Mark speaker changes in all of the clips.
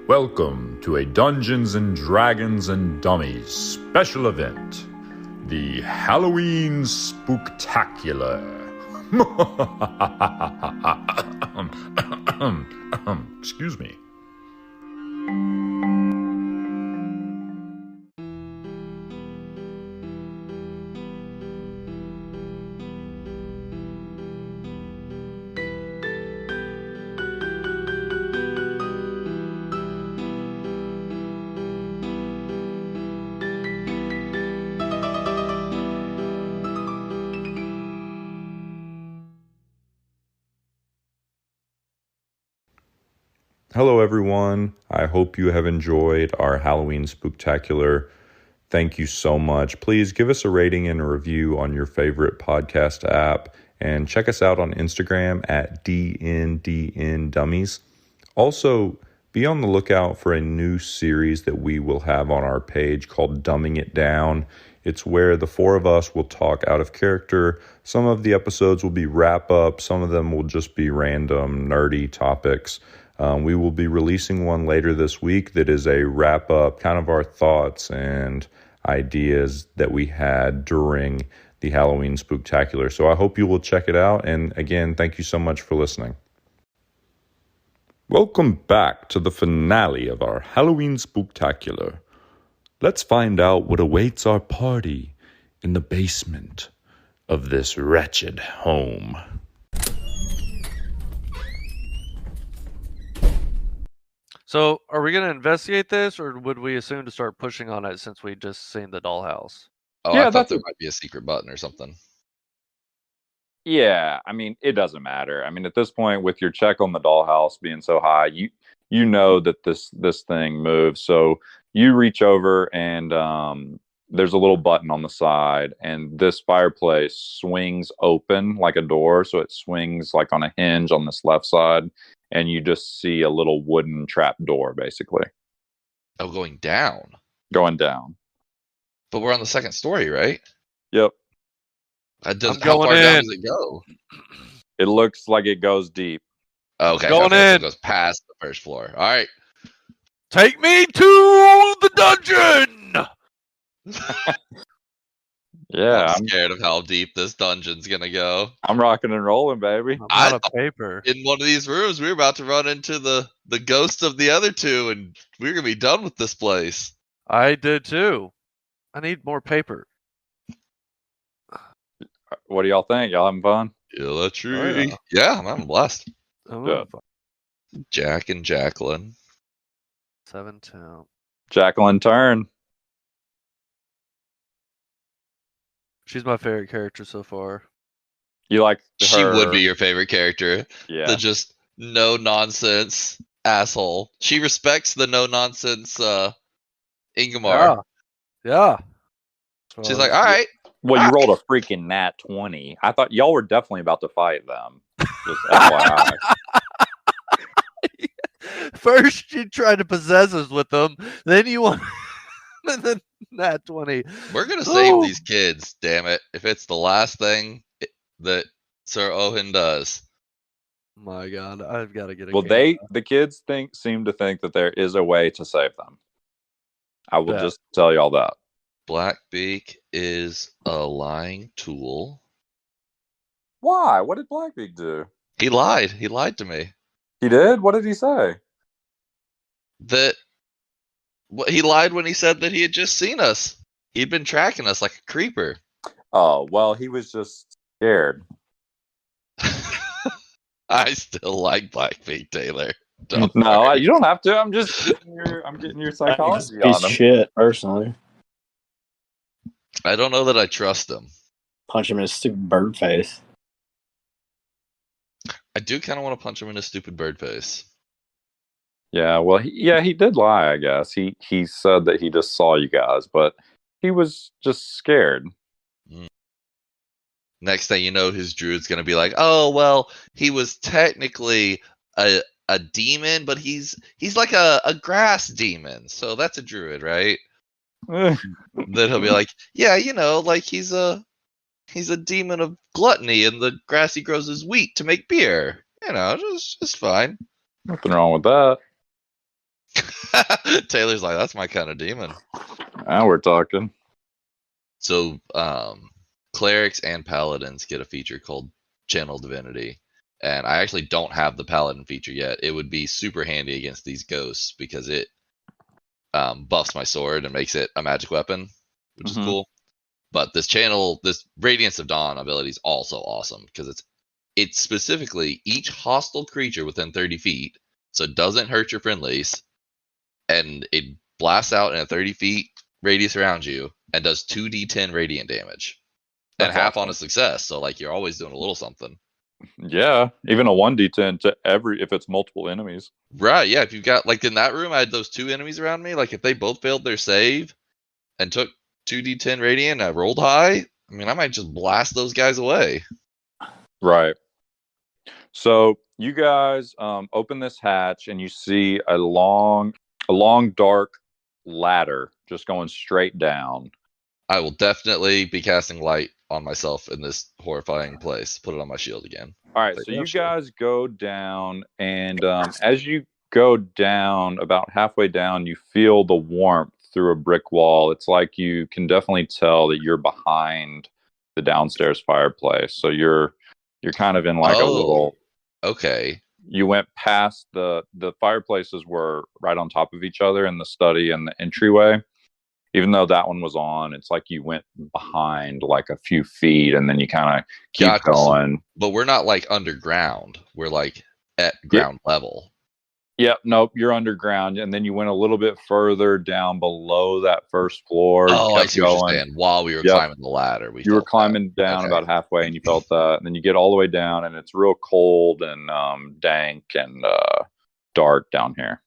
Speaker 1: Welcome to a Dungeons and Dragons and Dummies special event, the Halloween Spooktacular. Excuse me. Hello everyone, I hope you have enjoyed our Halloween Spooktacular. Thank you so much. Please give us a rating and a review on your favorite podcast app and check us out on Instagram at DNDNDummies. Also, be on the lookout for a new series that we will have on our page called Dumbing It Down. It's where the four of us will talk out of character. Some of the episodes will be wrap-up. Some of them will just be random, nerdy topics. We will be releasing one later this week that is a wrap-up, kind of our thoughts and ideas that we had during the Halloween Spooktacular. So I hope you will check it out. And again, thank you so much for listening. Welcome back to the finale of our Halloween Spooktacular. Let's find out what awaits our party in the basement of this wretched home.
Speaker 2: So, are we going to investigate this, or would we assume to start pushing on it since we just seen the dollhouse?
Speaker 3: Oh,
Speaker 4: Yeah,
Speaker 3: I thought there might be a secret button or something.
Speaker 4: Yeah, I mean, it doesn't matter. I mean, at this point, with your check on the dollhouse being so high, you know that this thing moves. So you reach over and there's a little button on the side, and this fireplace swings open like a door. So it swings like on a hinge on this left side, and you just see a little wooden trap door, basically.
Speaker 3: Oh, going down.
Speaker 4: Going down.
Speaker 3: But we're on the second story, right?
Speaker 4: Yep.
Speaker 3: That does,
Speaker 2: I'm
Speaker 3: how
Speaker 2: going
Speaker 3: far down
Speaker 2: in.
Speaker 3: does it go?
Speaker 4: It looks like it goes deep.
Speaker 3: Okay,
Speaker 2: Going
Speaker 3: okay, so
Speaker 2: in.
Speaker 3: it goes past the first floor. All right.
Speaker 2: Take me to the dungeon!
Speaker 4: Yeah,
Speaker 3: I'm scared of how deep this dungeon's gonna go.
Speaker 4: I'm rocking and rolling, baby.
Speaker 2: I'm out of paper.
Speaker 3: In one of these rooms, we were about to run into the ghosts of the other two, and we're gonna be done with this place.
Speaker 2: I did too. I need more paper.
Speaker 4: What do y'all think? Y'all having fun?
Speaker 3: Yeah, that's true.
Speaker 2: Oh, yeah.
Speaker 3: Yeah, I'm blessed.
Speaker 2: Oh,
Speaker 4: Yeah.
Speaker 3: Jack and Jacqueline.
Speaker 2: 7 town.
Speaker 4: Jacqueline Turn.
Speaker 2: She's my favorite character so far.
Speaker 4: You like her?
Speaker 3: She would be your favorite character.
Speaker 4: Yeah.
Speaker 3: The just no nonsense asshole. She respects the no nonsense Ingmar.
Speaker 2: Yeah.
Speaker 3: She's like, all right.
Speaker 4: Well, you rolled a freaking nat 20. I thought y'all were definitely about to fight them. Just FYI.
Speaker 2: First, you tried to possess us with them. Then you want. And then that 20.
Speaker 3: We're gonna save
Speaker 2: Oh.
Speaker 3: these kids, damn it. If it's the last thing that Sir Ohin does.
Speaker 2: My God, I've got to get a
Speaker 4: Well,
Speaker 2: camera.
Speaker 4: the kids seem to think that there is a way to save them. I will
Speaker 2: Yeah.
Speaker 4: just tell y'all that.
Speaker 3: Blackbeak is a lying tool.
Speaker 4: Why? What did Blackbeak do?
Speaker 3: He lied. He lied to me.
Speaker 4: He did? What did he say?
Speaker 3: He lied when he said that he had just seen us. He'd been tracking us like a creeper.
Speaker 4: Oh, well, he was just scared.
Speaker 3: I still like Blackbeak, Taylor.
Speaker 4: No,
Speaker 3: worry.
Speaker 4: you don't have to. I'm just getting your psychology
Speaker 5: Piece
Speaker 4: on
Speaker 5: of
Speaker 4: him.
Speaker 5: shit, personally.
Speaker 3: I don't know that I trust him.
Speaker 5: Punch him in his stupid bird face.
Speaker 3: I do kind of want to punch him in his stupid bird face.
Speaker 4: Yeah, well, he did lie, I guess. He said that he just saw you guys, but he was just scared.
Speaker 3: Next thing you know, his druid's going to be like, oh, well, he was technically a demon, but he's like a grass demon. So that's a druid, right? Then he'll be like, yeah, like he's a demon of gluttony, and the grass he grows is wheat to make beer. Just fine.
Speaker 4: Nothing wrong with that.
Speaker 3: Taylor's like, that's my kind of demon.
Speaker 4: Now we're talking.
Speaker 3: So, clerics and paladins get a feature called Channel Divinity. And I actually don't have the paladin feature yet. It would be super handy against these ghosts because it buffs my sword and makes it a magic weapon, which is cool. But this Radiance of Dawn ability is also awesome because it's specifically each hostile creature within 30 feet, so it doesn't hurt your friendlies, and it blasts out in a 30 feet radius around you and does 2d10 radiant damage. And
Speaker 4: That's
Speaker 3: half on
Speaker 4: awesome.
Speaker 3: a success, so like you're always doing a little something.
Speaker 4: Yeah, even a 1d10 to if it's multiple enemies.
Speaker 3: Right, yeah. If you've got, like in that room, I had those 2 enemies around me. Like if they both failed their save and took 2d10 radiant and I rolled high, I mean, I might just blast those guys away.
Speaker 4: Right. So you guys open this hatch and you see a long dark ladder just going straight down.
Speaker 3: I will definitely be casting light on myself in this horrifying place. Put it on my shield again.
Speaker 4: All right, so you guys go down, and as you go down, about halfway down, you feel the warmth through a brick wall. It's like you can definitely tell that you're behind the downstairs fireplace. So you're kind of in like a little.
Speaker 3: Okay.
Speaker 4: You went past the fireplaces were right on top of each other in the study and the entryway. Even though that one was on, it's like you went behind like a few feet and then you kind of keep going.
Speaker 3: But we're not like underground. We're like at ground level.
Speaker 4: Yep. Nope. You're underground. And then you went a little bit further down below that first floor.
Speaker 3: Oh, I see what you're saying. While we were climbing the ladder.
Speaker 4: You were climbing down about halfway and you felt that. And then you get all the way down and it's real cold and dank and dark down here.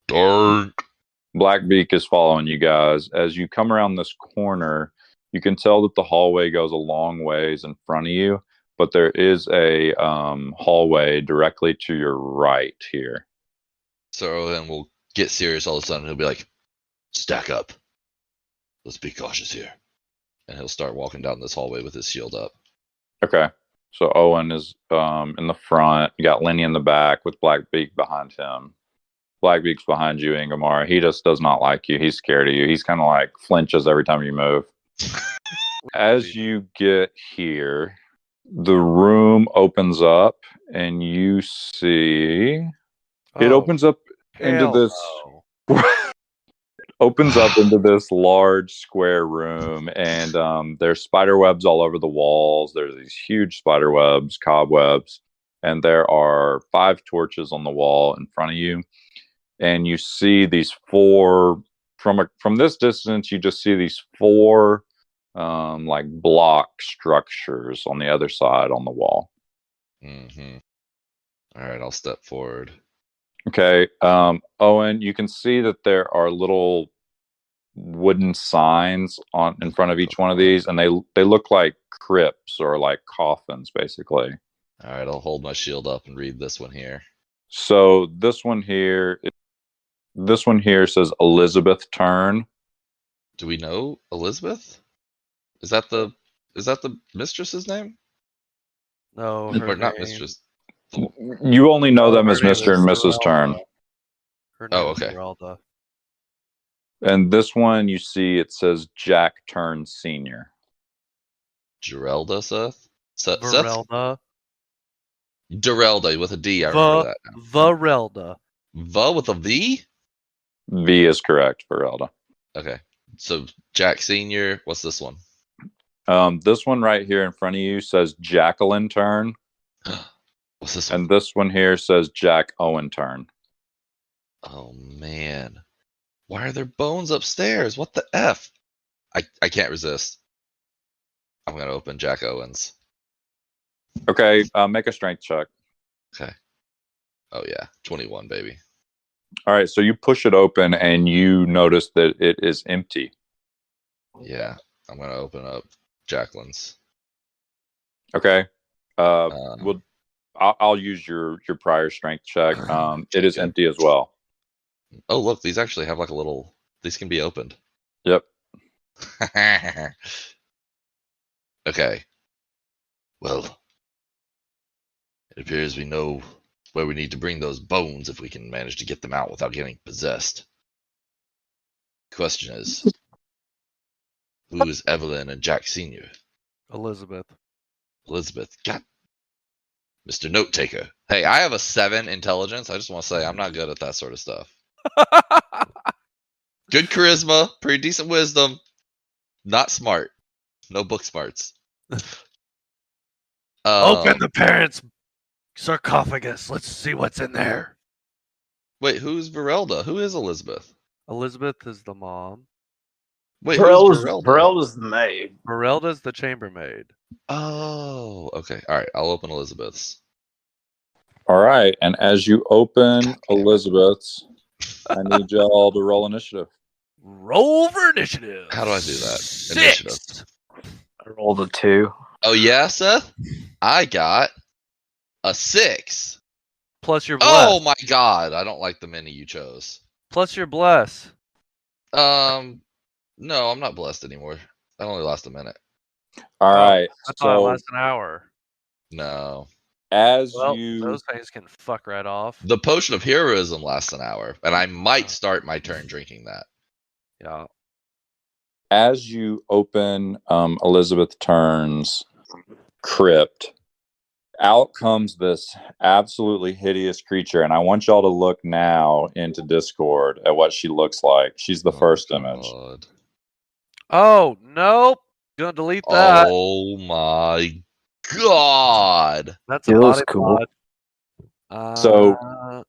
Speaker 3: Dark.
Speaker 4: Blackbeak is following you guys. As you come around this corner, you can tell that the hallway goes a long ways in front of you, but there is a hallway directly to your right here.
Speaker 3: So then we'll get serious all of a sudden. He'll be like, stack up. Let's be cautious here. And he'll start walking down this hallway with his shield up.
Speaker 4: Okay. So Owen is in the front. You got Lenny in the back with Blackbeak behind him. Blackbeak's behind you, Ingmar. He just does not like you. He's scared of you. He's kind of like flinches every time you move. As you get here, the room opens up and you see it opens up into this opens up into this large square room, and there's spider webs all over the walls. There's these huge spider webs, cobwebs, and there are 5 torches on the wall in front of you. And you see these 4 from this distance. You just see these 4 like block structures on the other side on the wall.
Speaker 3: Mm-hmm. All right, I'll step forward.
Speaker 4: Okay, Owen, you can see that there are little wooden signs in front of each one of these, and they look like crypts or like coffins, basically.
Speaker 3: All right, I'll hold my shield up and read this one here.
Speaker 4: So this one here says Elizabeth Turn.
Speaker 3: Do we know Elizabeth? Is that the mistress's name?
Speaker 2: No,
Speaker 3: or not mistress.
Speaker 4: You only know them as Mr. and Mrs. Turn.
Speaker 2: Her name
Speaker 3: okay.
Speaker 2: is Geralda.
Speaker 4: And this one, you see, it says Jack Turn Sr.
Speaker 3: Geralda, Seth?
Speaker 2: Verelda.
Speaker 3: Derelda with a D, I remember that now.
Speaker 2: Verelda.
Speaker 3: V with a V?
Speaker 4: V is correct, Verelda.
Speaker 3: Okay. So Jack Sr., what's this one?
Speaker 4: This one right here in front of you says Jacqueline Turn.
Speaker 3: What's this one?
Speaker 4: And this one here says Jack Owen Turn.
Speaker 3: Oh, man. Why are there bones upstairs? What the F? I can't resist. I'm going to open Jack Owens.
Speaker 4: Okay, make a strength check.
Speaker 3: Okay. Oh, yeah. 21, baby.
Speaker 4: All right, so you push it open and you notice that it is empty.
Speaker 3: Yeah, I'm going to open up Jacqueline's.
Speaker 4: Okay. I'll use your prior strength check. It is empty as well.
Speaker 3: Oh, look, these actually have like a little... These can be opened.
Speaker 4: Yep.
Speaker 3: Okay. Well, it appears we know where we need to bring those bones if we can manage to get them out without getting possessed. Question is, who is Evelyn and Jack Sr.?
Speaker 2: Elizabeth.
Speaker 3: Elizabeth. God. Mr. Note Taker. Hey, I have a 7 intelligence. I just want to say I'm not good at that sort of stuff. Good charisma, pretty decent wisdom. Not smart. No book smarts.
Speaker 2: Open the parents' sarcophagus. Let's see what's in there.
Speaker 3: Wait, who's Verelda? Who is Elizabeth?
Speaker 2: Elizabeth is the mom.
Speaker 3: Wait, who's Verelda?
Speaker 5: Varelda's the maid.
Speaker 2: Merelda's the chambermaid.
Speaker 3: Oh, okay. All right, I'll open Elizabeth's.
Speaker 4: All right, and as you open Elizabeth's, I need y'all to roll initiative.
Speaker 2: Roll for initiative.
Speaker 3: How do I do that?
Speaker 2: 6.
Speaker 3: Initiative.
Speaker 5: I rolled a 2.
Speaker 3: Oh yeah, Seth? I got a 6.
Speaker 2: Plus your bless.
Speaker 3: Oh my god, I don't like the mini you chose.
Speaker 2: Plus your bless.
Speaker 3: No, I'm not blessed anymore. That only lasts a minute.
Speaker 4: All right,
Speaker 2: I thought it
Speaker 4: so
Speaker 2: lasts an hour.
Speaker 3: No.
Speaker 4: as
Speaker 2: Well,
Speaker 4: you
Speaker 2: those things can fuck right off.
Speaker 3: The potion of heroism lasts an hour, and I might start my turn drinking that.
Speaker 2: Yeah.
Speaker 4: as you open Elizabeth Turn's crypt, out comes this absolutely hideous creature, and I want y'all to look now into Discord at what she looks like. She's the first image.
Speaker 3: God.
Speaker 2: Oh, nope. Gonna delete that.
Speaker 3: Oh my god.
Speaker 2: That's a
Speaker 5: It looks
Speaker 2: body
Speaker 5: cool.
Speaker 2: mod.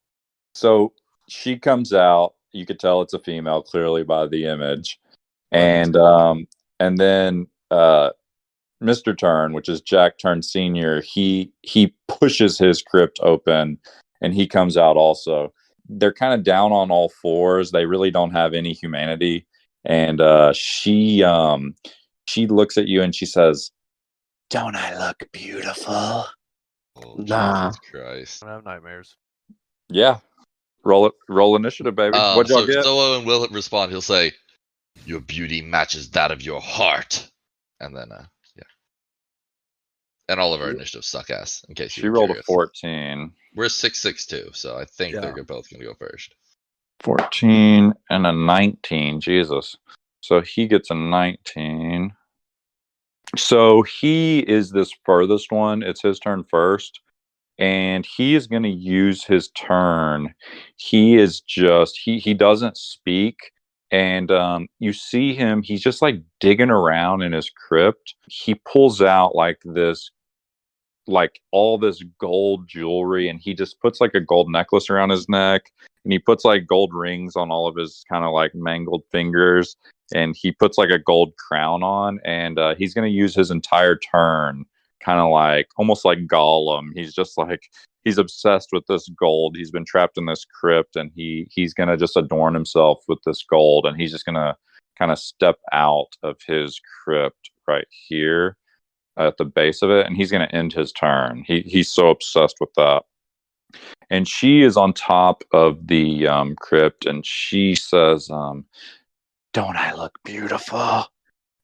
Speaker 4: So she comes out. You could tell it's a female clearly by the image, and then Mr. Turn, which is Jack Turn Senior, he pushes his crypt open, and he comes out also. They're kind of down on all fours. They really don't have any humanity, and she looks at you and she says, "Don't I look beautiful?"
Speaker 3: Oh,
Speaker 5: Nah.
Speaker 3: Jesus Christ.
Speaker 2: I have nightmares.
Speaker 4: Yeah. Roll initiative, baby. What'd y'all get?
Speaker 3: So Owen will respond. He'll say, "Your beauty matches that of your heart," and then yeah. And all of our initiatives suck ass. In case
Speaker 4: She
Speaker 3: you were
Speaker 4: rolled
Speaker 3: curious.
Speaker 4: a 14.
Speaker 3: We're 662, so I think
Speaker 2: Yeah.
Speaker 3: they're both gonna go first.
Speaker 4: 14 and a 19. Jesus. So he gets a 19. So he is this furthest one. It's his turn first. And he is going to use his turn. He is just, he doesn't speak. And you see him, he's just like digging around in his crypt. He pulls out like all this gold jewelry, and he just puts like a gold necklace around his neck, and he puts like gold rings on all of his kind of like mangled fingers, and he puts like a gold crown on, and he's going to use his entire turn kind of like almost like Gollum. He's just like, he's obsessed with this gold. He's been trapped in this crypt, and he's going to just adorn himself with this gold, and he's just going to kind of step out of his crypt right here at the base of it, and he's going to end his turn. He's so obsessed with that. And she is on top of the crypt, and she says, "Don't I look beautiful?"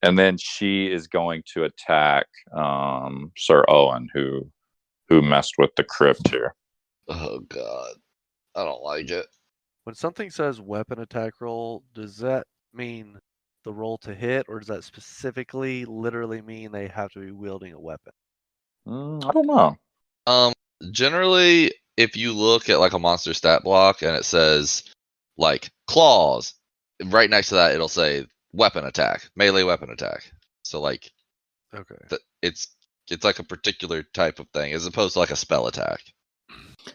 Speaker 4: And then she is going to attack Sir Owen, who messed with the crypt here.
Speaker 3: Oh god, I don't like it.
Speaker 2: When something says weapon attack roll, does that mean the roll to hit, or does that specifically literally mean they have to be wielding a weapon?
Speaker 4: I don't know.
Speaker 3: Generally, if you look at like a monster stat block and it says like claws, right next to that it'll say weapon attack, melee weapon attack. So like,
Speaker 2: Okay.
Speaker 3: it's like a particular type of thing as opposed to like a spell attack.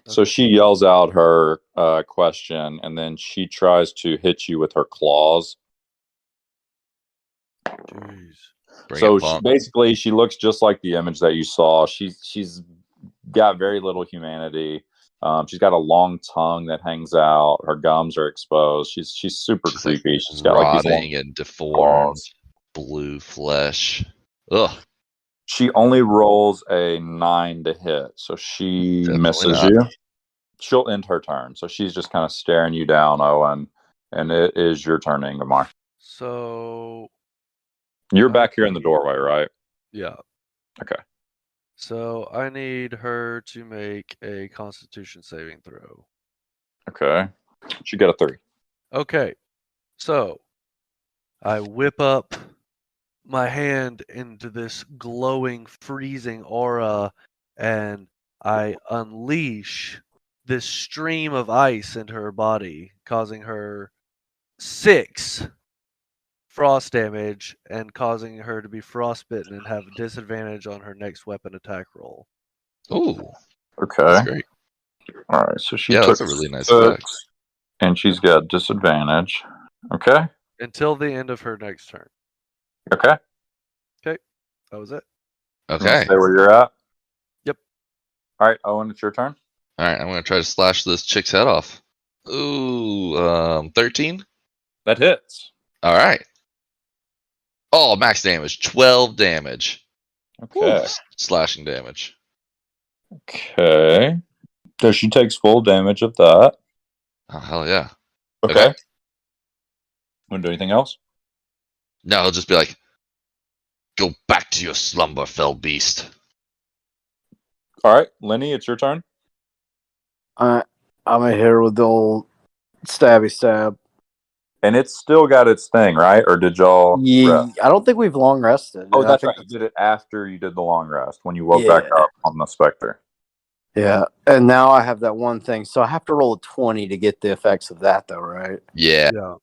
Speaker 4: So she yells out her question, and then she tries to hit you with her claws.
Speaker 2: Jeez.
Speaker 3: Bring it,
Speaker 4: She,
Speaker 3: punk.
Speaker 4: basically, she looks just like the image that you saw. She's got very little humanity. She's got a long tongue that hangs out. Her gums are exposed. She's super creepy.
Speaker 3: Like
Speaker 4: she's got like these
Speaker 3: rotting
Speaker 4: long
Speaker 3: and deformed
Speaker 4: claws.
Speaker 3: blue flesh. Ugh.
Speaker 4: She only rolls a 9 to hit, so she
Speaker 3: Definitely
Speaker 4: misses
Speaker 3: not.
Speaker 4: you. She'll end her turn, so she's just kind of staring you down, Owen. And it is your turn, Ingmar.
Speaker 2: So
Speaker 4: You're back here in the doorway, right?
Speaker 2: yeah.
Speaker 4: Okay.
Speaker 2: So I need her to make a Constitution saving throw.
Speaker 4: Okay. She got a 3.
Speaker 2: Okay, so I whip up my hand into this glowing, freezing aura, and I unleash this stream of ice into her body, causing her 6 frost damage and causing her to be frostbitten and have disadvantage on her next weapon attack roll.
Speaker 3: Ooh,
Speaker 4: Okay.
Speaker 3: that's great.
Speaker 4: All right. So she
Speaker 3: Yeah,
Speaker 4: took
Speaker 3: that's a really nice
Speaker 4: 6,
Speaker 3: effect.
Speaker 4: and she's got disadvantage. Okay.
Speaker 2: Until the end of her next turn.
Speaker 4: Okay.
Speaker 2: That was it.
Speaker 4: You wanna
Speaker 3: Okay.
Speaker 4: stay where you're at?
Speaker 2: Yep.
Speaker 4: All right, Owen, it's your turn.
Speaker 3: All right, I'm gonna try to slash this chick's head off. Ooh, 13.
Speaker 4: That hits.
Speaker 3: All right. Oh, max damage, 12 damage.
Speaker 4: Okay.
Speaker 3: Ooh, slashing damage.
Speaker 4: Okay. So she takes full damage of that.
Speaker 3: Oh hell yeah.
Speaker 4: Okay.
Speaker 3: Okay.
Speaker 4: Want to do anything else?
Speaker 3: No, he'll just be like, "Go back to your slumber, fell beast."
Speaker 4: All right, Lenny, it's your turn.
Speaker 5: I'm in here with the old stabby stab.
Speaker 4: And it's still got its thing, right? Or did y'all rest?
Speaker 5: I don't think we've long rested.
Speaker 4: Oh,
Speaker 5: I
Speaker 4: that's
Speaker 5: think
Speaker 4: right. You did it after you did the long rest when you woke back up on the Spectre.
Speaker 5: Yeah, and now I have that one thing, so I have to roll a 20 to get the effects of that, though, right?
Speaker 3: Yeah.
Speaker 2: Yeah.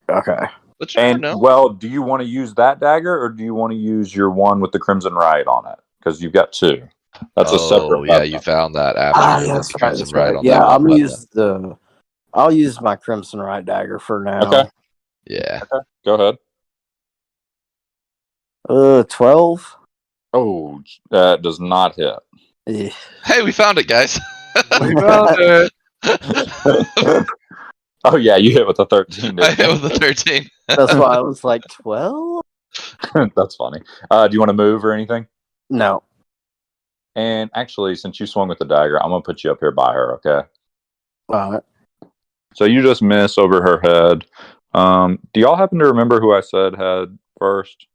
Speaker 5: Okay.
Speaker 3: But you
Speaker 4: And
Speaker 3: never know.
Speaker 4: well, do you want to use that dagger or do you want to use your one with the Crimson Rite on it? Because you've got 2. That's a separate.
Speaker 3: Oh yeah,
Speaker 4: weapon.
Speaker 3: you found that after
Speaker 5: Yeah,
Speaker 3: with the Crimson
Speaker 5: that's
Speaker 3: Rite
Speaker 5: right.
Speaker 3: on
Speaker 5: Yeah,
Speaker 3: that one.
Speaker 5: I'll use my Crimson Rite dagger for now.
Speaker 4: Okay.
Speaker 3: Yeah.
Speaker 4: Okay. Go ahead.
Speaker 5: 12.
Speaker 4: Oh, that does not hit.
Speaker 5: Eh.
Speaker 3: Hey, we found it, guys.
Speaker 2: We found it.
Speaker 4: Oh yeah, you hit with a 13.
Speaker 3: I
Speaker 4: Didn't
Speaker 3: hit
Speaker 4: you?
Speaker 3: with the 13.
Speaker 5: That's why I was like 12.
Speaker 4: That's funny. Do you want to move or anything?
Speaker 5: No.
Speaker 4: And actually, since you swung with the dagger, I'm gonna put you up here by her. Okay.
Speaker 5: All right.
Speaker 4: So you just miss over her head. Do y'all happen to remember who I said had first?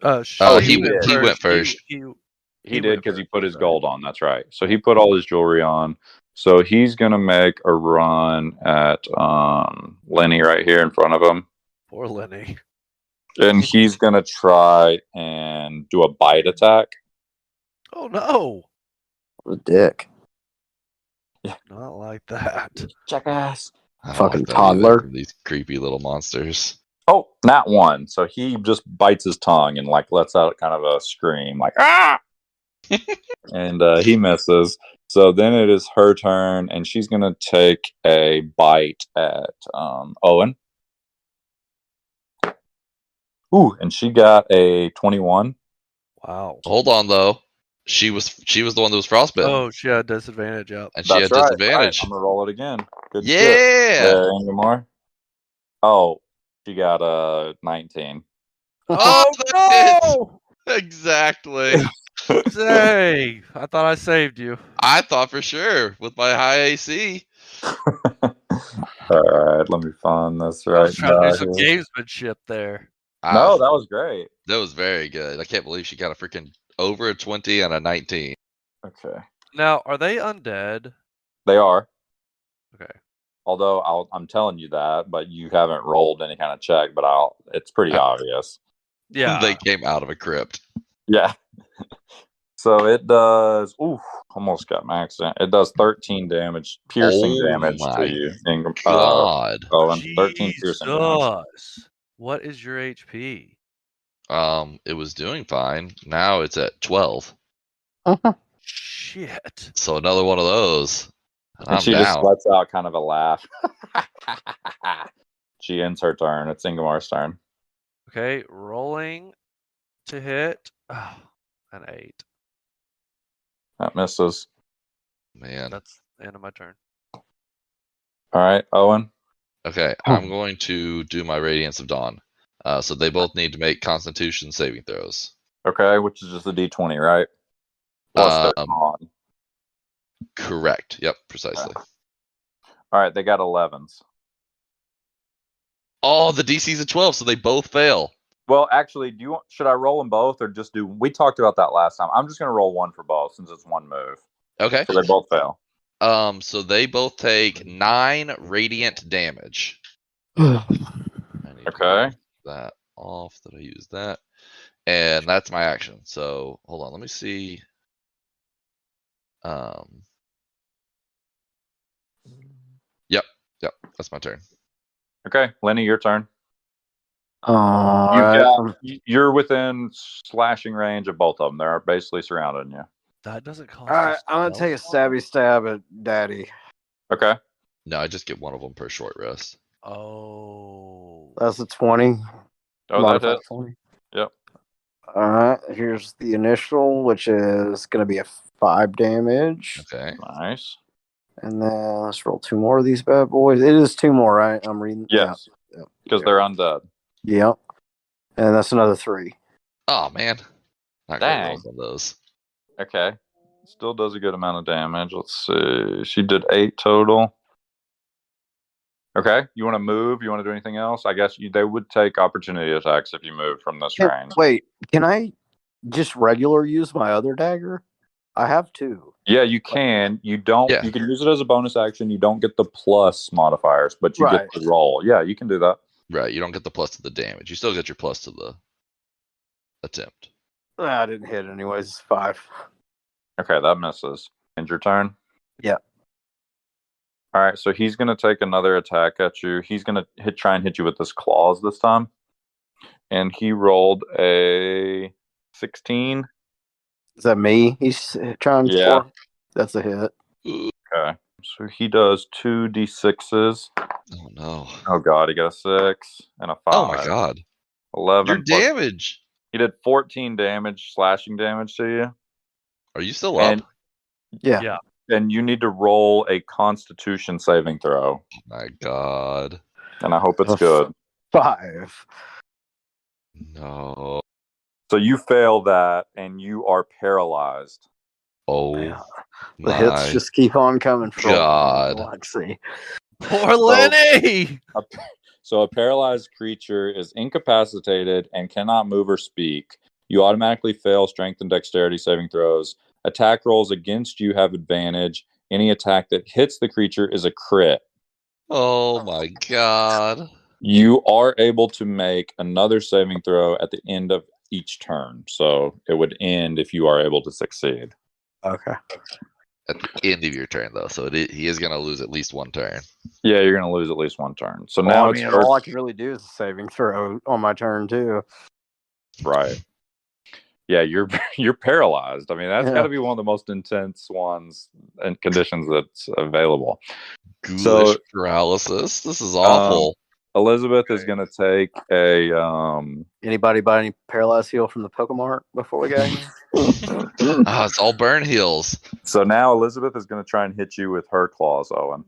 Speaker 3: He went first.
Speaker 4: He did because he put his gold on. That's right. So he put all his jewelry on. So he's gonna make a run at Lenny right here in front of him,
Speaker 2: Poor Lenny.
Speaker 4: and he's gonna try and do a bite attack.
Speaker 2: Oh no.
Speaker 5: What a dick.
Speaker 2: Not like that.
Speaker 5: Jackass.
Speaker 3: I don't
Speaker 5: Fucking
Speaker 3: like that
Speaker 5: toddler.
Speaker 3: either, these creepy little monsters.
Speaker 4: Oh, not one. So he just bites his tongue and like lets out kind of a scream, like ah, and he misses. So then it is her turn, and she's gonna take a bite at Owen. Ooh, and she got a 21.
Speaker 2: Wow.
Speaker 3: Hold on though. She was the one that was frostbitten.
Speaker 2: Oh, she had disadvantage. Yep.
Speaker 3: And she had disadvantage.
Speaker 4: All right, I'm gonna roll it again. Good
Speaker 3: Yeah.
Speaker 4: shit. Ingemar. Oh, she got a 19.
Speaker 2: Oh no!
Speaker 3: Exactly.
Speaker 2: Say, I thought I saved you.
Speaker 3: I thought for sure with my high AC.
Speaker 4: All right, let me find this
Speaker 2: I
Speaker 4: right
Speaker 2: was trying to do some
Speaker 4: here.
Speaker 2: gamesmanship there.
Speaker 4: No, that was great.
Speaker 3: That was very good. I can't believe she got a freaking over a 20 and a 19.
Speaker 4: Okay,
Speaker 2: Now, are they undead?
Speaker 4: they are.
Speaker 2: Okay.
Speaker 4: Although I'm telling you that, but you haven't rolled any kind of check. But it's pretty obvious.
Speaker 2: Yeah.
Speaker 3: They came out of a crypt.
Speaker 4: Yeah. So it does. Ooh, almost got maxed. It does 13 damage, piercing damage
Speaker 3: my
Speaker 4: to you.
Speaker 3: God.
Speaker 4: And 13 piercing damage.
Speaker 2: Jesus. What is your HP?
Speaker 3: It was doing fine. Now it's at 12.
Speaker 2: Shit.
Speaker 3: So another one of those.
Speaker 4: And
Speaker 3: I'm
Speaker 4: she just
Speaker 3: down.
Speaker 4: lets out kind of a laugh. She ends her turn. It's Ingemar's turn.
Speaker 2: Okay, rolling to hit. Oh, an 8.
Speaker 4: That misses.
Speaker 3: Man.
Speaker 2: That's the end of my turn.
Speaker 4: All right, Owen.
Speaker 3: Okay, I'm going to do my Radiance of Dawn. So they both need to make Constitution saving throws.
Speaker 4: Okay, which is just a D20, right? Plus their
Speaker 3: Um,
Speaker 4: con.
Speaker 3: Correct. Yep, precisely.
Speaker 4: All right, they got 11s.
Speaker 3: Oh, the DC's a 12, so they both fail.
Speaker 4: Well, actually, should I roll them both or just do? We talked about that last time. I'm just going to roll one for both since it's one move.
Speaker 3: Okay.
Speaker 4: So they both fail.
Speaker 3: So they both take 9 radiant damage. I need to
Speaker 4: Okay.
Speaker 3: take that off. That I use that, and that's my action. So hold on, let me see. Yep, that's my turn.
Speaker 4: Okay, Lenny, your turn.
Speaker 5: All right.
Speaker 4: You're within slashing range of both of them. They're basically surrounding you.
Speaker 2: That doesn't cost.
Speaker 5: All right, I'm gonna take a stabby stab at Daddy.
Speaker 4: Okay.
Speaker 3: No, I just get one of them per short rest.
Speaker 2: Oh.
Speaker 5: That's a 20.
Speaker 4: Oh, that
Speaker 5: Modified
Speaker 4: hit.
Speaker 5: 20.
Speaker 4: Yep.
Speaker 5: All right, here's the initial, which is gonna be a 5 damage,
Speaker 3: Okay.
Speaker 4: Nice.
Speaker 5: and then let's roll 2 more of these bad boys. It is 2 more, right? I'm reading.
Speaker 4: Yes.
Speaker 5: Yeah.
Speaker 4: Because they're undead.
Speaker 5: Yep. And that's another 3.
Speaker 3: Oh man, not great
Speaker 4: Dang.
Speaker 3: rolls on those.
Speaker 4: Okay. Still does a good amount of damage. Let's see. She did 8 total. Okay. You want to move? You want to do anything else? I guess they would take opportunity attacks if you move from this range.
Speaker 5: Wait, can I just regular use my other dagger? I have 2.
Speaker 4: Yeah, you can. You don't.
Speaker 3: Yeah.
Speaker 4: You can use it as a bonus action. You don't get the plus modifiers, but you
Speaker 5: Right.
Speaker 4: get the roll. Yeah, you can do that.
Speaker 3: Right, you don't get the plus to the damage. You still get your plus to the attempt.
Speaker 5: I didn't hit anyways. It's 5.
Speaker 4: Okay, that misses. And your turn?
Speaker 5: Yeah.
Speaker 4: All right, so he's going to take another attack at you. He's going to try and hit you with this claws this time. And he rolled a 16.
Speaker 5: Is that me? He's trying
Speaker 4: Yeah.
Speaker 5: for. That's a hit.
Speaker 4: Okay. So he does 2d6s.
Speaker 3: Oh no.
Speaker 4: Oh, God, he got a 6 and a 5.
Speaker 3: Oh my god.
Speaker 4: 11.
Speaker 3: Your
Speaker 4: plus-
Speaker 3: damage.
Speaker 4: He did 14 damage, slashing damage to you.
Speaker 3: Are you still up?
Speaker 4: And
Speaker 5: Yeah.
Speaker 2: Yeah.
Speaker 4: and you need to roll a Constitution saving throw.
Speaker 3: Oh my god.
Speaker 4: And I hope it's
Speaker 5: Oof.
Speaker 4: good.
Speaker 5: 5.
Speaker 3: No.
Speaker 4: So you fail that, and you are paralyzed.
Speaker 3: Oh
Speaker 5: Yeah. The
Speaker 3: my
Speaker 5: hits just keep on coming from
Speaker 3: God.
Speaker 5: Lexi.
Speaker 2: Poor Lenny.
Speaker 4: So a paralyzed creature is incapacitated and cannot move or speak. You automatically fail strength and dexterity saving throws. Attack rolls against you have advantage. Any attack that hits the creature is a crit.
Speaker 3: Oh my god.
Speaker 4: You are able to make another saving throw at the end of each turn. So it would end if you are able to succeed.
Speaker 5: Okay.
Speaker 3: At the end of your turn though, so he is gonna lose at least one turn.
Speaker 4: Yeah, you're going to lose at least one turn. So
Speaker 5: Well,
Speaker 4: now
Speaker 5: I
Speaker 4: it's
Speaker 5: mean,
Speaker 4: your
Speaker 5: all I can really do is a saving throw on my turn too.
Speaker 4: right. Yeah, you're paralyzed. I mean, that's
Speaker 5: Yeah.
Speaker 4: got to be one of the most intense ones and conditions that's available.
Speaker 3: Ghoulish
Speaker 4: So-
Speaker 3: paralysis. This is awful.
Speaker 4: Elizabeth is going to take a
Speaker 5: Anybody buy any paralyzed heal from the Pokemart before we go?
Speaker 3: It's all burn heals.
Speaker 4: So now Elizabeth is going to try and hit you with her claws, Owen.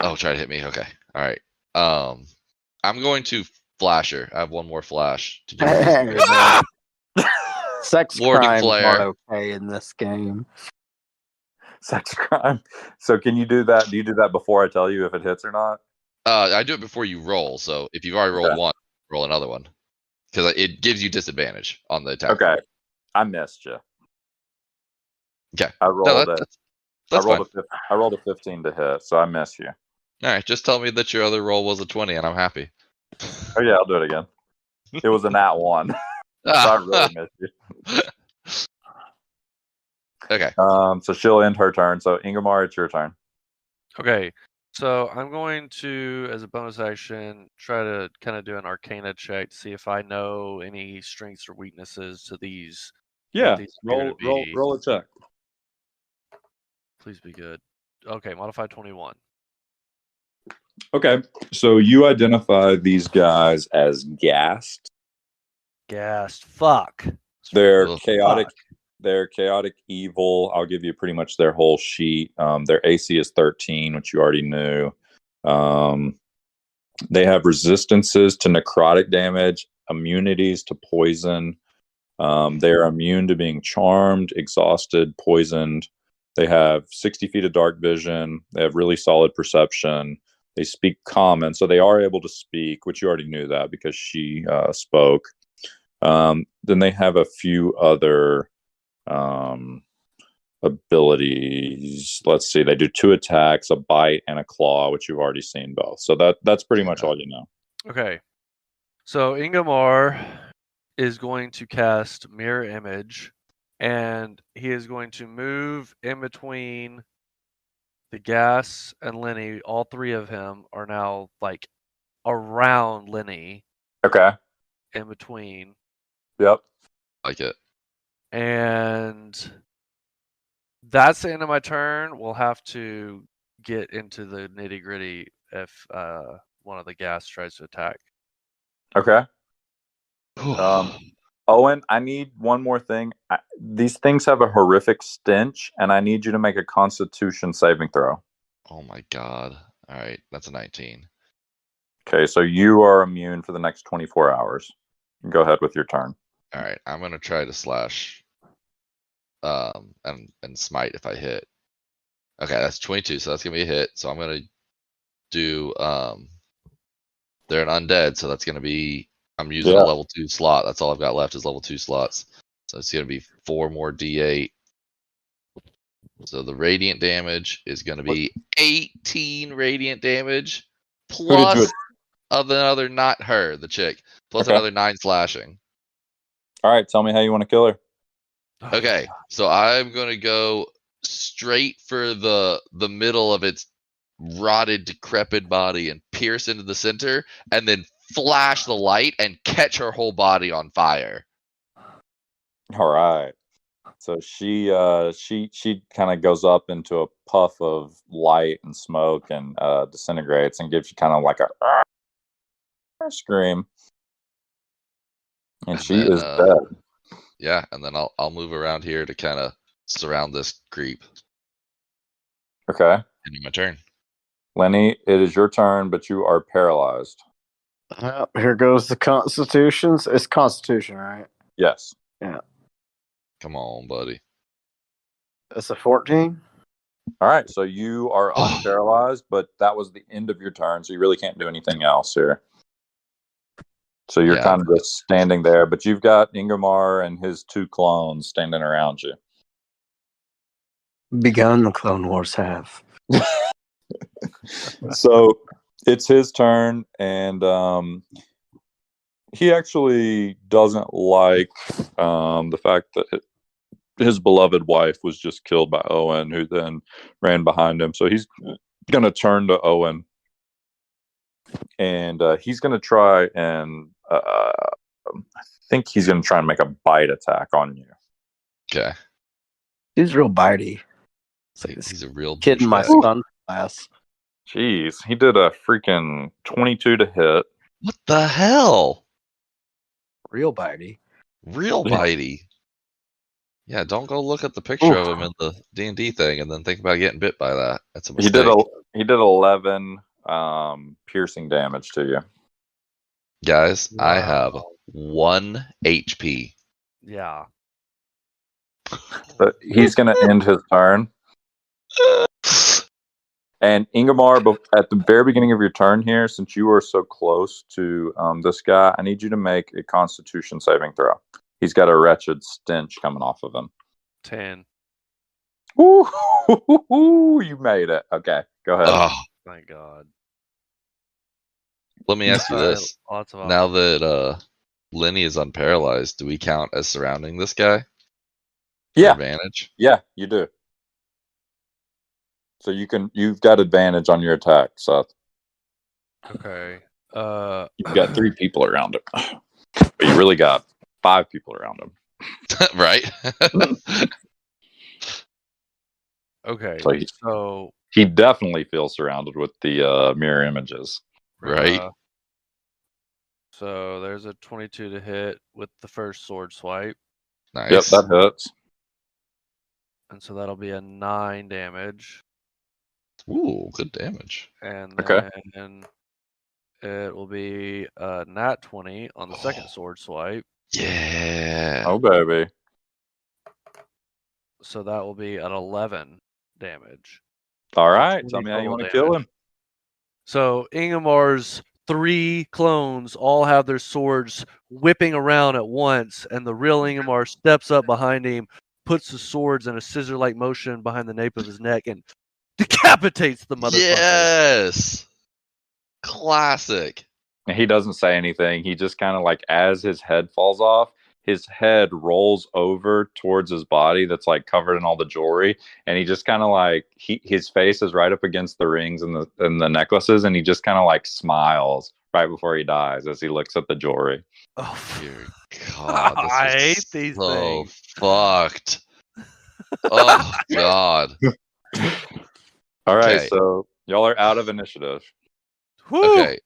Speaker 3: Oh, try to hit me. Okay. All right. I'm going to flash her. I have one more flash to do.
Speaker 5: Hey, man. Sex
Speaker 3: Morning
Speaker 5: crimes
Speaker 3: flare.
Speaker 5: aren't okay in this game.
Speaker 4: Sex crime. So can you do that? Do you do that before I tell you if it hits or not?
Speaker 3: I do it before you roll. So if you've already rolled
Speaker 4: Okay.
Speaker 3: one, roll another one because it gives you disadvantage on the attack.
Speaker 4: Okay. I missed you.
Speaker 3: Okay.
Speaker 4: I
Speaker 3: No,
Speaker 4: rolled
Speaker 3: that's fine.
Speaker 4: I rolled a 15 to hit, so I missed you.
Speaker 3: All right. Just tell me that your other roll was a 20, and I'm happy.
Speaker 4: Oh yeah, I'll do it again. It was a nat 1. So I really missed you.
Speaker 3: Okay.
Speaker 4: So she'll end her turn. So Ingmar, it's your turn.
Speaker 2: Okay. So I'm going to, as a bonus action, try to kind of do an Arcana check to see if I know any strengths or weaknesses to these.
Speaker 4: Yeah,
Speaker 2: these appear to be.
Speaker 4: roll a check.
Speaker 2: Please be good. Okay, modified 21.
Speaker 4: Okay, so you identify these guys as gassed.
Speaker 2: Gassed. Fuck.
Speaker 4: They're
Speaker 3: Ugh.
Speaker 4: chaotic. They're chaotic evil. I'll give you pretty much their whole sheet. Their AC is 13, which you already knew. They have resistances to necrotic damage, immunities to poison. They are immune to being charmed, exhausted, poisoned. They have 60 feet of dark vision. They have really solid perception. They speak common, so they are able to speak, which you already knew that because she spoke. Then they have a few other abilities. Let's see. They do 2 attacks, a bite, and a claw, which you've already seen both. So that's pretty much all you know.
Speaker 2: Okay. So Ingomar is going to cast Mirror Image, and he is going to move in between the Gas and Lenny. All 3 of him are now like around Lenny
Speaker 4: Okay.
Speaker 2: in between.
Speaker 4: Yep.
Speaker 3: Like it.
Speaker 2: And that's the end of my turn. We'll have to get into the nitty gritty if one of the Gas tries to attack.
Speaker 4: Okay. Owen, I need one more thing. These things have a horrific stench, and I need you to make a Constitution saving throw.
Speaker 3: Oh my god. All right, that's a 19.
Speaker 4: Okay, so you are immune for the next 24 hours. Go ahead with your turn.
Speaker 3: All right, I'm gonna try to slash, and smite if I hit. Okay, that's 22, so that's gonna be a hit. So I'm gonna do they're an undead, so that's gonna be I'm using a level 2 slot. That's all I've got left is level 2 slots. So it's gonna be 4 more D8. So the radiant damage is gonna be 18 radiant damage plus another, not her, the chick, plus another 9 slashing.
Speaker 4: All right, tell me how you want to kill her.
Speaker 3: Okay, so I'm gonna go straight for the middle of its rotted, decrepit body and pierce into the center, and then flash the light and catch her whole body on fire.
Speaker 4: All right. So she kind of goes up into a puff of light and smoke and disintegrates and gives you kind of like a scream. And she is dead.
Speaker 3: Yeah, and then I'll move around here to kind of surround this creep.
Speaker 4: Okay.
Speaker 3: Ending my turn.
Speaker 4: Lenny, it is your turn, but you are paralyzed.
Speaker 5: Here goes the Constitutions. It's Constitution, right?
Speaker 4: Yes.
Speaker 5: Yeah.
Speaker 3: Come on, buddy.
Speaker 5: It's a 14.
Speaker 4: All right, so you are unparalyzed, but that was the end of your turn, so you really can't do anything else here. So you're kind of just standing there, but you've got Ingomar and his 2 clones standing around you.
Speaker 5: Begun the Clone Wars have.
Speaker 4: So it's his turn, and he actually doesn't like the fact that his beloved wife was just killed by Owen, who then ran behind him. So he's going to turn to Owen, and he's going to try and I think he's going to try and make a bite attack on you.
Speaker 3: Okay.
Speaker 5: He's real bitey.
Speaker 3: He's a real
Speaker 5: kid in my son class.
Speaker 4: Jeez, he did a freaking 22 to hit.
Speaker 3: What the hell?
Speaker 5: Real bitey.
Speaker 3: Real bitey. Yeah, don't go look at the picture of him in the D&D thing and then think about getting bit by that. That's a mistake.
Speaker 4: He did 11 piercing damage to you.
Speaker 3: Guys, wow. I have 1 HP.
Speaker 2: Yeah.
Speaker 4: But he's going to end his turn. And Ingomar, at the very beginning of your turn here, since you are so close to this guy, I need you to make a Constitution saving throw. He's got a wretched stench coming off of him.
Speaker 2: 10.
Speaker 4: Ooh, you made it. Okay, go ahead.
Speaker 3: Oh,
Speaker 2: my God.
Speaker 3: Let me ask you this. Now that Lenny is unparalyzed, do we count as surrounding this guy?
Speaker 4: Yeah.
Speaker 3: Advantage?
Speaker 4: Yeah, you do. So you've got advantage on your attack, Seth.
Speaker 2: Okay.
Speaker 4: You've got 3 people around him. But you really got 5 people around him.
Speaker 3: Right?
Speaker 2: Okay.
Speaker 4: So he definitely feels surrounded with the mirror images.
Speaker 3: Right.
Speaker 2: So there's a 22 to hit with the first sword swipe.
Speaker 3: Nice.
Speaker 4: Yep, that hits.
Speaker 2: And so that'll be a 9 damage.
Speaker 3: Ooh, good damage.
Speaker 2: And then it will be a nat 20 on the second sword swipe.
Speaker 3: Yeah.
Speaker 4: Oh, baby.
Speaker 2: So that will be an 11 damage.
Speaker 4: All right. Tell me how you want to kill him.
Speaker 2: So Ingemar's 3 clones all have their swords whipping around at once, and the real Ingemar steps up behind him, puts the swords in a scissor-like motion behind the nape of his neck, and decapitates the motherfucker.
Speaker 3: Yes. Classic.
Speaker 4: And he doesn't say anything. He just kind of like, as his head falls off, his head rolls over towards his body that's like covered in all the jewelry, and he just kind of like his face is right up against the rings and the necklaces, and he just kind of like smiles right before he dies as he looks at the jewelry.
Speaker 2: Oh,
Speaker 3: Dear God, this
Speaker 2: I
Speaker 3: was
Speaker 2: hate these
Speaker 3: so
Speaker 2: things.
Speaker 3: fucked. Oh God.
Speaker 4: All right,
Speaker 3: Okay.
Speaker 4: so y'all are out of initiative.
Speaker 2: Whew.
Speaker 3: Okay.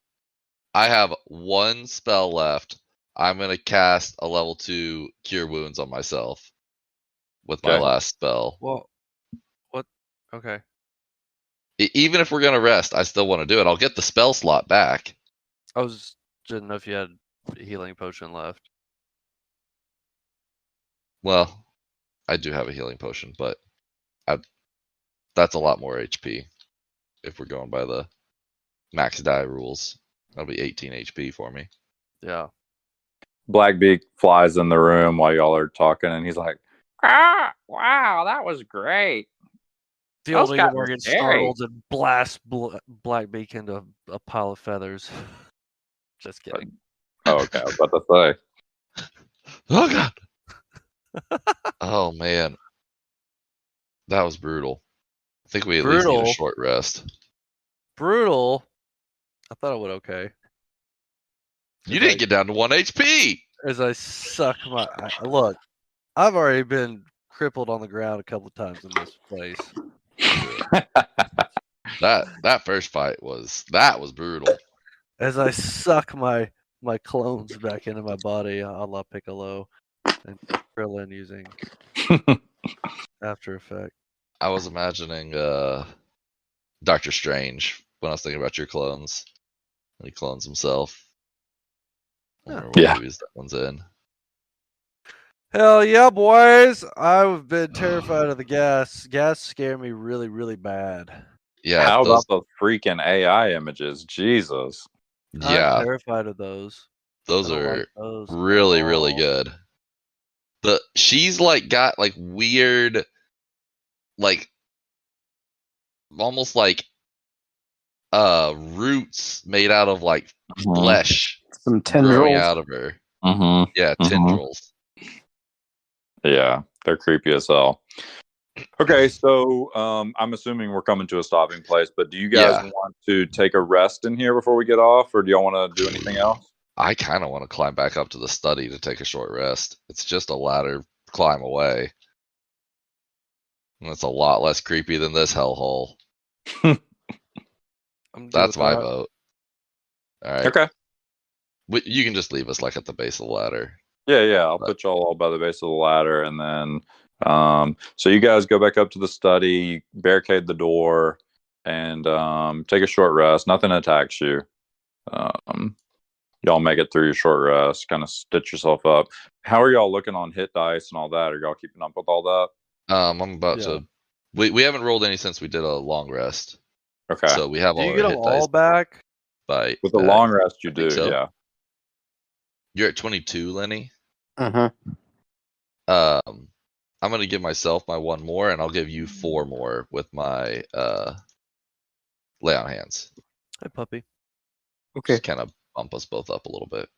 Speaker 3: I have 1 spell left. I'm going to cast a level 2 Cure Wounds on myself with my
Speaker 4: Okay.
Speaker 3: last spell.
Speaker 2: Well, what? Okay.
Speaker 3: Even if we're going to rest, I still want to do it. I'll get the spell slot back.
Speaker 2: I was didn't know if you had a healing potion left.
Speaker 3: Well, I do have a healing potion, but that's a lot more HP if we're going by the max die rules. That'll be 18 HP for me.
Speaker 2: Yeah.
Speaker 4: Blackbeak flies in the room while y'all are talking, and he's like, wow, that was great.
Speaker 2: The old
Speaker 4: Those guys
Speaker 2: Ingemar
Speaker 4: are
Speaker 2: gets
Speaker 4: scary.
Speaker 2: startled and blasts Blackbeak into a pile of feathers. Just kidding.
Speaker 4: Oh, okay, I was about to say.
Speaker 3: Oh God. Oh man. That was brutal. I think we at least need a
Speaker 2: Brutal.
Speaker 3: short rest.
Speaker 2: Brutal. I thought it would okay.
Speaker 3: You didn't get down to 1 HP.
Speaker 2: As I suck my look, I've already been crippled on the ground a couple of times in this place.
Speaker 3: That first fight was brutal.
Speaker 2: As I suck my clones back into my body, a la Piccolo and Krillin using After Effects.
Speaker 3: I was imagining Doctor Strange when I was thinking about your clones. When he clones himself. I don't remember what movies that one's in.
Speaker 2: Hell yeah, boys! I've been terrified of the gas. Gas scare me really, really bad.
Speaker 3: Yeah.
Speaker 4: How about those freaking AI images? Jesus.
Speaker 3: Yeah.
Speaker 2: I'm terrified of those.
Speaker 3: Those
Speaker 2: I don't
Speaker 3: are
Speaker 2: like those
Speaker 3: really,
Speaker 2: at
Speaker 3: really
Speaker 2: all.
Speaker 3: good. She's like got like weird, like almost like roots made out of like flesh
Speaker 5: Some
Speaker 3: growing
Speaker 5: tendrils.
Speaker 3: out of her.
Speaker 4: Mm-hmm.
Speaker 3: Yeah, tendrils.
Speaker 4: Yeah, they're creepy as hell. Okay, so I'm assuming we're coming to a stopping place, but do you guys want to take a rest in here before we get off, or do y'all want to do anything else?
Speaker 3: I kind of want to climb back up to the study to take a short rest. It's just a ladder climb away. And it's a lot less creepy than this hellhole. That's my vote. All right.
Speaker 4: Okay.
Speaker 3: You can just leave us like at the base of the ladder.
Speaker 4: Yeah. I'll put y'all all by the base of the ladder, and then so you guys go back up to the study, barricade the door, and take a short rest. Nothing attacks you. Y'all make it through your short rest, kind of stitch yourself up. How are y'all looking on hit dice and all that? Are y'all keeping up with all that?
Speaker 3: I'm about to. We haven't rolled any since we did a long rest.
Speaker 4: Okay.
Speaker 3: So we have all
Speaker 2: you
Speaker 3: our
Speaker 2: get
Speaker 3: hit
Speaker 2: them all
Speaker 3: dice
Speaker 2: back?
Speaker 4: With a long rest, you do.
Speaker 3: So.
Speaker 4: Yeah.
Speaker 3: You're at 22, Lenny.
Speaker 5: Mm-hmm.
Speaker 3: I'm gonna give myself my 1 more, and I'll give you 4 more with my lay on hands.
Speaker 2: Hey, puppy.
Speaker 5: Okay.
Speaker 3: Just kind of bump us both up a little bit.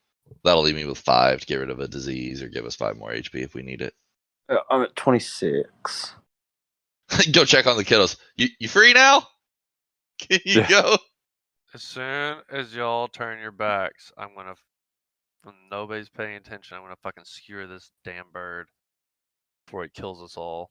Speaker 3: That'll leave me with 5 to get rid of a disease or give us 5 more HP if we need it.
Speaker 5: I'm at 26.
Speaker 3: Go check on the kiddos. You free now? Can you go?
Speaker 2: As soon as y'all turn your backs, I'm gonna. When nobody's paying attention, I'm gonna fucking skewer this damn bird before it kills us all.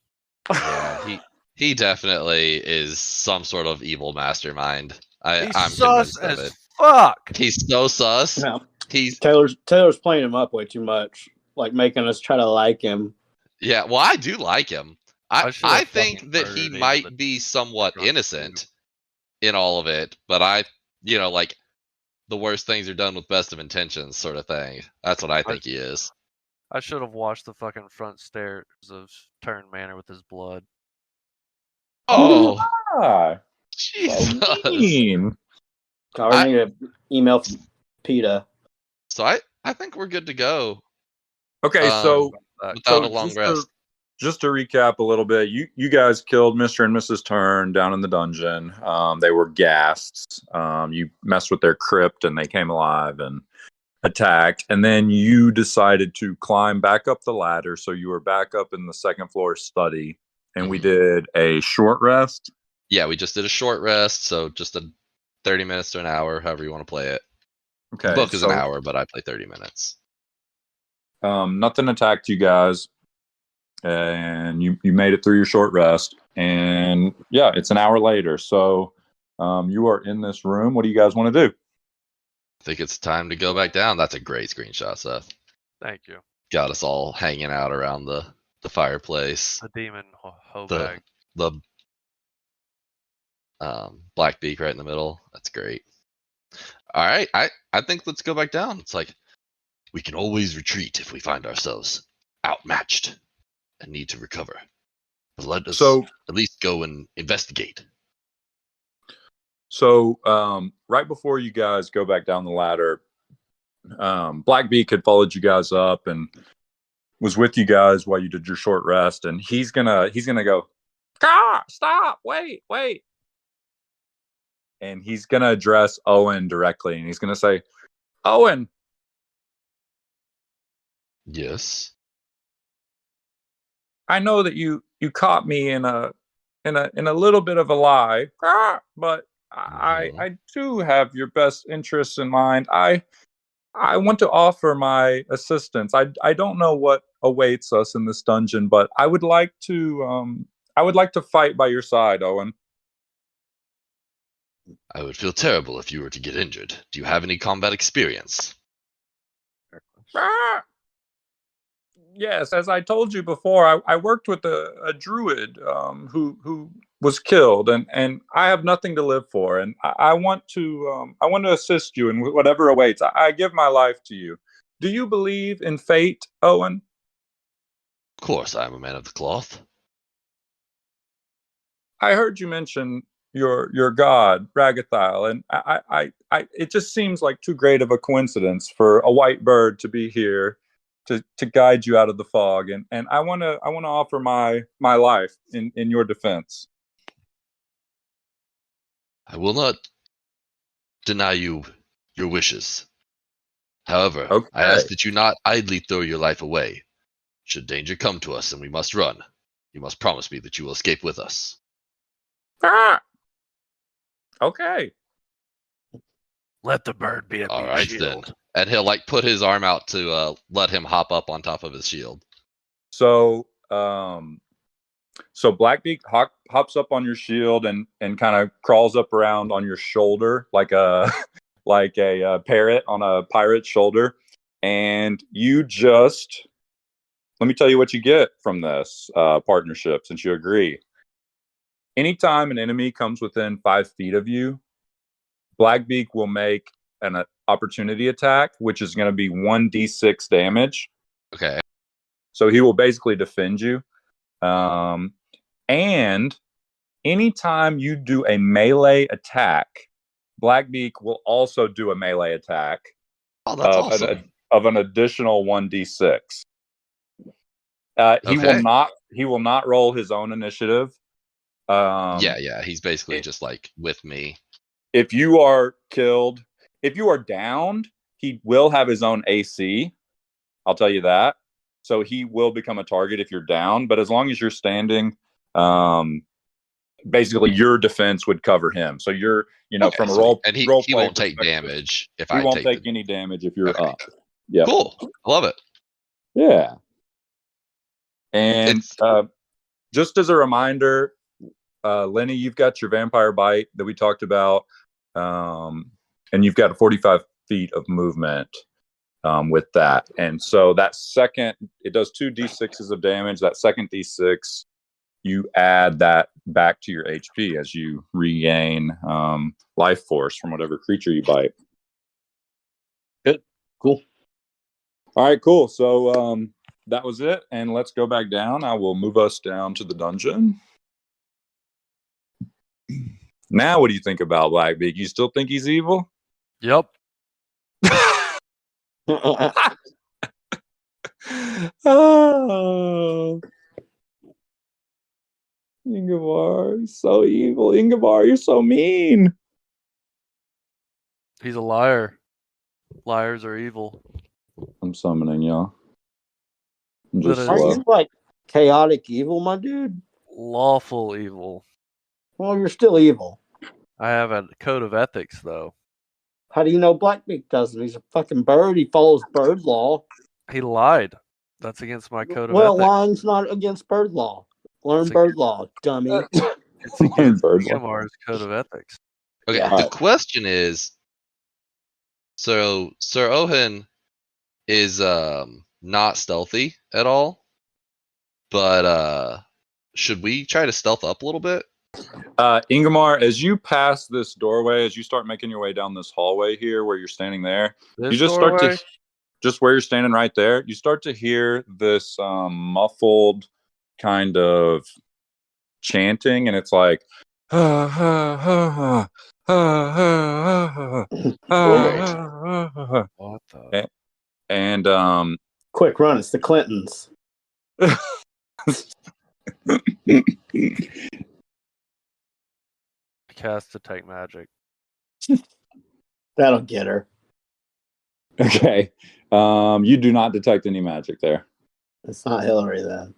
Speaker 3: Yeah, he definitely is some sort of evil mastermind.
Speaker 2: He's
Speaker 3: I'm
Speaker 2: sus
Speaker 3: convinced of
Speaker 2: as
Speaker 3: it.
Speaker 2: fuck.
Speaker 3: He's so sus.
Speaker 6: No.
Speaker 3: He's
Speaker 6: Taylor's playing him up way too much, like making us try to like him.
Speaker 3: yeah. Well, I do like him. I think
Speaker 2: fucking
Speaker 3: that he
Speaker 2: murdered him
Speaker 3: might
Speaker 2: in the
Speaker 3: be somewhat
Speaker 2: drunk
Speaker 3: innocent in all of it, but like the worst things are done with best of intentions, sort of thing. That's what I think he is.
Speaker 2: I should have washed the fucking front stairs of Turn Manor with his blood.
Speaker 3: Oh,
Speaker 4: Ah,
Speaker 3: Jesus!
Speaker 4: mean.
Speaker 6: I already need an email from PETA.
Speaker 3: So I think we're good to go.
Speaker 4: Okay, so
Speaker 3: without a long rest.
Speaker 4: Just to recap a little bit, you guys killed Mr. and Mrs. Turn down in the dungeon. They were ghasts. You messed with their crypt and they came alive and attacked. And then you decided to climb back up the ladder. So you were back up in the second floor study. And we did a short rest.
Speaker 3: Yeah, we just did a short rest. So just a 30 minutes to an hour, however you want to play it.
Speaker 4: Okay.
Speaker 3: The book is an hour, but I play 30 minutes.
Speaker 4: Nothing attacked you guys. And you made it through your short rest, and yeah, it's an hour later. So you are in this room. What do you guys want to do?
Speaker 3: I think it's time to go back down. That's a great screenshot, Seth.
Speaker 2: Thank you.
Speaker 3: Got us all hanging out around the fireplace.
Speaker 2: The demon hoe bag.
Speaker 3: The black beak right in the middle. That's great. All right, I think let's go back down. It's like we can always retreat if we find ourselves outmatched and need to recover. But let us at least go and investigate.
Speaker 4: So right before you guys go back down the ladder, Blackbeak had followed you guys up and was with you guys while you did your short rest, and he's gonna go, stop, wait. And he's gonna address Owen directly, and he's gonna say, Owen.
Speaker 3: Yes.
Speaker 4: I know that you caught me in a little bit of a lie, but I do have your best interests in mind. I want to offer my assistance. I don't know what awaits us in this dungeon, but I would like to fight by your side, Owen.
Speaker 3: I would feel terrible if you were to get injured. Do you have any combat experience?
Speaker 4: Yes, as I told you before, I worked with a druid who was killed, and I have nothing to live for, and I want to assist you in whatever awaits. I give my life to you. Do you believe in fate, Owen?
Speaker 3: Of course, I am a man of the cloth.
Speaker 4: I heard you mention your god, Ragathael, and I it just seems like too great of a coincidence for a white bird to be here to guide you out of the fog, and I want to offer my life in your defense.
Speaker 3: I will not deny you your wishes. However,
Speaker 4: okay.
Speaker 3: I ask that you not idly throw your life away. Should danger come to us and we must run, you must promise me that you will escape with us.
Speaker 4: Okay.
Speaker 2: Let the bird be a
Speaker 3: all right
Speaker 2: shield.
Speaker 3: Then. And he'll put his arm out to let him hop up on top of his shield.
Speaker 4: So Blackbeak hops up on your shield and kind of crawls up around on your shoulder like a parrot on a pirate's shoulder. And you just, let me tell you what you get from this partnership, since you agree. Anytime an enemy comes within 5 feet of you, Blackbeak will make an opportunity attack, which is going to be 1d6 damage.
Speaker 3: Okay.
Speaker 4: So he will basically defend you. And anytime you do a melee attack, Blackbeak will also do a melee attack.
Speaker 3: Oh, that's awesome.
Speaker 4: Of an additional 1d6. He will not roll his own initiative.
Speaker 3: Yeah. He's basically just with me.
Speaker 4: If you are killed, if you are downed, he will have his own AC. I'll tell you that. So he will become a target if you're down. But as long as you're standing, basically your defense would cover him. So you're, from a roll.
Speaker 3: And he won't take damage if
Speaker 4: he won't take any damage if you're up.
Speaker 3: Yeah. Cool. Love it.
Speaker 4: Yeah. And just as a reminder, Lenny, you've got your vampire bite that we talked about, and you've got 45 feet of movement with that. And so that second, it does 2 d6s of damage. That second d6, you add that back to your HP as you regain life force from whatever creature you bite. Good. Cool. All right, cool. So that was it. And let's go back down. I will move us down to the dungeon. Now, what do you think about Blackbeak? You still think he's evil?
Speaker 2: Yep.
Speaker 4: Oh, Ingvar, so evil. Ingvar, you're so mean.
Speaker 2: He's a liar. Liars are evil.
Speaker 4: I'm summoning y'all. I'm just
Speaker 2: That
Speaker 6: Aren't
Speaker 4: slow.
Speaker 6: you like chaotic evil, my dude?
Speaker 2: Lawful evil.
Speaker 6: Well, you're still evil.
Speaker 2: I have a code of ethics, though.
Speaker 6: How do you know Blackbeak doesn't? He's a fucking bird. He follows bird law.
Speaker 2: He lied. That's against my code of
Speaker 6: Well,
Speaker 2: ethics.
Speaker 6: lying's not against bird law. Learn
Speaker 2: It's
Speaker 6: bird law, dummy.
Speaker 2: It's against
Speaker 4: Bird law.
Speaker 2: Ingemar's code of ethics.
Speaker 3: Okay,
Speaker 6: Yeah.
Speaker 3: the question is, so Sir Owen is not stealthy at all, but should we try to stealth up a little bit?
Speaker 4: Ingmar, as you pass this doorway, as you start making your way down this hallway here where you're standing there,
Speaker 2: This
Speaker 4: you just
Speaker 2: doorway,
Speaker 4: start to, just where you're standing right there, you start to hear this muffled kind of chanting, and it's like,
Speaker 2: what the?
Speaker 4: and
Speaker 6: Quick run. It's the Clintons.
Speaker 2: Cast detect magic.
Speaker 6: That'll get her.
Speaker 4: okay, you do not detect any magic there.
Speaker 6: It's not Hillary then.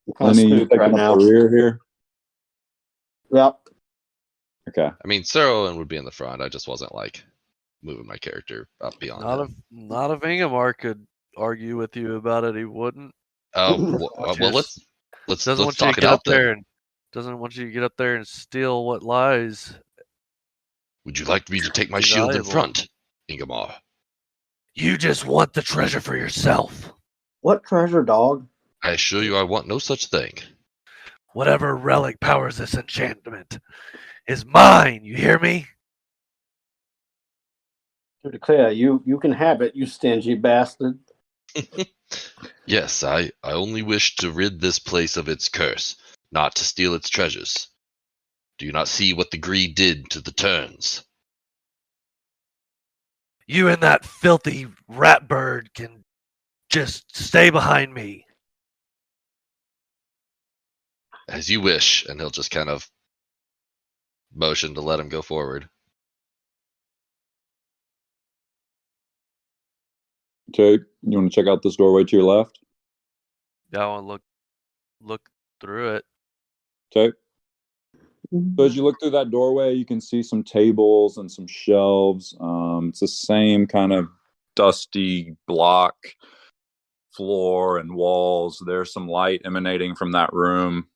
Speaker 6: I'm kind of
Speaker 4: Lenny, you
Speaker 6: spooked
Speaker 4: picking
Speaker 6: right
Speaker 4: up
Speaker 6: now.
Speaker 4: the rear here?
Speaker 6: Yep.
Speaker 3: I mean, Sir Owen would be in the front. I just wasn't like moving my character up beyond him.
Speaker 2: Not if Ingemar could argue with you about it, he wouldn't.
Speaker 3: Well, let's
Speaker 2: Doesn't want you
Speaker 3: talk
Speaker 2: to
Speaker 3: it
Speaker 2: get
Speaker 3: out
Speaker 2: up there
Speaker 3: then.
Speaker 2: and doesn't want you to get up there and steal what lies.
Speaker 3: Would you like me to take my
Speaker 2: Be
Speaker 3: shield in
Speaker 2: valuable.
Speaker 3: front, Ingemar?
Speaker 2: You just want the treasure for yourself.
Speaker 6: What treasure, dog?
Speaker 3: I assure you, I want no such thing.
Speaker 2: Whatever relic powers this enchantment is mine. You hear me?
Speaker 6: To declare, you can have it, you stingy bastard.
Speaker 3: Yes, I only wish to rid this place of its curse, not to steal its treasures. Do you not see what the greed did to the turns?
Speaker 2: You and that filthy rat bird can just stay behind me.
Speaker 3: As you wish, and he'll just kind of motion to let him go forward.
Speaker 4: Okay, you want to check out this doorway to your left?
Speaker 2: Yeah, I want to look through it.
Speaker 4: Okay. So as you look through that doorway, you can see some tables and some shelves. It's the same kind of dusty block floor and walls. There's some light emanating from that room.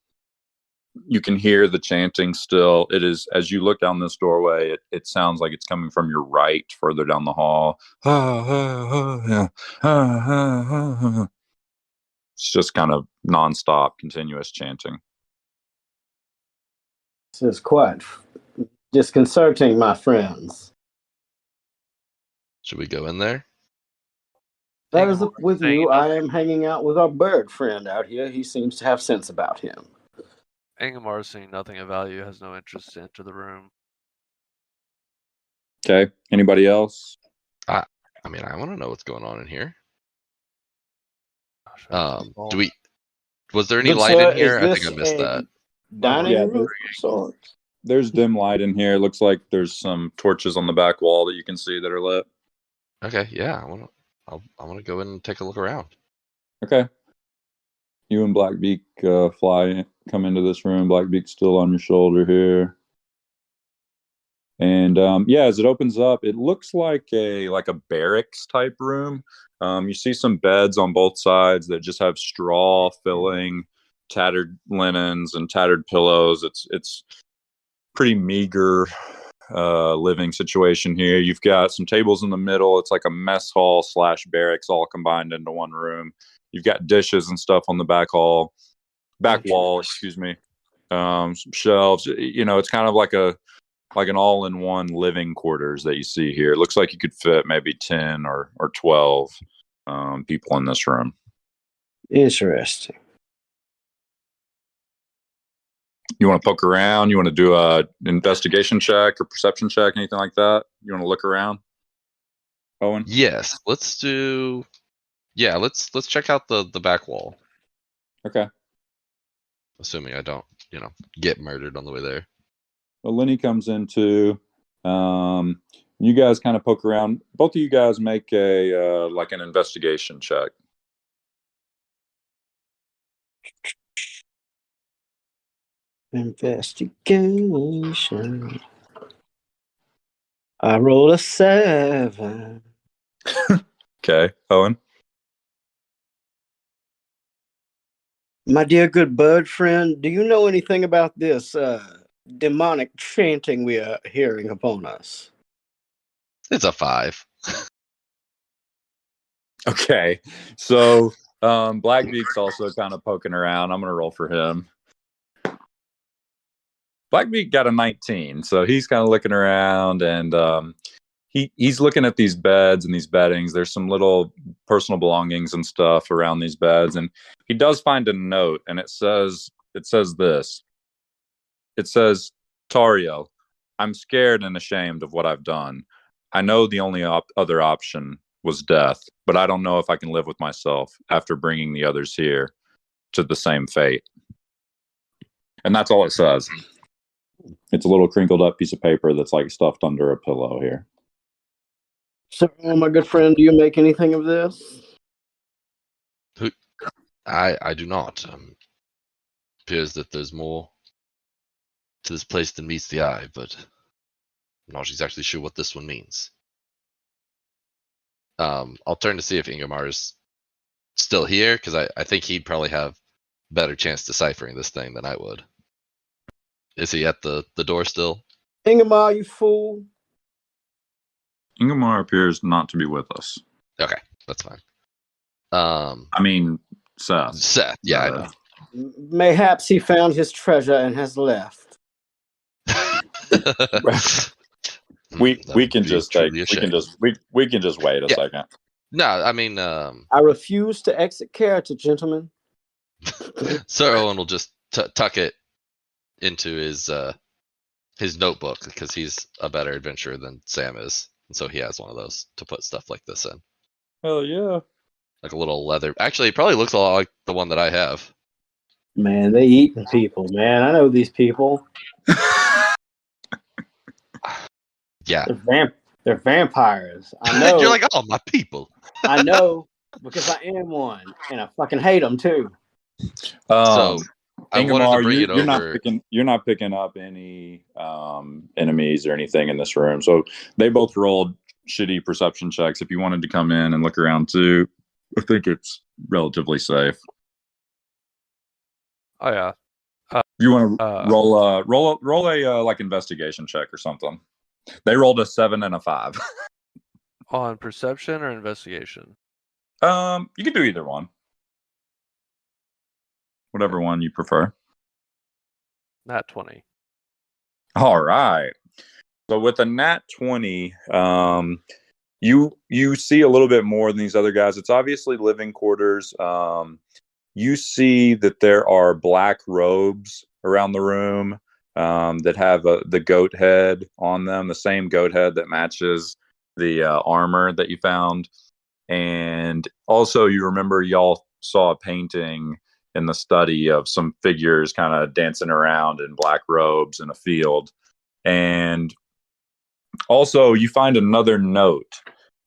Speaker 4: You can hear the chanting still. It is, as you look down this doorway, it sounds like it's coming from your right, further down the hall. It's just kind of nonstop, continuous chanting.
Speaker 6: This is quite disconcerting, my friends.
Speaker 3: Should we go in there?
Speaker 6: That is
Speaker 2: Ingemar
Speaker 6: with
Speaker 2: saying
Speaker 6: you. I
Speaker 2: nothing.
Speaker 6: am hanging out with our bird friend out here. He seems to have sense about him.
Speaker 2: Ingemar, seeing nothing of value, has no interest to enter the room.
Speaker 4: Okay. Anybody else?
Speaker 3: I mean, I want to know what's going on in here.
Speaker 2: Gosh,
Speaker 3: Was there any
Speaker 6: Good
Speaker 3: light
Speaker 6: sir,
Speaker 3: in here?
Speaker 6: is
Speaker 3: I think I
Speaker 6: this
Speaker 3: missed
Speaker 6: a
Speaker 3: that.
Speaker 6: dining
Speaker 4: Yeah,
Speaker 6: room of sorts?
Speaker 4: There's dim light in here. It looks like there's some torches on the back wall that you can see that are lit.
Speaker 3: Okay, yeah, I want to go in and take a look around.
Speaker 4: Okay. You and Blackbeak come into this room. Blackbeak's still on your shoulder here. And yeah, as it opens up, it looks like a barracks type room. You see some beds on both sides that just have straw filling, tattered linens and tattered pillows. It's pretty meager living situation here. You've got some tables in the middle. It's like a mess hall / barracks all combined into one room. You've got dishes and stuff on the back wall, excuse me. Some shelves. You know, it's kind of like an all-in-one living quarters that you see here. It looks like you could fit maybe 10 or 12 people in this room.
Speaker 6: Interesting.
Speaker 4: You want to poke around? You want to do a investigation check or perception check, anything like that? You want to look around, Owen?
Speaker 3: Yes, let's do. Yeah, let's check out the back wall.
Speaker 4: Okay.
Speaker 3: Assuming I don't, get murdered on the way there.
Speaker 4: Well, Lenny comes into. You guys kind of poke around. Both of you guys make a like an investigation check.
Speaker 6: Investigation. I rolled a 7.
Speaker 4: Okay, Owen.
Speaker 6: My dear good bird friend, do you know anything about this demonic chanting we are hearing upon us?
Speaker 3: It's a 5.
Speaker 4: Okay, so Blackbeak's also kind of poking around. I'm gonna roll for him. Blackbeak got a 19, so he's kind of looking around, and he's looking at these beds and these beddings. There's some little personal belongings and stuff around these beds, and he does find a note, and it says this. It says, Tariel, I'm scared and ashamed of what I've done. I know the only other option was death, but I don't know if I can live with myself after bringing the others here to the same fate. And that's all it says. It's a little crinkled up piece of paper that's like stuffed under a pillow here.
Speaker 6: So, my good friend, do you make anything of this?
Speaker 3: I do not. Appears that there's more to this place than meets the eye, but I'm not exactly sure what this one means. I'll turn to see if Ingmar is still here, because I think he'd probably have a better chance deciphering this thing than I would. Is he at the door still?
Speaker 6: Ingmar, you fool.
Speaker 4: Ingmar appears not to be with us.
Speaker 3: Okay, that's fine.
Speaker 4: I mean, Seth.
Speaker 3: Yeah, I know.
Speaker 6: Mayhaps he found his treasure and has left.
Speaker 4: we can just wait a second.
Speaker 3: No, I mean,
Speaker 6: I refuse to exit character, gentlemen.
Speaker 3: Sir Owen will just tuck it into his notebook, because he's a better adventurer than Sam is, and so he has one of those to put stuff like this in.
Speaker 4: Hell yeah!
Speaker 3: Like a little leather. Actually, it probably looks a lot like the one that I have.
Speaker 6: Man, they eating people, man. I know these people.
Speaker 3: Yeah.
Speaker 6: They're vampires. I know.
Speaker 3: You're like, oh, my people.
Speaker 6: I know, because I am one, and I fucking hate them too.
Speaker 3: So I wanted to bring it over.
Speaker 4: You're not picking up any enemies or anything in this room. So they both rolled shitty perception checks. If you wanted to come in and look around too, I think it's relatively safe.
Speaker 2: Oh yeah.
Speaker 4: You want to roll a like investigation check or something? They rolled a 7 and a 5.
Speaker 2: On perception or investigation?
Speaker 4: You can do either one. Whatever one you prefer.
Speaker 2: Nat 20.
Speaker 4: All right. So with a nat 20, you see a little bit more than these other guys. It's obviously living quarters. You see that there are black robes around the room that have the goat head on them, the same goat head that matches the armor that you found. And also, you remember y'all saw a painting in the study of some figures kind of dancing around in black robes in a field. And also, you find another note.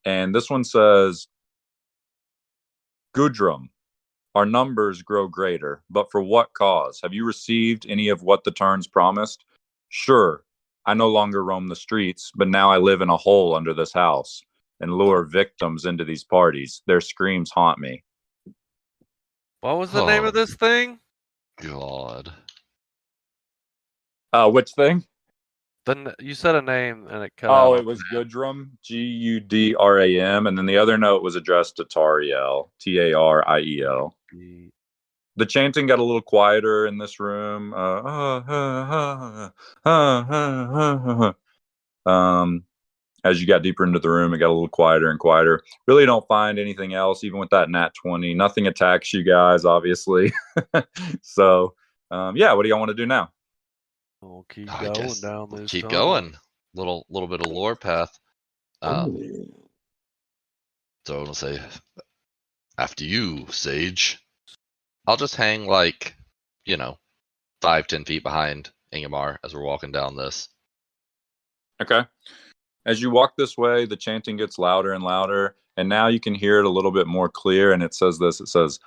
Speaker 4: And this one says, Gudrum, our numbers grow greater, but for what cause? Have you received any of what the turns promised? Sure, I no longer roam the streets, but now I live in a hole under this house and lure victims into these parties. Their screams haunt me.
Speaker 2: What was the name of this thing?
Speaker 3: God.
Speaker 4: Which thing?
Speaker 2: You said a name and it cut
Speaker 4: out.
Speaker 2: out.
Speaker 4: It was Gudrum, Gudram, and then the other note was addressed to Tariel, Tariel. The chanting got a little quieter in this room. As you got deeper into the room, it got a little quieter and quieter. Really don't find anything else, even with that nat 20. Nothing attacks you guys, obviously. So, yeah, what do y'all want to do now?
Speaker 2: We'll keep
Speaker 3: I
Speaker 2: going
Speaker 3: guess
Speaker 2: down
Speaker 3: we'll
Speaker 2: this
Speaker 3: keep
Speaker 2: tunnel.
Speaker 3: going. Little bit of lore path. So I want to say, after you, Sage. I'll just hang 5-10 feet behind Ingemar as we're walking down this.
Speaker 4: Okay. As you walk this way, the chanting gets louder and louder, and now you can hear it a little bit more clear. And it says this: it says,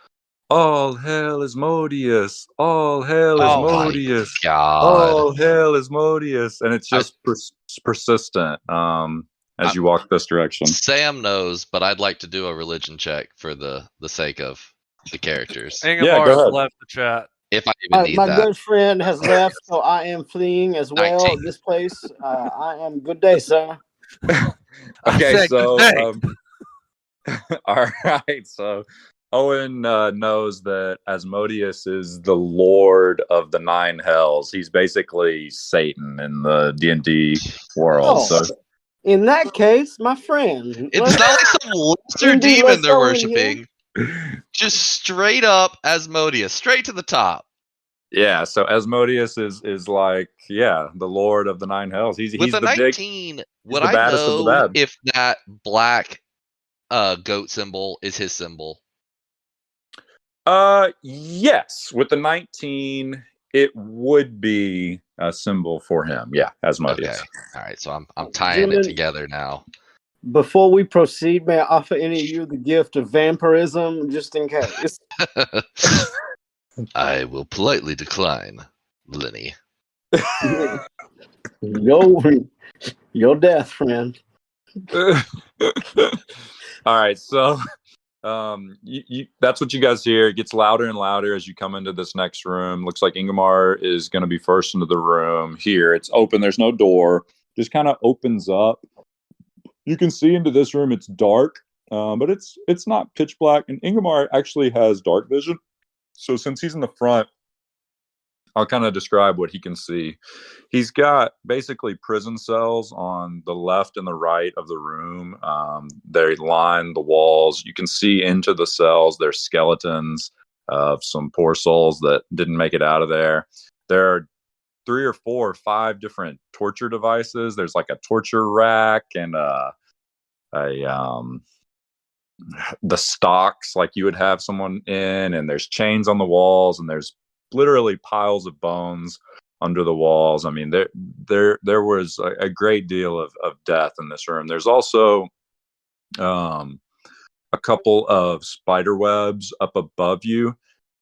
Speaker 4: "All hail Asmodeus! All hail
Speaker 3: Oh my
Speaker 4: Asmodeus!
Speaker 3: god!
Speaker 4: All hail Asmodeus!" And it's just persistent as you walk this direction.
Speaker 3: Sam knows, but I'd like to do a religion check for the sake of the characters.
Speaker 2: Ingemar
Speaker 4: go
Speaker 2: has
Speaker 4: ahead.
Speaker 2: left the chat.
Speaker 3: If I even need
Speaker 6: My
Speaker 3: that.
Speaker 6: good friend has left, so I am fleeing as well.
Speaker 3: 19.
Speaker 6: This place. I am. Good day, sir.
Speaker 4: Okay,
Speaker 2: said,
Speaker 4: so
Speaker 2: "Good
Speaker 4: all right, so Owen knows that Asmodeus is the Lord of the Nine Hells. He's basically Satan in the D&D world.
Speaker 6: Oh.
Speaker 4: So
Speaker 6: In that case, my friend,
Speaker 3: It's not like some lesser
Speaker 6: Indeed,
Speaker 3: demon
Speaker 6: let's
Speaker 3: they're
Speaker 6: go in here.
Speaker 3: worshiping. Just straight up Asmodeus, straight to the top.
Speaker 4: yeah, so Asmodeus is like, yeah, the Lord of the Nine Hells. He's
Speaker 3: With a
Speaker 4: the
Speaker 3: 19, would
Speaker 4: the
Speaker 3: I
Speaker 4: baddest of the
Speaker 3: know
Speaker 4: bad.
Speaker 3: if that black goat symbol is his symbol?
Speaker 4: Yes, with the 19, it would be a symbol for him. Yeah, Asmodeus.
Speaker 3: Okay. All right, so I'm tying
Speaker 6: Gentlemen,
Speaker 3: it together now.
Speaker 6: before we proceed, may I offer any of you the gift of vampirism, just in case?
Speaker 3: I will politely decline, Lenny.
Speaker 6: Your death, friend.
Speaker 4: All right, so that's what you guys hear. It gets louder and louder as you come into this next room. Looks like Ingemar is going to be first into the room. Here, it's open. There's no door. Just kind of opens up. You can see into this room. It's dark, but it's not pitch black. And Ingemar actually has dark vision. So since he's in the front, I'll kind of describe what he can see. He's got basically prison cells on the left and the right of the room. They line the walls. You can see into the cells. There's skeletons of some poor souls that didn't make it out of there. There are 3 or 4 or 5 different torture devices. There's like a torture rack and the stocks like you would have someone in, and there's chains on the walls, and there's literally piles of bones under the walls. I mean, there was a great deal of death in this room. There's also a couple of spider webs up above you.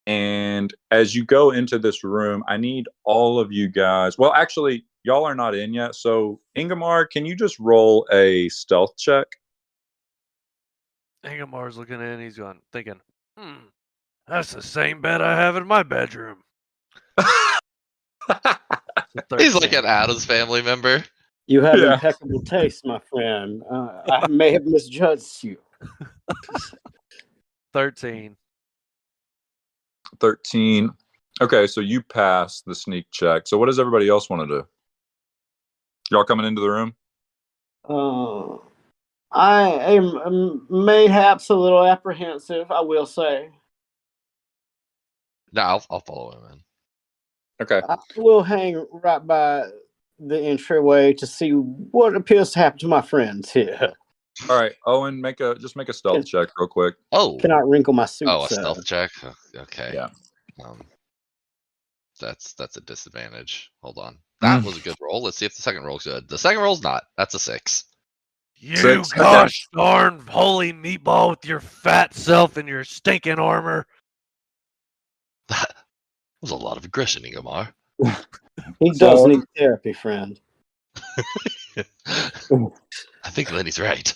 Speaker 4: And as you go into this room, I need all of you guys. Well, actually, y'all are not in yet. So, Ingemar, can you just roll a stealth check?
Speaker 2: Ingemar's looking in. He's going, thinking, that's the same bed I have in my bedroom.
Speaker 3: He's like an Addams Family member.
Speaker 6: You have
Speaker 4: Yeah.
Speaker 6: impeccable taste, my friend. I may have misjudged you.
Speaker 2: 13.
Speaker 4: 13. Okay, so you pass the sneak check. So what does everybody else want to do? Y'all coming into the room?
Speaker 6: I am mayhaps a little apprehensive, I will say.
Speaker 3: No, I'll follow him in.
Speaker 4: Okay.
Speaker 6: I will hang right by the entryway to see what appears to happen to my friends here.
Speaker 4: All right, Owen, just make a stealth check real quick.
Speaker 3: Oh.
Speaker 6: Cannot wrinkle my suit.
Speaker 3: Oh, a stealth check? Okay.
Speaker 4: Yeah.
Speaker 3: That's a disadvantage. Hold on. That was a good roll. Let's see if the second roll's good. The second roll's not. That's a 6.
Speaker 2: You
Speaker 4: 6?
Speaker 2: gosh darn holy meatball with your fat self and your stinking armor.
Speaker 3: That was a lot of aggression, Ingemar.
Speaker 6: He does need therapy, friend.
Speaker 3: I think Lenny's right.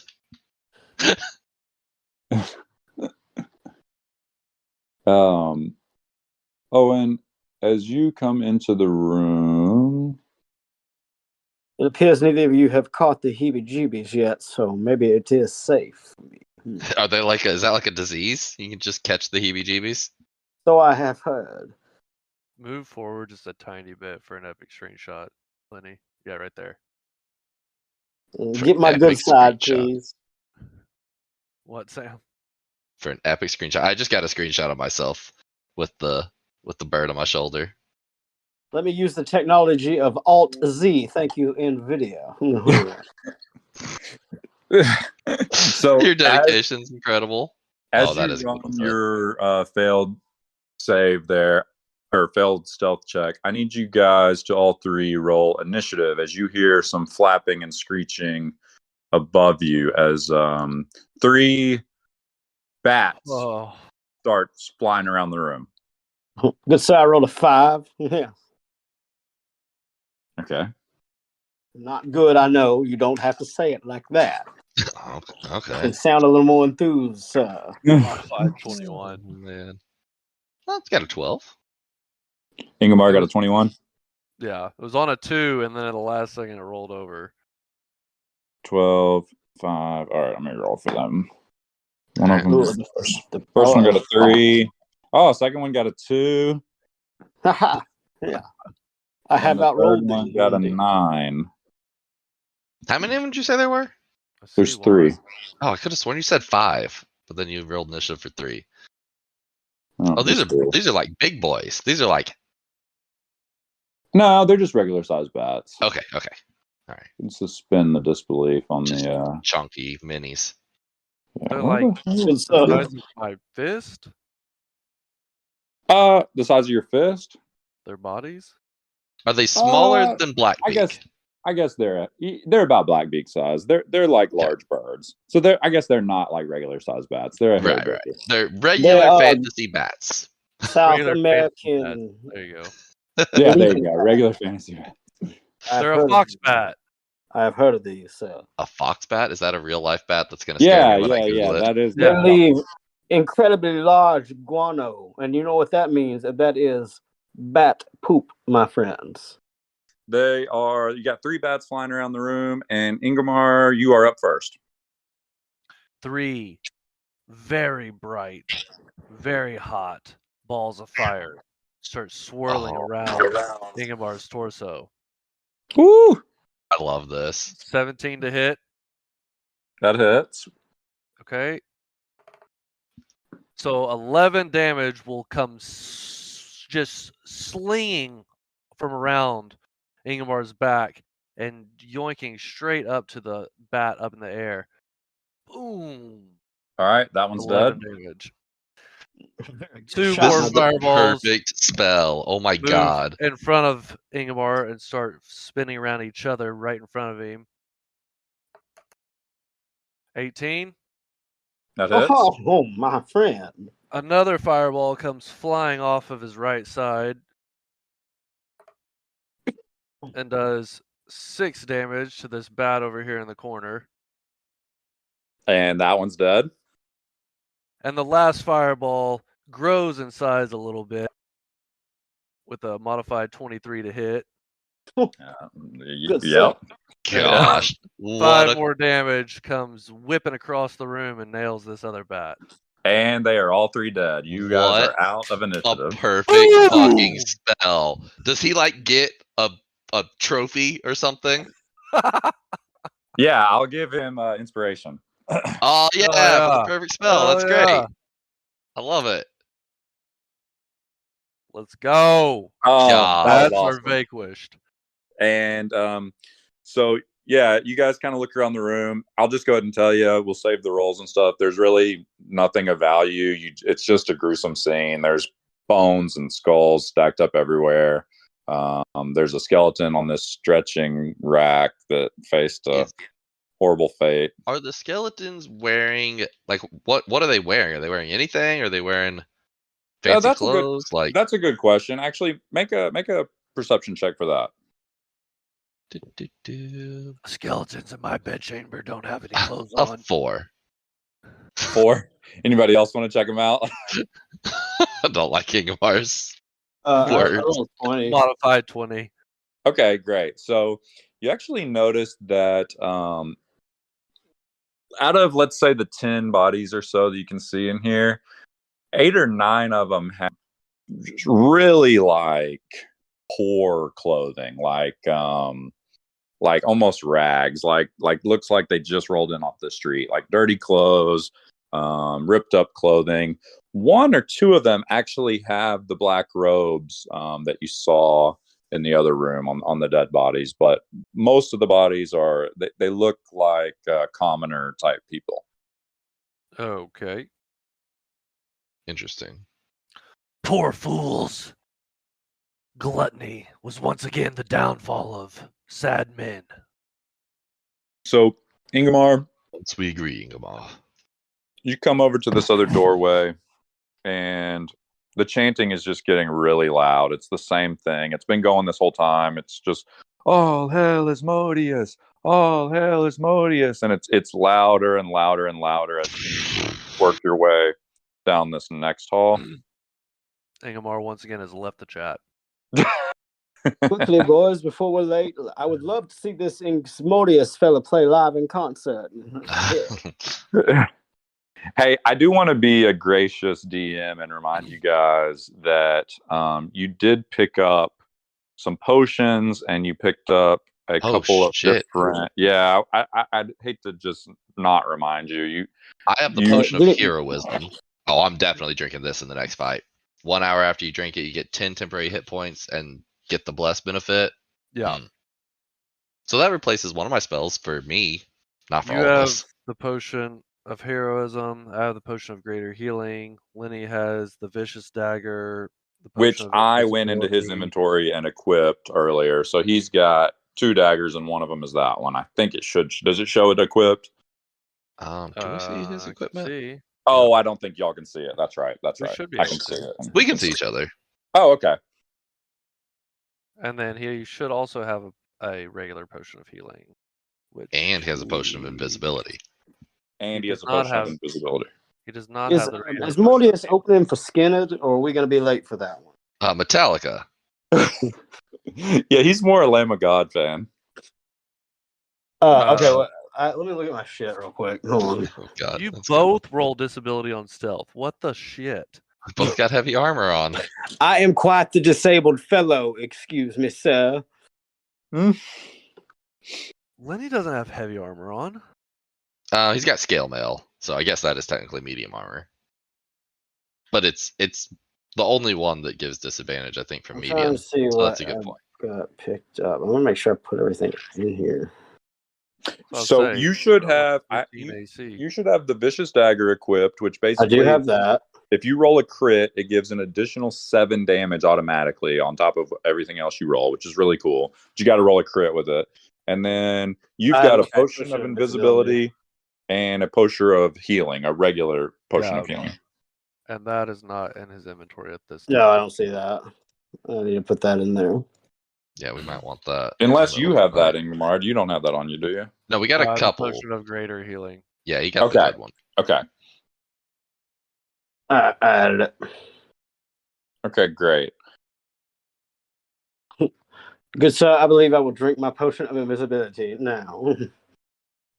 Speaker 4: Owen, as you come into the room,
Speaker 6: It appears neither of you have caught the heebie-jeebies yet, so maybe it is safe for me.
Speaker 3: Are they is that like a disease? You can just catch the heebie-jeebies?
Speaker 6: So I have heard.
Speaker 2: Move forward just a tiny bit for an epic screenshot, Lenny. Yeah, right there.
Speaker 6: Get my good side, please.
Speaker 2: What, Sam?
Speaker 3: For an epic screenshot. I just got a screenshot of myself with the bird on my shoulder.
Speaker 6: Let me use the technology of Alt Z. Thank you, NVIDIA.
Speaker 4: So
Speaker 3: Your dedication's incredible.
Speaker 4: as
Speaker 3: That
Speaker 4: you
Speaker 3: is
Speaker 4: run
Speaker 3: cool.
Speaker 4: your failed save there, or failed stealth check, I need you guys to all three roll initiative as you hear some flapping and screeching above you as 3 bats
Speaker 2: Oh,
Speaker 4: start flying around the room.
Speaker 6: Good side, I rolled a 5. Yeah.
Speaker 4: Okay.
Speaker 6: Not good, I know. You don't have to say it like that.
Speaker 3: Okay.
Speaker 6: Can sound a little more enthused.
Speaker 2: modified 21.
Speaker 3: Oh, man. Well, it's got a 12.
Speaker 4: Ingmar got a 21.
Speaker 2: Yeah, it was on a 2, and then at the last second it rolled over.
Speaker 4: 12, 5. All right, I'm going to roll for them. One of them.
Speaker 6: Ooh,
Speaker 4: The first one got a 3. Oh, second one got a 2.
Speaker 6: Haha. Yeah. I have
Speaker 4: And the third
Speaker 6: outrolled
Speaker 4: one
Speaker 6: them.
Speaker 4: got a
Speaker 6: indeed.
Speaker 4: 9.
Speaker 3: How many of them did you say there were?
Speaker 2: I see
Speaker 4: There's
Speaker 2: why.
Speaker 4: 3.
Speaker 3: Oh, I could have sworn you said 5, but then you rolled initiative for 3.
Speaker 4: Oh,
Speaker 3: These
Speaker 4: there's 3.
Speaker 3: are like big boys. These are like
Speaker 4: No, they're just regular sized bats.
Speaker 3: okay. All right,
Speaker 4: Suspend the disbelief on
Speaker 3: just
Speaker 4: the.
Speaker 3: chunky minis.
Speaker 2: They're
Speaker 4: what
Speaker 2: like
Speaker 4: the hell is
Speaker 6: So-
Speaker 2: the
Speaker 4: that?
Speaker 2: size of my fist.
Speaker 4: The size of your fist.
Speaker 2: Their bodies.
Speaker 3: Are they smaller than black
Speaker 4: I
Speaker 3: beak?
Speaker 4: guess they're about black beak size. They're like large birds. So I guess they're not like regular sized bats. They're a hair
Speaker 3: Right.
Speaker 4: bigger.
Speaker 3: They're regular
Speaker 6: They are-
Speaker 3: fantasy bats.
Speaker 6: South
Speaker 2: Regular
Speaker 6: American.
Speaker 2: There you go.
Speaker 4: Yeah, there you go. Regular fantasy bat.
Speaker 2: They're a fox bat.
Speaker 6: I've heard of these.
Speaker 3: A fox bat? Is that a real life bat that's going to
Speaker 4: Yeah,
Speaker 3: scare me when I Google it?
Speaker 4: that is.
Speaker 6: They leave incredibly large guano, and you know what that means? That is bat poop, my friends.
Speaker 4: They are. You got 3 bats flying around the room, and Ingmar, you are up first.
Speaker 2: 3 very bright, very hot balls of fire start swirling around Ingemar's torso.
Speaker 4: Woo!
Speaker 3: I love this.
Speaker 2: 17 to hit.
Speaker 4: That hits.
Speaker 2: Okay. So 11 damage will come just slinging from around Ingemar's back and yoinking straight up to the bat up in the air. Boom.
Speaker 4: All right, that one's
Speaker 2: 11
Speaker 4: dead.
Speaker 2: damage. 2
Speaker 6: Shot
Speaker 2: more
Speaker 3: This is the
Speaker 2: fireballs
Speaker 3: perfect spell. Oh my
Speaker 2: move
Speaker 3: god.
Speaker 2: in front of Ingemar and start spinning around each other right in front of him. 18.
Speaker 4: That hits.
Speaker 6: Oh, my friend.
Speaker 2: Another fireball comes flying off of his right side and does 6 damage to this bat over here in the corner.
Speaker 4: And that one's dead.
Speaker 2: And the last fireball grows in size a little bit with a modified 23 to hit.
Speaker 6: Good
Speaker 4: Yep.
Speaker 3: Gosh. What
Speaker 2: 5
Speaker 3: a
Speaker 2: more damage comes whipping across the room and nails this other bat.
Speaker 4: And they are all 3 dead. You guys
Speaker 3: What
Speaker 4: are out of initiative.
Speaker 3: perfect fucking spell. Does he like get a trophy or something?
Speaker 4: Yeah, I'll give him inspiration.
Speaker 3: Oh yeah,
Speaker 2: yeah.
Speaker 3: for the perfect spell.
Speaker 2: Oh,
Speaker 3: That's great.
Speaker 2: yeah.
Speaker 3: I love it.
Speaker 2: Let's go.
Speaker 4: Oh,
Speaker 3: Yeah.
Speaker 4: that was
Speaker 2: Bats are
Speaker 4: awesome.
Speaker 2: vanquished.
Speaker 4: And so yeah, you guys kind of look around the room. I'll just go ahead and tell you, we'll save the rolls and stuff. There's really nothing of value. It's just a gruesome scene. There's bones and skulls stacked up everywhere. There's a skeleton on this stretching rack that faced a horrible fate.
Speaker 3: Are the skeletons wearing like what are they wearing? Are they wearing anything? Are they wearing fancy
Speaker 4: that's a good-
Speaker 3: clothes? Like
Speaker 4: That's a good question. Actually, make a perception check for that.
Speaker 2: The skeletons in my bedchamber don't have any clothes
Speaker 3: a
Speaker 2: on.
Speaker 3: 4.
Speaker 4: 4. Anybody else want to check them out?
Speaker 3: I don't like Ingemar's.
Speaker 6: I
Speaker 3: Words.
Speaker 6: rolled 20.
Speaker 2: Modified 20.
Speaker 4: Okay, great. So you actually noticed that out of, let's say, the 10 bodies or so that you can see in here, 8 or 9 of them have really like poor clothing, like almost rags, like looks like they just rolled in off the street, like dirty clothes, ripped up clothing. 1 or 2 of them actually have the black robes that you saw in the other room on the dead bodies, but most of the bodies are they look like commoner type people.
Speaker 2: Okay.
Speaker 3: Interesting.
Speaker 2: Poor fools. Gluttony was once again the downfall of sad men.
Speaker 4: So, Ingmar,
Speaker 3: Once we agree, Ingmar.
Speaker 4: you come over to this other doorway, and the chanting is just getting really loud. It's the same thing. It's been going this whole time. It's just, all hail Asmodeus, all hail Asmodeus, and it's louder and louder and louder as you work your way down this next hall.
Speaker 2: Ingmar once again has left the chat.
Speaker 6: Quickly, boys, before we're late, I would love to see this Asmodeus fella play live in concert.
Speaker 4: Hey, I do want to be a gracious DM and remind you guys that you did pick up some potions and you picked up a couple of different. Yeah, I'd hate to just not remind you.
Speaker 3: I have the potion of hero wisdom. Oh, I'm definitely drinking this in the next fight. 1 hour after you drink it, you get 10 temporary hit points and get the bless benefit.
Speaker 2: Yeah.
Speaker 3: So that replaces one of my spells for me, not for
Speaker 2: You
Speaker 3: all of
Speaker 2: have
Speaker 3: us.
Speaker 2: the potion of heroism. I have the potion of greater healing. Lenny has the vicious dagger. The
Speaker 4: Which
Speaker 2: potion of
Speaker 4: I went into his inventory and equipped earlier. So he's got 2 daggers and one of them is that one. I think it should. Does it show it equipped?
Speaker 3: Can we see his equipment?
Speaker 2: See.
Speaker 4: Oh, I don't think y'all can see it. That's right. That's
Speaker 2: We
Speaker 4: right.
Speaker 2: should be
Speaker 4: I
Speaker 2: able
Speaker 4: can
Speaker 2: to.
Speaker 4: see it.
Speaker 3: We can see each other.
Speaker 4: Oh, okay.
Speaker 2: And then here you should also have a regular potion of healing.
Speaker 3: And he has a potion of invisibility.
Speaker 4: And he has a
Speaker 2: does not
Speaker 4: potion of
Speaker 2: have-
Speaker 4: invisibility.
Speaker 2: He does not
Speaker 6: Is
Speaker 2: have the regular
Speaker 6: Asmodeus
Speaker 2: potion of
Speaker 6: opening for Skinner, or are we going to be late for that one?
Speaker 3: Metallica.
Speaker 4: Yeah, he's more a Lamb of God fan.
Speaker 6: Okay, well, let me look at my shit real quick. Hold on.
Speaker 3: Oh, God.
Speaker 2: You
Speaker 3: that's
Speaker 2: both roll disability on stealth. What the shit?
Speaker 3: good. Both got heavy armor on.
Speaker 6: I am quite the disabled fellow, excuse me, sir.
Speaker 2: Lenny doesn't have heavy armor on.
Speaker 3: He's got scale mail, so I guess that is technically medium armor. But it's the only one that gives disadvantage, I think, from
Speaker 6: I'm
Speaker 3: medium.
Speaker 6: trying to see
Speaker 3: So
Speaker 6: what
Speaker 3: that's a good point.
Speaker 6: got picked up. I want to make sure I put everything in here.
Speaker 4: So you should have you should have the vicious dagger equipped, which basically
Speaker 6: I do have that.
Speaker 4: If you roll a crit, it gives an additional 7 damage automatically on top of everything else you roll, which is really cool. But you got to roll a crit with it. And then you've got a potion of invisibility and a potion of healing, a regular potion of healing.
Speaker 2: And that is not in his inventory at this time.
Speaker 6: No, I don't see that. I need to put that in there.
Speaker 3: Yeah, we might want that.
Speaker 4: Unless you have that, Ingmar. You don't have that on you, do you?
Speaker 3: No, we got a couple.
Speaker 2: Potion of greater healing.
Speaker 3: Yeah, he got the good one.
Speaker 4: Okay.
Speaker 6: I added it.
Speaker 4: Okay, great.
Speaker 6: Good, sir. I believe I will drink my potion of invisibility now.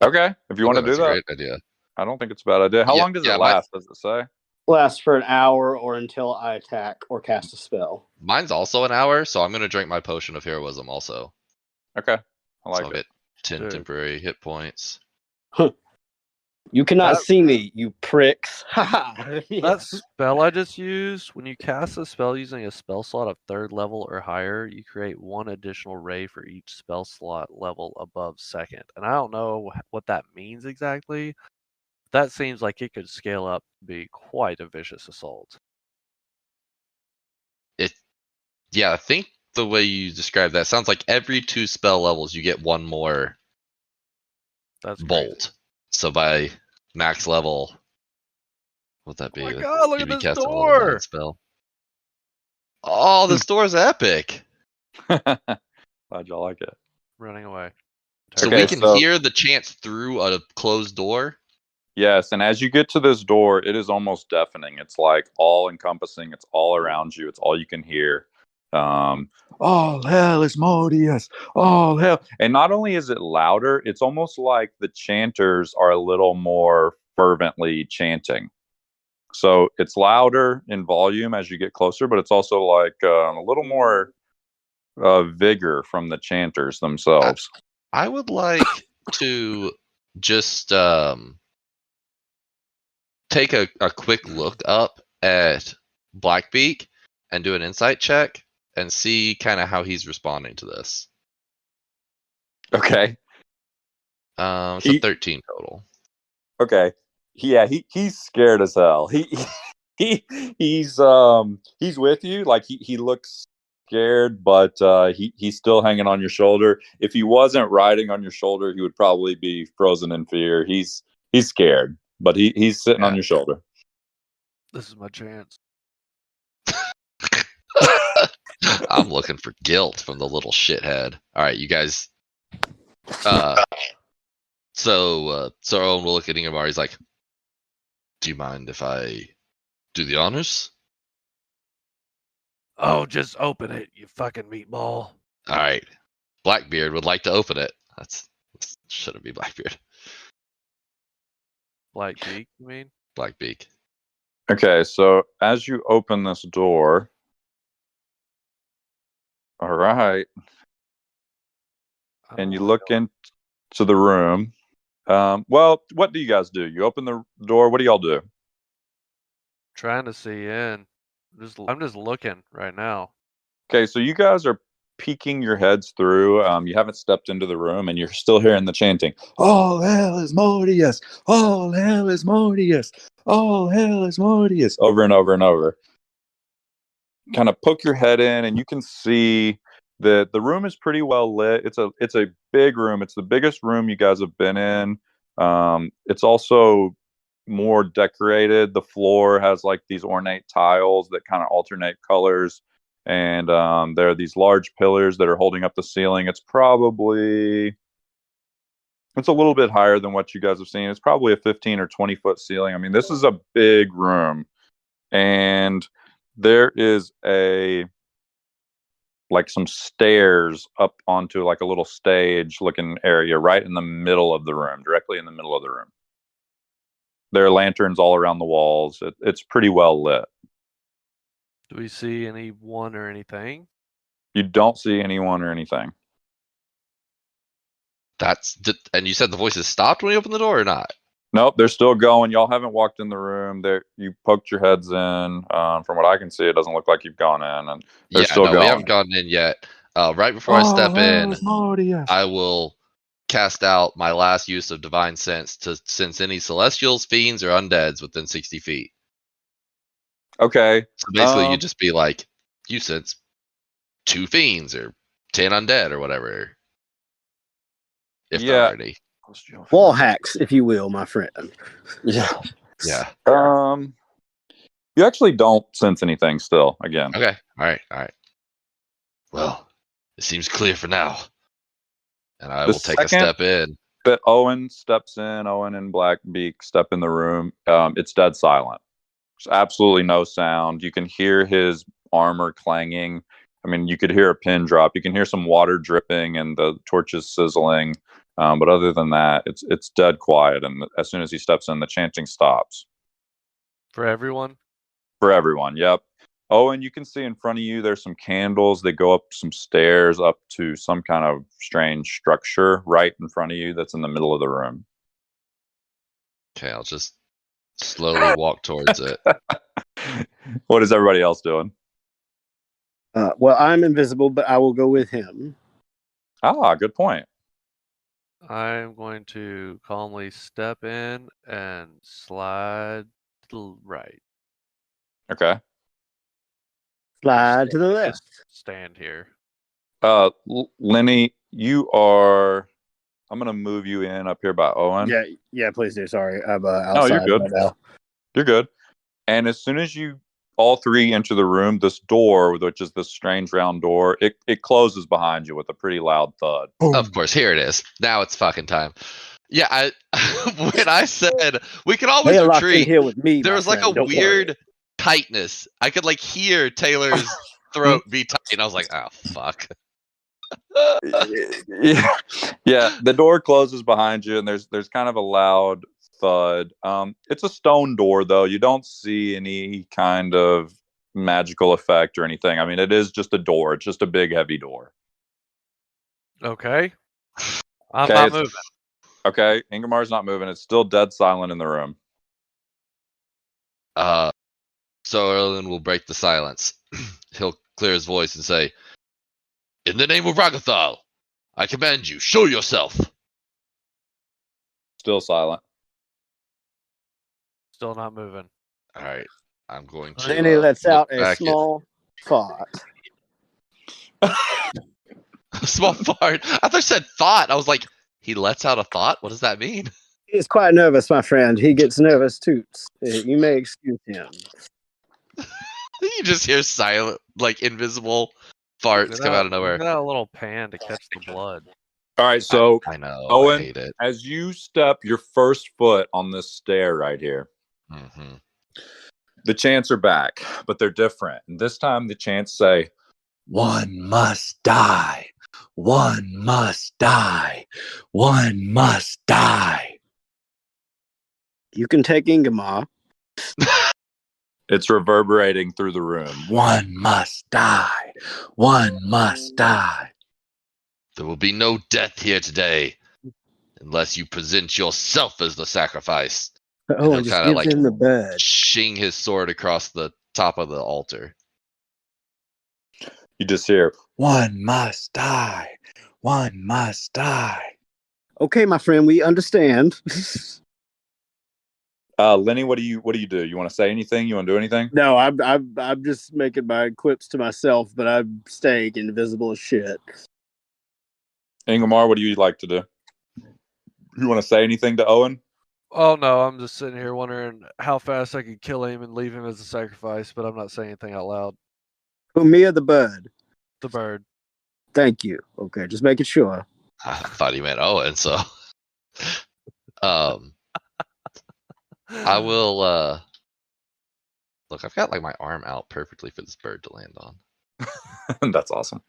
Speaker 4: Okay, if you want to do
Speaker 3: That's a
Speaker 4: that.
Speaker 3: great idea.
Speaker 4: I don't think it's a bad idea. How long does it last, does it say?
Speaker 6: Lasts for an hour or until I attack or cast a spell.
Speaker 3: Mine's also an hour, so I'm going to drink my potion of heroism also.
Speaker 4: Okay, I like
Speaker 3: I'll
Speaker 4: it.
Speaker 3: get 10 temporary hit points.
Speaker 6: You cannot see me, you pricks.
Speaker 2: That spell I just used, when you cast a spell using a spell slot of 3rd level or higher, you create 1 additional ray for each spell slot level above 2nd. And I don't know what that means exactly. That seems like it could scale up to be quite a vicious assault.
Speaker 3: Yeah, I think the way you describe that sounds like every 2 spell levels you get 1 more bolt.
Speaker 2: Crazy.
Speaker 3: So by max level, what'd that be?
Speaker 2: Oh my God, look
Speaker 3: You'd
Speaker 2: at
Speaker 3: be
Speaker 2: this
Speaker 3: casting a
Speaker 2: door!
Speaker 3: level 9 spell. Oh, this door's epic.
Speaker 4: Glad y'all like it.
Speaker 2: Running away.
Speaker 3: So
Speaker 4: Okay,
Speaker 3: we can hear the chants through a closed door.
Speaker 4: Yes, and as you get to this door, it is almost deafening. It's like all encompassing. It's all around you. It's all you can hear. All hell is Modius. All hell. And not only is it louder, it's almost like the chanters are a little more fervently chanting. So it's louder in volume as you get closer, but it's also like a little more vigor from the chanters themselves.
Speaker 3: I would like to just take a quick look up at Blackbeak and do an insight check and see kind of how he's responding to this.
Speaker 4: Okay.
Speaker 3: It's a 13 total.
Speaker 4: Okay. Yeah, he's scared as hell. He's with you. Like he looks scared, but he's still hanging on your shoulder. If he wasn't riding on your shoulder, he would probably be frozen in fear. He's scared, but he's sitting on your shoulder.
Speaker 2: This is my chance.
Speaker 3: I'm looking for guilt from the little shithead. All right, you guys. So Owen will look at Ingemar. He's like, "Do you mind if I do the honors?"
Speaker 2: Oh, just open it, you fucking meatball.
Speaker 3: All right. Blackbeard would like to open it. That's shouldn't be Blackbeard.
Speaker 2: Blackbeak, you mean?
Speaker 3: Blackbeak.
Speaker 4: Okay, so as you open this door, all right, and you look into the room. Well, what do you guys do? You open the door. What do y'all do?
Speaker 2: Trying to see in. I'm just looking right now.
Speaker 4: Okay, so you guys are peeking your heads through. You haven't stepped into the room, and you're still hearing the chanting. All hell is Modius! All hell is Modius! All hell is Modius! Over and over and over. Kind of poke your head in, and you can see that the room is pretty well lit. It's a big room. It's the biggest room you guys have been in. It's also more decorated. The floor has like these ornate tiles that kind of alternate colors, and there are these large pillars that are holding up the ceiling. It's a little bit higher than what you guys have seen. It's probably a 15 or 20 foot ceiling. I mean, this is a big room, and there is some stairs up onto like a little stage looking area right in the middle of the room, directly in the middle of the room. There are lanterns all around the walls. It's pretty well lit.
Speaker 2: Do we see anyone or anything?
Speaker 4: You don't see anyone or anything.
Speaker 3: And you said the voices stopped when you opened the door or not?
Speaker 4: Nope, they're still going. Y'all haven't walked in the room. You poked your heads in. From what I can see, it doesn't look like you've gone in, and they're still going.
Speaker 3: We haven't gone in yet. Right before I step in, I will cast out my last use of Divine Sense to sense any Celestials, Fiends, or Undeads within 60 feet.
Speaker 4: Okay.
Speaker 3: So basically, you just be like, you sense 2 Fiends or 10 Undead or whatever. If there are any.
Speaker 6: Wall hacks, if you will, my friend.
Speaker 4: Yeah.
Speaker 3: Yeah.
Speaker 4: You actually don't sense anything still, again.
Speaker 3: Okay. All right. Well, it seems clear for now. And I will take a step in.
Speaker 4: That Owen steps in, Owen and Blackbeak step in the room. It's dead silent. There's absolutely no sound. You can hear his armor clanging. I mean, you could hear a pin drop. You can hear some water dripping and the torches sizzling. But other than that, it's dead quiet. And as soon as he steps in, the chanting stops.
Speaker 2: For everyone?
Speaker 4: For everyone, yep. Oh, and you can see in front of you, there's some candles that go up some stairs up to some kind of strange structure right in front of you that's in the middle of the room.
Speaker 3: Okay, I'll just slowly walk towards it.
Speaker 4: What is everybody else doing?
Speaker 6: Well, I'm invisible, but I will go with him.
Speaker 4: Good point.
Speaker 2: I'm going to calmly step in and slide to the right.
Speaker 4: Okay.
Speaker 6: Slide to the left.
Speaker 2: Just stand here.
Speaker 4: Lenny, you are. I'm gonna move you in up here by Owen.
Speaker 6: Yeah, please do. Sorry, I'm outside.
Speaker 4: No, you're good.
Speaker 6: Right now.
Speaker 4: You're good. And as soon as you all three enter the room, this door, which is this strange round door, it closes behind you with a pretty loud thud.
Speaker 3: Of course, here it is. Now it's fucking time. Yeah, when I said we could always retreat,
Speaker 6: here with me,
Speaker 3: there was like
Speaker 6: friend.
Speaker 3: a
Speaker 6: Don't
Speaker 3: weird
Speaker 6: worry.
Speaker 3: tightness. I could like hear Taylor's throat be tight, and I was like, "Oh fuck."
Speaker 4: Yeah. The door closes behind you, and there's kind of a loud thud. It's a stone door, though. You don't see any kind of magical effect or anything. I mean, it is just a door. It's just a big, heavy door.
Speaker 2: Okay. I'm not moving.
Speaker 4: Okay, Ingemar's not moving. It's still dead silent in the room.
Speaker 3: So Erlen will break the silence. He'll clear his voice and say, "In the name of Ragathal, I command you, show yourself."
Speaker 4: Still silent.
Speaker 2: Still not moving.
Speaker 3: All right, I'm going to.
Speaker 6: Then he lets
Speaker 3: look
Speaker 6: out a
Speaker 3: back at-
Speaker 6: small fart.
Speaker 3: small fart. I thought you said thought. I was like, he lets out a thought. What does that mean?
Speaker 6: He's quite nervous, my friend. He gets nervous toots. You may excuse him.
Speaker 3: You just hear silent, like invisible farts come out of nowhere.
Speaker 2: Look at that little pan to catch the blood.
Speaker 4: All right, so
Speaker 3: I know.
Speaker 4: Owen,
Speaker 3: I hate it.
Speaker 4: as you step your first foot on this stair right here,
Speaker 3: Mm-hmm.
Speaker 4: the chants are back, but they're different. And this time the chants say, "One must die. One must die. One must die."
Speaker 6: You can take Ingmar.
Speaker 4: It's reverberating through the room. One must die. One must die.
Speaker 3: There will be no death here today unless you present yourself as the sacrifice.
Speaker 6: Oh,
Speaker 3: he'll
Speaker 6: and just
Speaker 3: kinda,
Speaker 6: give
Speaker 3: like,
Speaker 6: him the bird.
Speaker 3: Shing his sword across the top of the altar.
Speaker 4: You just hear, "One must die. One must die."
Speaker 6: Okay, my friend, we understand.
Speaker 4: Lenny, what do you do? You want to say anything? You want to do anything?
Speaker 6: No, I'm just making my quips to myself, but I'm staying invisible as shit.
Speaker 4: Ingmar, what do you like to do? You want to say anything to Owen?
Speaker 2: Oh no, I'm just sitting here wondering how fast I could kill him and leave him as a sacrifice, but I'm not saying anything out loud.
Speaker 6: Who, me or the bird?
Speaker 2: The bird.
Speaker 6: Thank you. Okay, just making sure.
Speaker 3: I thought he meant Owen, so I will look, I've got like my arm out perfectly for this bird to land on.
Speaker 4: That's awesome.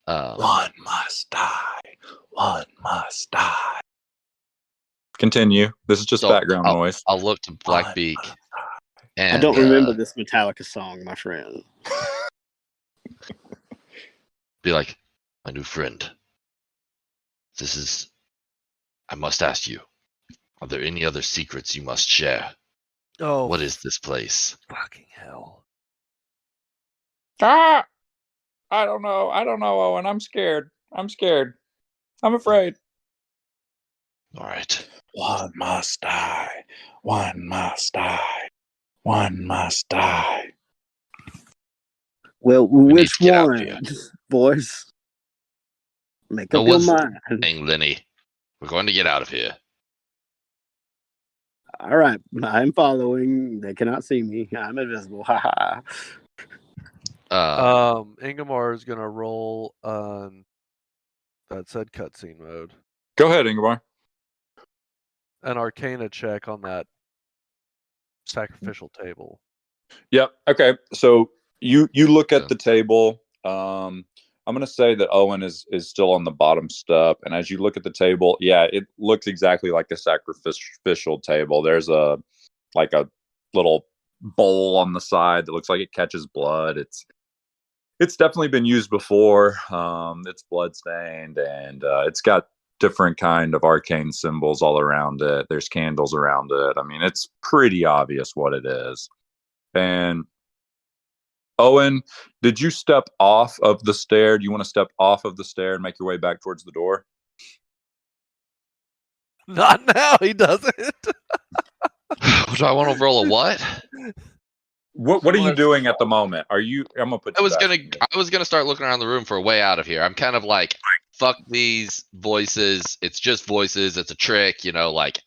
Speaker 4: One must die. One must die. Continue. This is just
Speaker 3: So,
Speaker 4: background noise.
Speaker 3: I'll look to Blackbeak. And,
Speaker 6: I don't remember this Metallica song, my friend.
Speaker 3: Be like, "My new friend, I must ask you, are there any other secrets you must share?
Speaker 2: Oh,
Speaker 3: What is this place?"
Speaker 2: fucking hell.
Speaker 4: I don't know, Owen. I'm scared. I'm afraid.
Speaker 3: All right.
Speaker 4: One must die. One must die. One must die.
Speaker 6: Well,
Speaker 3: need
Speaker 6: which
Speaker 3: to get out of
Speaker 6: one,
Speaker 3: here.
Speaker 6: boys? Make
Speaker 3: No
Speaker 6: up your
Speaker 3: one's
Speaker 6: mind.
Speaker 3: saying, Lenny, we're going to get out of here.
Speaker 6: All right, I'm following. They cannot see me. I'm invisible. Ha ha.
Speaker 2: Ingmar is gonna roll on that said cutscene mode.
Speaker 4: Go ahead, Ingmar.
Speaker 2: An Arcana check on that sacrificial table.
Speaker 4: Yep. Okay. So you look at
Speaker 3: Yeah.
Speaker 4: the table. I'm gonna say that Owen is still on the bottom step, and as you look at the table, yeah, it looks exactly like a sacrificial table. There's a little bowl on the side that looks like it catches blood. It's definitely been used before. It's blood stained, and it's got different kind of arcane symbols all around it. There's candles around it. I mean, it's pretty obvious what it is. And Owen, did you step off of the stair? Do you want to step off of the stair and make your way back towards the door?
Speaker 2: Not now, he doesn't.
Speaker 3: Do I want to roll a what?
Speaker 4: What are you doing at the moment? I'm gonna put.
Speaker 3: I was gonna start looking around the room for a way out of here. I'm kind of like, fuck these voices. It's just voices. It's a trick, like.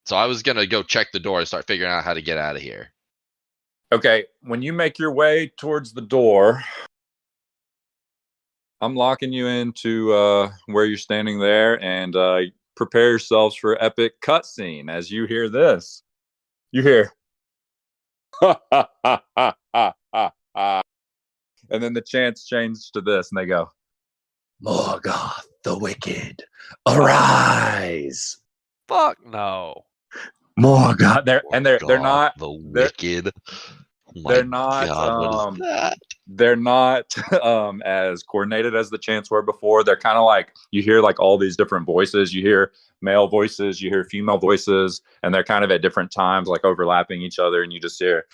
Speaker 3: So I was gonna go check the door and start figuring out how to get out of here.
Speaker 4: Okay, when you make your way towards the door, I'm locking you into where you're standing there, and prepare yourselves for epic cutscene. As you hear this, you hear, ha ha ha ha ha ha ha, and then the chants change to this, and they go, "Morgoth the Wicked, arise!"
Speaker 2: Fuck no.
Speaker 4: Morgoth, they're
Speaker 3: God,
Speaker 4: not
Speaker 3: the wicked. Oh my
Speaker 4: they're not
Speaker 3: God, what is that?
Speaker 4: they're not as coordinated as the chants were before. They're kind of like, you hear like all these different voices. You hear male voices, you hear female voices, and they're kind of at different times, like overlapping each other, and you just hear,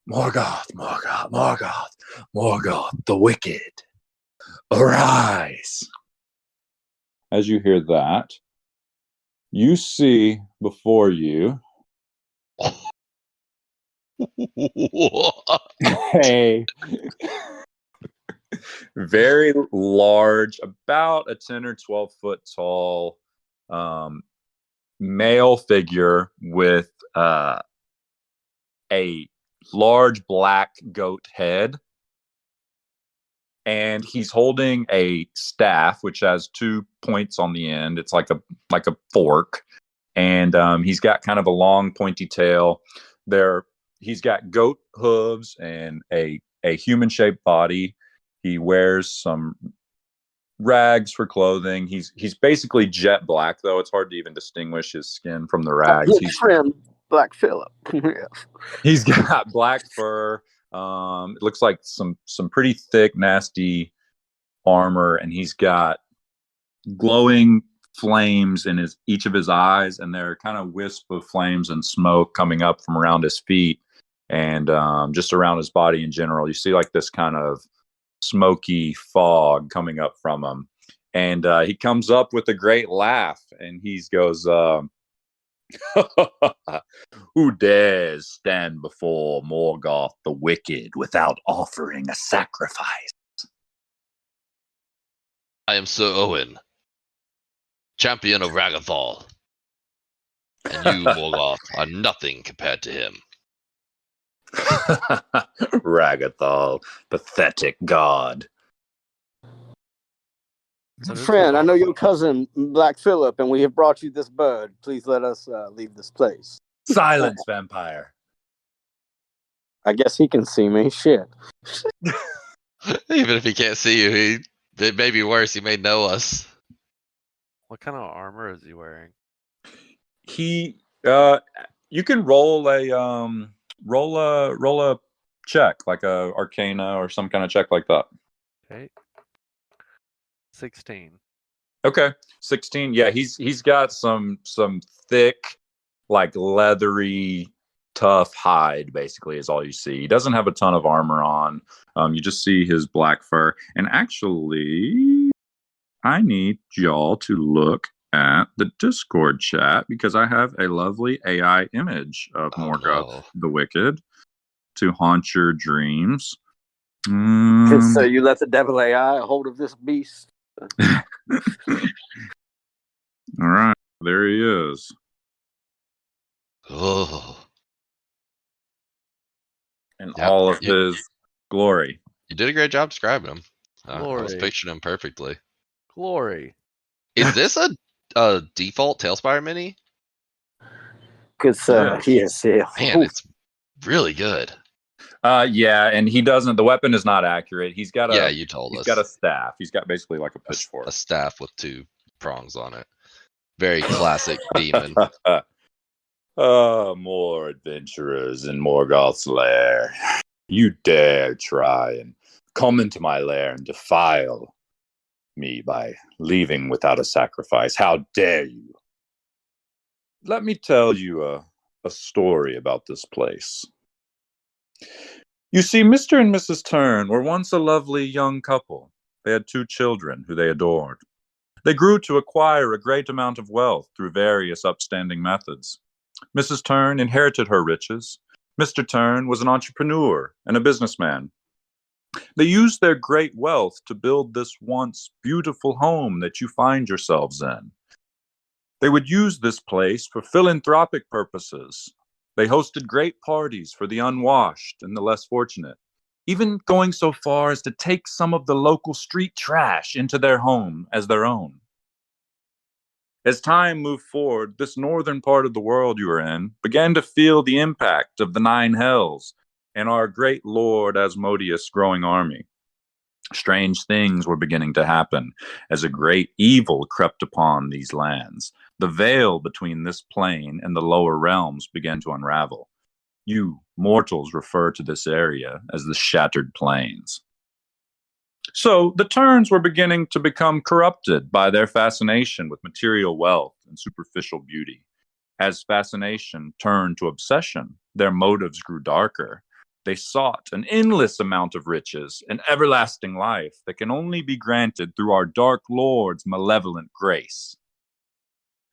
Speaker 4: Morgoth, Morgoth, Morgoth, Morgoth, the wicked, arise. As you hear that, you see before you a very large, about a 10 or 12 foot tall male figure with a large black goat head. And he's holding a staff, which has 2 points on the end. It's like a fork. And he's got kind of a long, pointy tail. He's got goat hooves and a human-shaped body. He wears some rags for clothing. He's basically jet black, though. It's hard to even distinguish his skin from the rags.
Speaker 6: Good friend, Black Phillip. Yeah.
Speaker 4: He's got black fur. It looks like some pretty thick, nasty armor, and he's got glowing flames in each of his eyes, and there are kind of wisp of flames and smoke coming up from around his feet and just around his body in general. You see like this kind of smoky fog coming up from him, and he comes up with a great laugh, and he goes, who dares stand before Morgoth the Wicked without offering a sacrifice?
Speaker 3: I am Sir Owen, champion of Ragathol. And you, Morgoth, are nothing compared to him.
Speaker 4: Ragathol, pathetic god.
Speaker 6: Friend, I know your cousin, Black Phillip, and we have brought you this bird. Please let us leave this place.
Speaker 4: Silence, vampire.
Speaker 6: I guess he can see me. Shit.
Speaker 3: Even if he can't see you, it may be worse. He may know us.
Speaker 2: What kind of armor is he wearing?
Speaker 4: You can roll a check, like a Arcana or some kind of check like that.
Speaker 2: Okay. 16.
Speaker 4: Okay, 16. Yeah, he's got some thick, like leathery, tough hide. Basically, is all you see. He doesn't have a ton of armor on. You just see his black fur. And actually, I need y'all to look at the Discord chat because I have a lovely AI image of Morgoth the Wicked to haunt your dreams.
Speaker 6: So you let the devil AI a hold of this beast.
Speaker 4: All right, there he is.
Speaker 3: Oh.
Speaker 4: In all of his glory.
Speaker 3: You did a great job describing him. I was
Speaker 2: Glory.
Speaker 3: picturing him perfectly.
Speaker 2: Glory.
Speaker 3: Is this a default Tailspire mini?
Speaker 6: Because yes, yeah.
Speaker 3: Man, it's really good.
Speaker 4: Yeah, and he doesn't. The weapon is not accurate. He's got a
Speaker 3: you told us.
Speaker 4: He's got a staff. He's got basically like a pitchfork.
Speaker 3: A staff with 2 prongs on it. Very classic demon.
Speaker 4: More adventurers in Morgoth's lair. You dare try and come into my lair and defile me by leaving without a sacrifice. How dare you? Let me tell you a story about this place. You see, Mr. and Mrs. Turn were once a lovely young couple. They had 2 children who they adored. They grew to acquire a great amount of wealth through various upstanding methods. Mrs. Turn inherited her riches. Mr. Turn was an entrepreneur and a businessman. They used their great wealth to build this once beautiful home that you find yourselves in. They would use this place for philanthropic purposes. They hosted great parties for the unwashed and the less fortunate, even going so far as to take some of the local street trash into their home as their own. As time moved forward, this northern part of the world you are in began to feel the impact of the 9 hells and our great Lord Asmodeus' growing army. Strange things were beginning to happen as a great evil crept upon these lands. The veil between this plane and the lower realms began to unravel. You mortals refer to this area as the Shattered Plains. So the Turns were beginning to become corrupted by their fascination with material wealth and superficial beauty. As fascination turned to obsession, their motives grew darker. They sought an endless amount of riches and everlasting life that can only be granted through our Dark Lord's malevolent grace.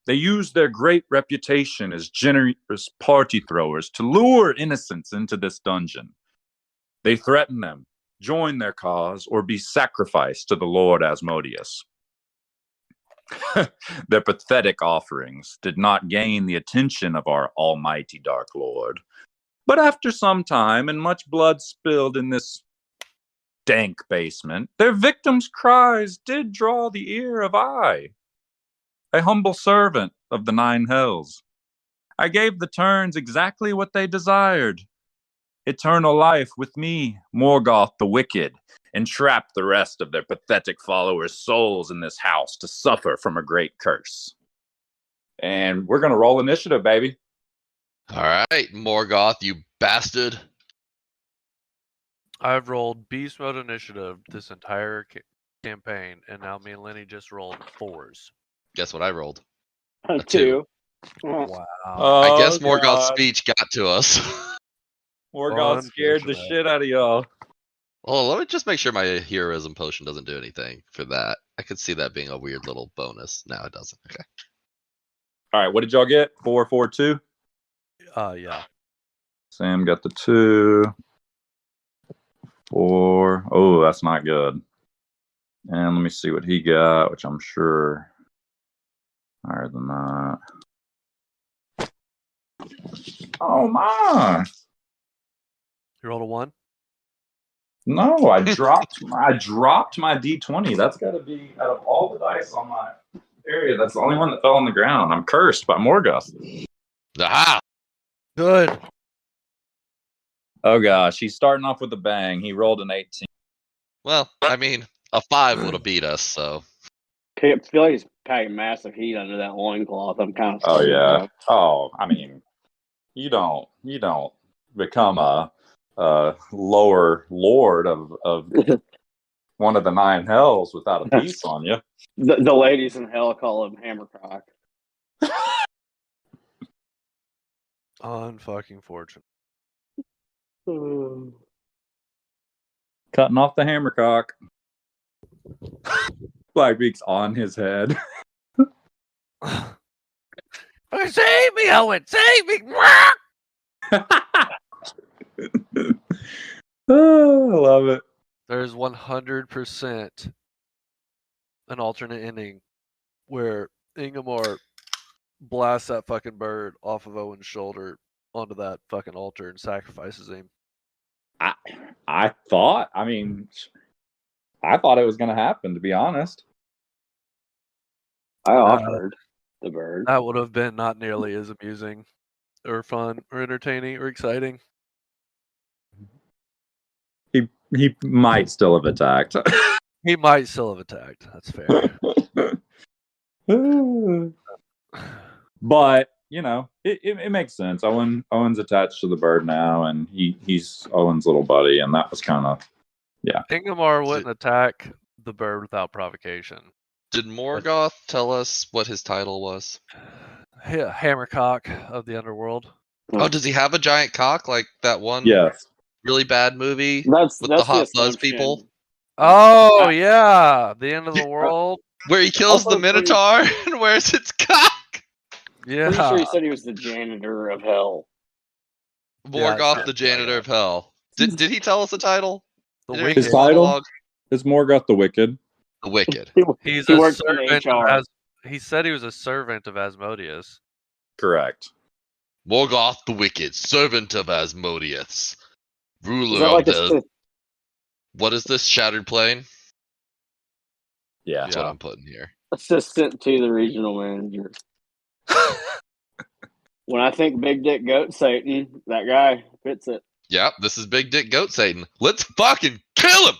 Speaker 4: They used their great reputation as generous party throwers to lure innocents into this dungeon. They threatened them, join their cause, or be sacrificed to the Lord Asmodeus. Their pathetic offerings did not gain the attention of our almighty Dark Lord. But after some time and much blood spilled in this dank basement, their victims' cries did draw the ear of I, a humble servant of the Nine Hells. I gave the Turns exactly what they desired: eternal life with me, Morgoth the Wicked, and trapped the rest of their pathetic followers' souls in this house to suffer from a great curse. And we're going to roll initiative, baby.
Speaker 3: All right, Morgoth, you bastard.
Speaker 2: I've rolled beast mode initiative this entire campaign, and now me and Lenny just rolled 4s.
Speaker 3: Guess what I rolled?
Speaker 6: A
Speaker 3: two.
Speaker 6: 2.
Speaker 2: Wow.
Speaker 3: I guess Morgoth's
Speaker 4: God.
Speaker 3: speech got to us.
Speaker 4: Morgoth scared the shit out of y'all.
Speaker 3: Well, let me just make sure my heroism potion doesn't do anything for that. I could see that being a weird little bonus. No, it doesn't. Okay.
Speaker 4: All right, what did y'all get? 4, 4, 2?
Speaker 2: Yeah.
Speaker 4: Sam got the 2. 4. Oh, that's not good. And let me see what he got, which I'm sure higher than that. Oh my!
Speaker 2: You rolled a 1?
Speaker 4: No, I dropped my D20. That's got to be, out of all the dice on my area, that's the only one that fell on the ground. I'm cursed by Morgoth.
Speaker 3: Aha!
Speaker 2: Good.
Speaker 4: Oh gosh, he's starting off with a bang. He rolled an 18.
Speaker 3: Well, I mean, a 5 would have beat us, so.
Speaker 6: I feel like he's packing massive heat under that loincloth. I'm kind of
Speaker 4: Oh yeah. Oh, I mean, you don't become a lower lord of one of the Nine Hells without a piece on you.
Speaker 6: The ladies in hell call him Hammercock.
Speaker 2: Unfucking fortunate.
Speaker 4: Cutting off the hammercock. Blackbeak's on his head.
Speaker 2: Save me, Owen! Save me!
Speaker 4: Oh, I love it.
Speaker 2: There's 100% an alternate ending where Ingmar blasts that fucking bird off of Owen's shoulder onto that fucking altar and sacrifices him.
Speaker 4: I thought it was going to happen, to be honest.
Speaker 6: I offered the bird.
Speaker 2: That would have been not nearly as amusing or fun or entertaining or exciting.
Speaker 4: He might still have attacked.
Speaker 2: He might still have attacked. That's fair.
Speaker 4: But, you know, it makes sense. Owen's attached to the bird now, and he's Owen's little buddy, and that was kind of, yeah.
Speaker 2: Ingmar wouldn't attack the bird without provocation.
Speaker 3: Did Morgoth tell us what his title was?
Speaker 2: Hammercock of the underworld.
Speaker 3: Oh, does he have a giant cock like that one
Speaker 4: Yes.
Speaker 3: really bad movie
Speaker 6: That's
Speaker 3: the hot
Speaker 6: the
Speaker 3: buzz
Speaker 6: assumption.
Speaker 3: people?
Speaker 2: Oh, yeah. The end of the world.
Speaker 3: Where he kills
Speaker 6: Also
Speaker 3: the Minotaur and wears its cock?
Speaker 6: Pretty
Speaker 2: Yeah.
Speaker 6: sure he said he was the janitor of hell.
Speaker 3: Morgoth, the janitor of hell. Did he tell us the title?
Speaker 2: The
Speaker 3: Did he
Speaker 2: Wicked.
Speaker 4: His title?
Speaker 3: monologue?
Speaker 4: Is Morgoth the Wicked.
Speaker 3: The Wicked.
Speaker 2: He's
Speaker 6: He
Speaker 2: a
Speaker 6: works in
Speaker 2: servant
Speaker 6: HR.
Speaker 2: of he said he was a servant of Asmodeus.
Speaker 4: Correct.
Speaker 3: Morgoth the Wicked, servant of Asmodeus,
Speaker 6: Is
Speaker 3: ruler
Speaker 6: that
Speaker 3: of
Speaker 6: like
Speaker 3: the. What is this? Shattered Plane?
Speaker 4: Yeah.
Speaker 3: That's what I'm putting here.
Speaker 6: assistant to the regional manager? When I think Big Dick Goat Satan, that guy fits it.
Speaker 3: Yep, this is Big Dick Goat Satan. Let's fucking kill him!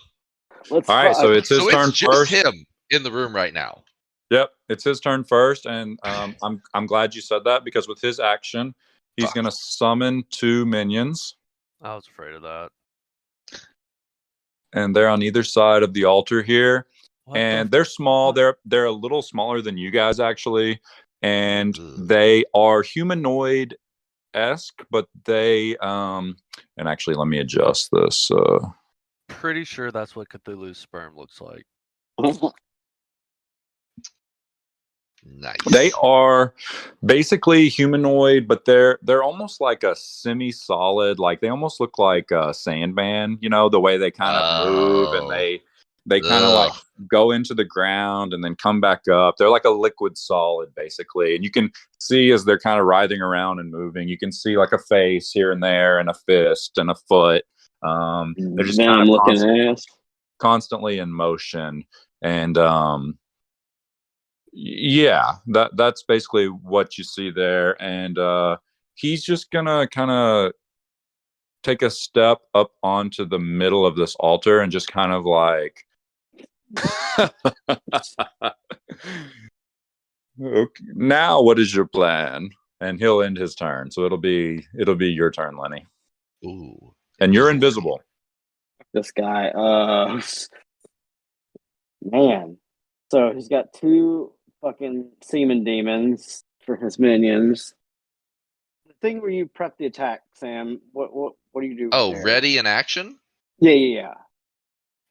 Speaker 6: Let's
Speaker 4: All right,
Speaker 6: fuck.
Speaker 4: so it's his
Speaker 3: So
Speaker 4: turn
Speaker 3: it's just
Speaker 4: first.
Speaker 3: him in the room right now.
Speaker 4: Yep, it's his turn first, and I'm glad you said that, because with his action, he's
Speaker 3: Fuck.
Speaker 4: going to summon 2 minions,
Speaker 2: I was afraid of that.
Speaker 4: and they're on either side of the altar here.
Speaker 2: What
Speaker 4: And
Speaker 2: the
Speaker 4: they're small. They're a little smaller than you guys, actually, and
Speaker 3: Ugh.
Speaker 4: they are humanoid esque, but they and actually let me adjust this.
Speaker 2: Pretty sure that's what Cthulhu's sperm looks like.
Speaker 3: Nice.
Speaker 4: They are basically humanoid, but they're almost like a semi-solid. Like they almost look like a Sandman. You know, the way they kind of move and they kind of like
Speaker 3: Ugh.
Speaker 4: go into the ground and then come back up. They're like a liquid solid, basically. And you can see as they're kind of writhing around and moving, you can see like a face here and there, and a fist and a foot. They're just kind
Speaker 6: Venom
Speaker 4: of
Speaker 6: looking ass.
Speaker 4: constantly in motion, and yeah, that's basically what you see there. And he's just gonna kind of take a step up onto the middle of this altar and just kind of like okay, now what is your plan? And he'll end his turn, so it'll be your turn, Lenny.
Speaker 3: Ooh.
Speaker 4: And you're invisible.
Speaker 6: This guy, man. So he's got 2 fucking semen demons for his minions. The thing where you prep the attack, Sam. What do you do?
Speaker 3: Oh,
Speaker 6: there?
Speaker 3: ready in action?
Speaker 6: Yeah.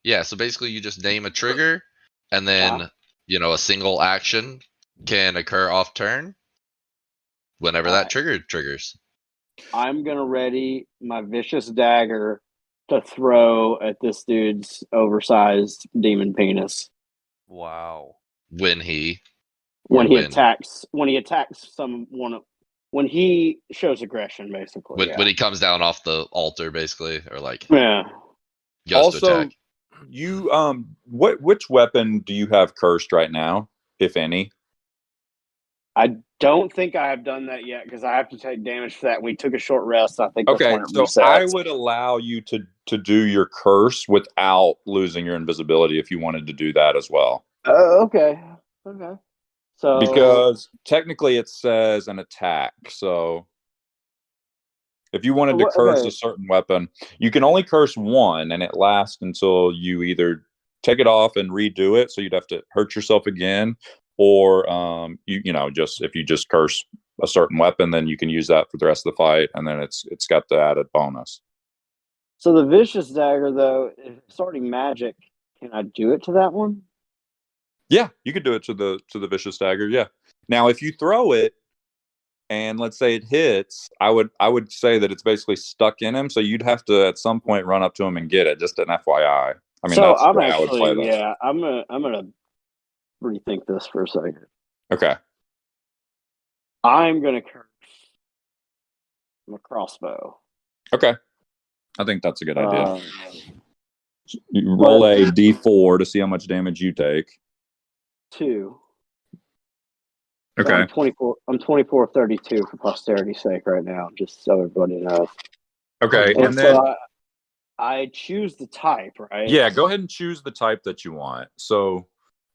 Speaker 3: Yeah, so basically you just name a trigger, and then, a single action can occur off turn whenever that trigger triggers.
Speaker 6: I'm gonna ready my vicious dagger to throw at this dude's oversized demon penis
Speaker 2: Wow.
Speaker 3: When he
Speaker 6: attacks when he shows aggression, basically.
Speaker 3: when he comes down off the altar, basically, or like
Speaker 6: Yeah.
Speaker 3: goes to attack.
Speaker 4: You which weapon do you have cursed right now, if any?
Speaker 6: I don't think I have done that yet because I have to take damage for that. We took a short rest. I think that's
Speaker 4: Okay,
Speaker 6: when it
Speaker 4: so
Speaker 6: resets.
Speaker 4: I would allow you to do your curse without losing your invisibility if you wanted to do that as well.
Speaker 6: Okay. So
Speaker 4: Because technically it says an attack. So if you wanted to curse a certain weapon, you can only curse one, and it lasts until you either take it off and redo it, so you'd have to hurt yourself again, or just if you just curse a certain weapon, then you can use that for the rest of the fight, and then it's got the added bonus.
Speaker 6: So the vicious dagger, though, if it's already magic, can I do it to that one?
Speaker 4: Yeah, you could do it to the vicious dagger. Yeah. Now, if you throw it and let's say it hits, I would say that it's basically stuck in him. So you'd have to at some point run up to him and get it. Just an FYI. I mean,
Speaker 6: so
Speaker 4: that's
Speaker 6: I'm
Speaker 4: the way I would play this.
Speaker 6: yeah, I'm gonna rethink this for a second.
Speaker 4: Okay.
Speaker 6: I'm gonna curse my crossbow.
Speaker 4: Okay. I think that's a good idea. You
Speaker 6: but-
Speaker 4: roll a d4 to see how much damage you take.
Speaker 6: 2.
Speaker 4: Okay.
Speaker 6: So I'm 24-32 for posterity's sake right now, just so everybody knows.
Speaker 4: Okay.
Speaker 6: And
Speaker 4: And then
Speaker 6: so I choose the type, right?
Speaker 4: yeah, go ahead and choose the type that you want. So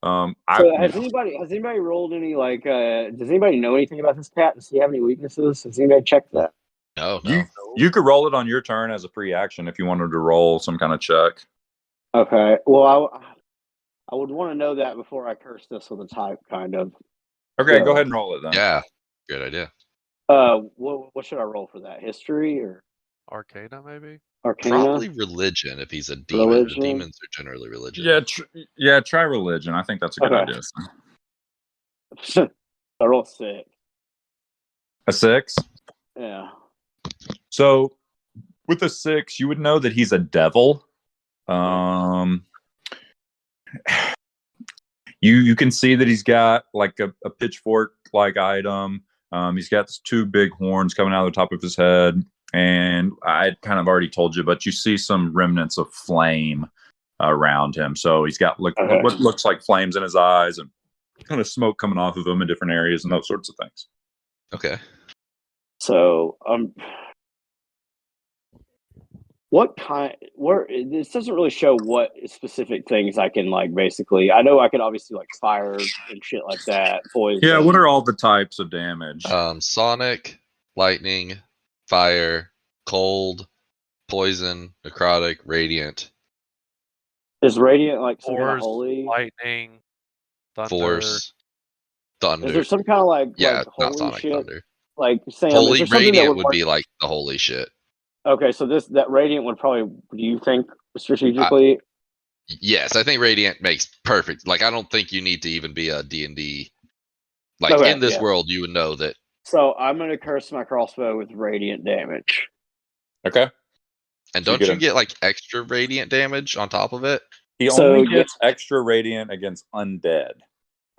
Speaker 6: has anybody rolled any does anybody know anything about this cat? Does he have any weaknesses? Has anybody checked that?
Speaker 3: No.
Speaker 4: You could roll it on your turn as a free action if you wanted to roll some kind of check.
Speaker 6: Okay. Well, I would want to know that before I curse this with a type, kind of.
Speaker 4: Okay,
Speaker 6: So,
Speaker 4: go ahead and roll it then.
Speaker 3: Yeah, good idea.
Speaker 6: what should I roll for that? History or
Speaker 2: Arcana, maybe?
Speaker 6: Arcana?
Speaker 3: Probably religion if he's a demon.
Speaker 6: Religion?
Speaker 3: Demons are generally religion.
Speaker 4: Yeah, try religion. I think that's a good idea.
Speaker 6: I rolled 6.
Speaker 4: A 6?
Speaker 6: Yeah.
Speaker 4: So with a 6, you would know that he's a devil. You can see that he's got like a pitchfork like item. He's got 2 big horns coming out of the top of his head, and I kind of already told you, but you see some remnants of flame around him. So he's got what looks like flames in his eyes and kind of smoke coming off of him in different areas and those sorts of things.
Speaker 3: Okay.
Speaker 6: So this doesn't really show what specific things I can basically. I know I could obviously fire and shit like that. Poison.
Speaker 4: Yeah, what are all the types of damage?
Speaker 3: Sonic, lightning, fire, cold, poison, necrotic, radiant.
Speaker 6: Is radiant some kind of
Speaker 2: Force,
Speaker 6: holy?
Speaker 2: lightning, thunder.
Speaker 3: Force, thunder.
Speaker 6: Is there some kind of
Speaker 3: yeah,
Speaker 6: holy
Speaker 3: not sonic
Speaker 6: shit?
Speaker 3: thunder.
Speaker 6: like Sam, is
Speaker 3: Holy
Speaker 6: there something that
Speaker 3: Radiant
Speaker 6: would
Speaker 3: would
Speaker 6: work?
Speaker 3: be like the holy shit.
Speaker 6: Okay, so that Radiant would probably. Do you think strategically?
Speaker 3: Yes, I think Radiant makes perfect. Like, I don't think you need to even be a D&D. Like,
Speaker 6: Okay,
Speaker 3: in this
Speaker 6: yeah.
Speaker 3: world, you would know that.
Speaker 6: So I'm going to curse my crossbow with Radiant damage.
Speaker 4: Okay.
Speaker 3: And
Speaker 4: So you
Speaker 3: don't
Speaker 4: get
Speaker 3: you get, like, extra Radiant damage on top of it?
Speaker 4: He
Speaker 6: So
Speaker 4: only
Speaker 6: yeah.
Speaker 4: gets extra radiant against undead.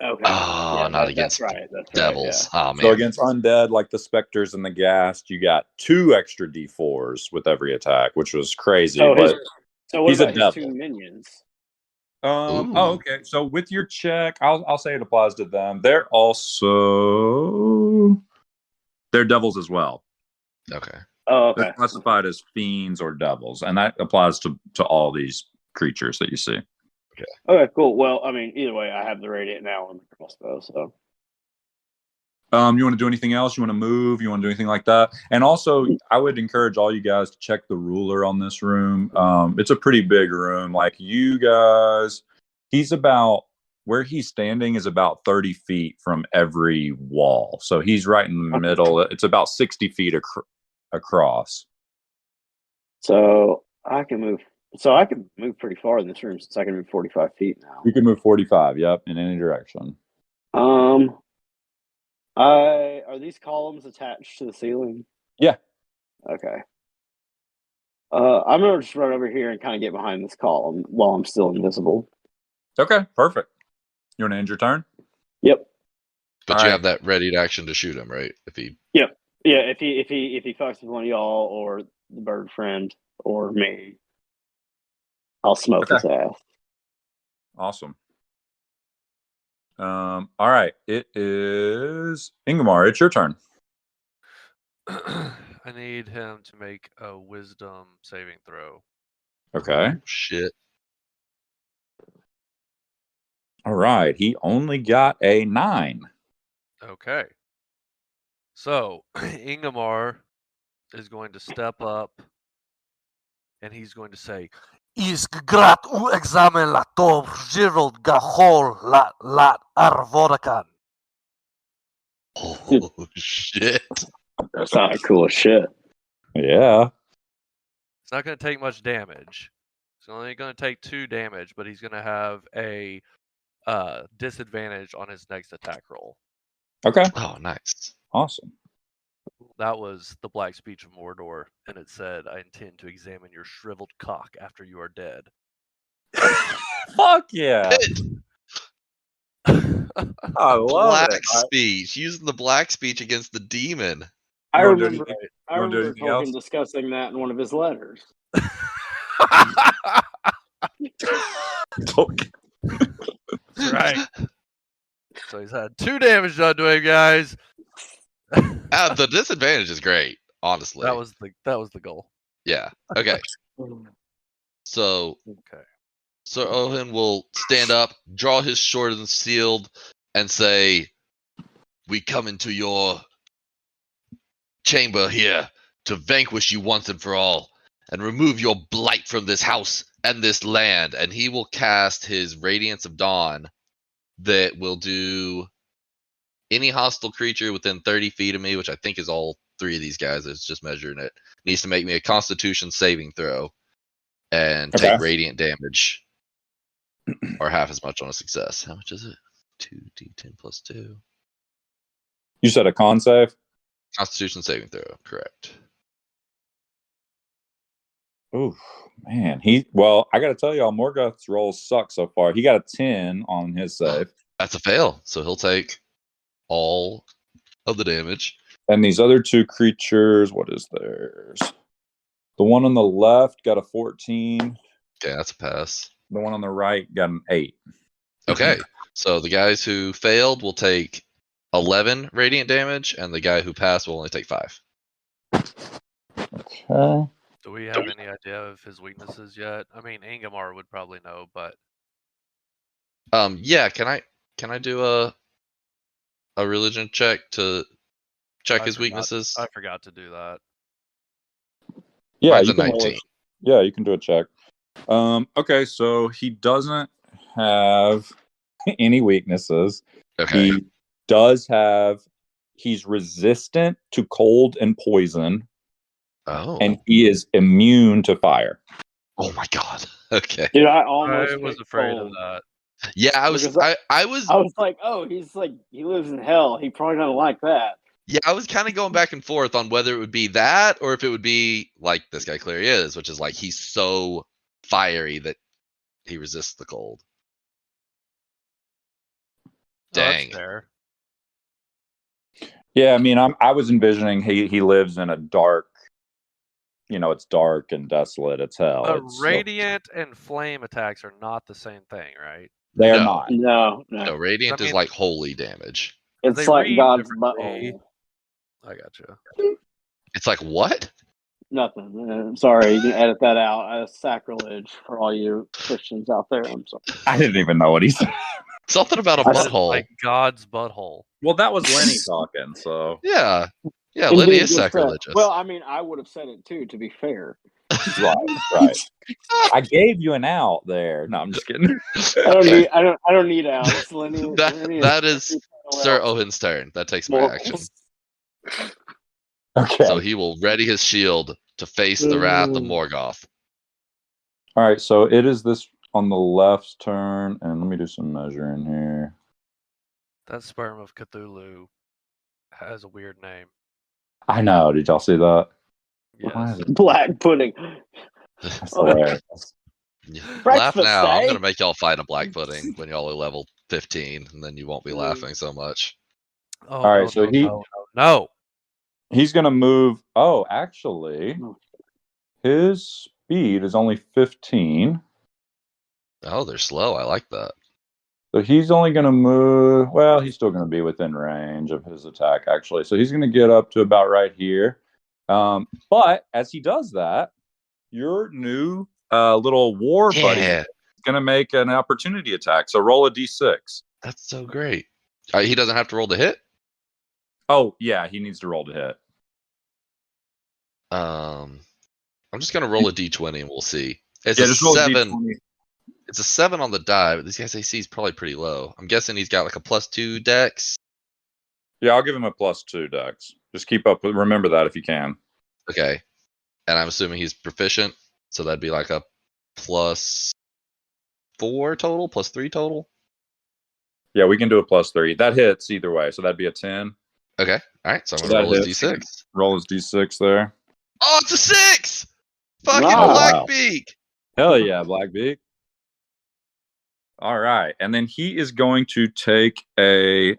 Speaker 6: Okay.
Speaker 3: Oh,
Speaker 6: Yeah,
Speaker 3: not
Speaker 6: that's
Speaker 3: against
Speaker 6: right. That's
Speaker 3: devils.
Speaker 6: right.
Speaker 3: Oh, man.
Speaker 4: So against undead, like the specters and the ghast, you got 2 extra d4s with every attack, which was crazy.
Speaker 6: Yeah.
Speaker 4: But
Speaker 6: So what
Speaker 4: he's a
Speaker 6: about his 2
Speaker 4: devil.
Speaker 6: minions?
Speaker 3: Ooh.
Speaker 4: Okay. So with your check, I'll say it applies to them. They're devils as well.
Speaker 3: Okay.
Speaker 6: Oh, okay.
Speaker 4: They're classified as fiends or devils, and that applies to all these creatures that you see.
Speaker 6: Okay, cool. Well, I mean, either way, I have the Radiant now on the crossbow, so.
Speaker 4: You want to do anything else? You want to move? You want to do anything like that? And also, I would encourage all you guys to check the ruler on this room. It's a pretty big room. Like you guys, where he's standing is about 30 feet from every wall. So he's right in the middle. It's about 60 feet across.
Speaker 6: So I can move. So I can move pretty far in this room since I can move 45 feet now.
Speaker 4: You can move 45. Yep, in any direction.
Speaker 6: Are these columns attached to the ceiling?
Speaker 4: Yeah.
Speaker 6: Okay. I'm gonna just run over here and kind of get behind this column while I'm still invisible.
Speaker 4: Okay, perfect. You want to end your turn?
Speaker 6: Yep.
Speaker 3: But
Speaker 4: All
Speaker 3: you
Speaker 4: right.
Speaker 3: have that ready to action to shoot him, right? If he.
Speaker 6: Yep. Yeah. If he fucks with one of y'all or the bird friend or me, I'll smoke his ass.
Speaker 4: Awesome. All right. It is Ingmar. It's your turn.
Speaker 2: I need him to make a wisdom saving throw.
Speaker 4: Okay.
Speaker 3: Oh, shit.
Speaker 4: All right. He only got a 9.
Speaker 2: Okay. So Ingemar is going to step up and he's going to say, Isgrat u examen la tov Gerald Gahol la Arvodakan.
Speaker 3: Oh, shit.
Speaker 6: That sounded cool as shit.
Speaker 4: Yeah.
Speaker 2: It's not going to take much damage. It's only going to take 2 damage, but he's going to have a disadvantage on his next attack roll.
Speaker 4: Okay.
Speaker 3: Oh, nice.
Speaker 4: Awesome.
Speaker 2: That was the Black Speech of Mordor, and it said, I intend to examine your shriveled cock after you are dead.
Speaker 4: Fuck yeah. I love
Speaker 3: Black
Speaker 4: it.
Speaker 3: speech. Using the black speech against the demon.
Speaker 6: I
Speaker 4: You wanna do
Speaker 6: remember
Speaker 4: anything- you wanna do anything
Speaker 6: Tolkien
Speaker 4: else?
Speaker 6: discussing that in one of his letters.
Speaker 2: That's right. So he's had 2 damage done to him, guys.
Speaker 3: The disadvantage is great, honestly.
Speaker 2: That was the goal.
Speaker 3: Yeah. Okay. So
Speaker 2: Okay.
Speaker 3: Sir Owen will stand up, draw his sword and shield, and say, "We come into your chamber here to vanquish you once and for all, and remove your blight from this house and this land." And he will cast his Radiance of Dawn that will do any hostile creature within 30 feet of me, which I think is all 3 of these guys. It's just measuring it. Needs to make me a Constitution saving throw and take radiant damage, or half as much on a success. How much is it? 2d10 plus 2.
Speaker 4: You said a con save?
Speaker 3: Constitution saving throw, correct.
Speaker 4: Oh man, I gotta tell y'all, Morgoth's rolls suck so far. He got a 10 on his save.
Speaker 3: That's a fail, so he'll take all of the damage.
Speaker 4: And these other 2 creatures, what is theirs? The one on the left got a 14.
Speaker 3: Okay, that's a pass.
Speaker 4: The one on the right got an 8.
Speaker 3: Okay, so the guys who failed will take 11 radiant damage, and the guy who passed will only take 5.
Speaker 4: Okay.
Speaker 2: Do we have any idea of his weaknesses yet? I mean, Ingemar would probably know, but
Speaker 3: Yeah, can I do a religion check to check his weaknesses?
Speaker 2: I forgot to do that.
Speaker 4: Yeah,
Speaker 3: Mine's
Speaker 4: you
Speaker 3: a
Speaker 4: can
Speaker 3: 19.
Speaker 4: Yeah, you can do a check. Okay, so he doesn't have any weaknesses.
Speaker 3: Okay.
Speaker 4: He does have he's resistant to cold and poison,
Speaker 3: Oh.
Speaker 4: and he is immune to fire.
Speaker 3: Oh my god. Okay.
Speaker 6: Dude, I
Speaker 2: I
Speaker 6: almost
Speaker 2: was
Speaker 6: picked
Speaker 2: afraid
Speaker 6: cold.
Speaker 2: of that.
Speaker 3: Yeah, I was.
Speaker 6: Because
Speaker 3: I was.
Speaker 6: I was like, oh, he's like, he lives in hell. He probably doesn't like that.
Speaker 3: Yeah, I was kind of going back and forth on whether it would be that or if it would be like this guy clearly is, which is like he's so fiery that he resists the cold.
Speaker 2: Oh, that's
Speaker 3: Dang.
Speaker 2: fair.
Speaker 4: Yeah, I mean, I was envisioning he lives in a dark, it's dark and desolate. It's hell.
Speaker 2: But
Speaker 4: It's
Speaker 2: radiant and flame attacks are not the same thing, right?
Speaker 4: they are
Speaker 3: No.
Speaker 4: not.
Speaker 6: No,
Speaker 3: No,
Speaker 6: no.
Speaker 3: radiant
Speaker 2: I
Speaker 3: is
Speaker 2: mean-
Speaker 3: like holy damage.
Speaker 6: It's
Speaker 2: They
Speaker 6: like
Speaker 2: read
Speaker 6: God's
Speaker 2: differently.
Speaker 6: butthole.
Speaker 2: I gotcha.
Speaker 3: It's like what?
Speaker 6: Nothing. Sorry, you can edit that out. Sacrilege for all you Christians out there. I'm sorry.
Speaker 4: I didn't even know what he said.
Speaker 3: Something about a
Speaker 6: I said,
Speaker 3: butthole.
Speaker 2: Like God's butthole.
Speaker 4: Well, that was Lenny talking. So
Speaker 3: Yeah. Yeah,
Speaker 6: Indeed,
Speaker 3: Lenny is
Speaker 6: good stuff.
Speaker 3: sacrilegious.
Speaker 6: Well, I mean, I would have said it too, to be fair.
Speaker 4: right. I gave you an out there. No, I'm just kidding.
Speaker 6: I don't need outs. Lenny, Lenny
Speaker 3: that is
Speaker 6: well,
Speaker 3: Sir Owen's turn. That takes my
Speaker 6: well,
Speaker 3: action.
Speaker 4: Okay.
Speaker 3: So he will ready his shield to face the wrath of Morgoth.
Speaker 4: All right. So it is this on the left's turn, and let me do some measuring here.
Speaker 2: That sperm of Cthulhu has a weird name.
Speaker 4: I know. Did y'all see that? Why
Speaker 2: Yes.
Speaker 4: is it-
Speaker 6: black pudding.
Speaker 4: That's hilarious.
Speaker 3: Laugh
Speaker 6: Breakfast,
Speaker 3: now. I'm
Speaker 6: eh?
Speaker 3: gonna make y'all fight a black pudding when y'all are level 15, and then you won't be laughing so much.
Speaker 2: Oh,
Speaker 4: All right,
Speaker 2: no,
Speaker 4: so
Speaker 2: no, no.
Speaker 4: he's gonna move. Oh, actually, his speed is only 15,
Speaker 3: Oh, they're slow. I like that.
Speaker 4: so he's only gonna move. Well, he's still gonna be within range of his attack, actually. So he's gonna get up to about right here. But as he does that, your new little war buddy
Speaker 3: Yeah,
Speaker 4: is gonna make an opportunity attack. So roll a d6.
Speaker 3: that's so great. He doesn't have to roll the hit.
Speaker 4: Oh yeah, he needs to roll to hit.
Speaker 3: I'm just gonna roll a d20 and we'll see. It's
Speaker 4: Yeah,
Speaker 3: a
Speaker 4: just roll a
Speaker 3: 7.
Speaker 4: d20.
Speaker 3: It's a 7 on the die, but this guy's AC is probably pretty low. I'm guessing he's got like a +2 dex.
Speaker 4: Yeah, I'll give him a +2 dex. Just keep up with. Remember that if you can.
Speaker 3: Okay, and I'm assuming he's proficient, so that'd be like a +4 total, +3 total.
Speaker 4: Yeah, we can do a +3. That hits either way, so that'd be a 10.
Speaker 3: Okay, all right. So I'm
Speaker 4: So
Speaker 3: gonna
Speaker 4: that
Speaker 3: roll his
Speaker 4: hits.
Speaker 3: d6.
Speaker 4: Roll his d6 there.
Speaker 3: Oh, it's a 6! Fucking
Speaker 6: Wow.
Speaker 3: Blackbeak!
Speaker 4: Hell yeah, Blackbeak. All right, and then he is going to take a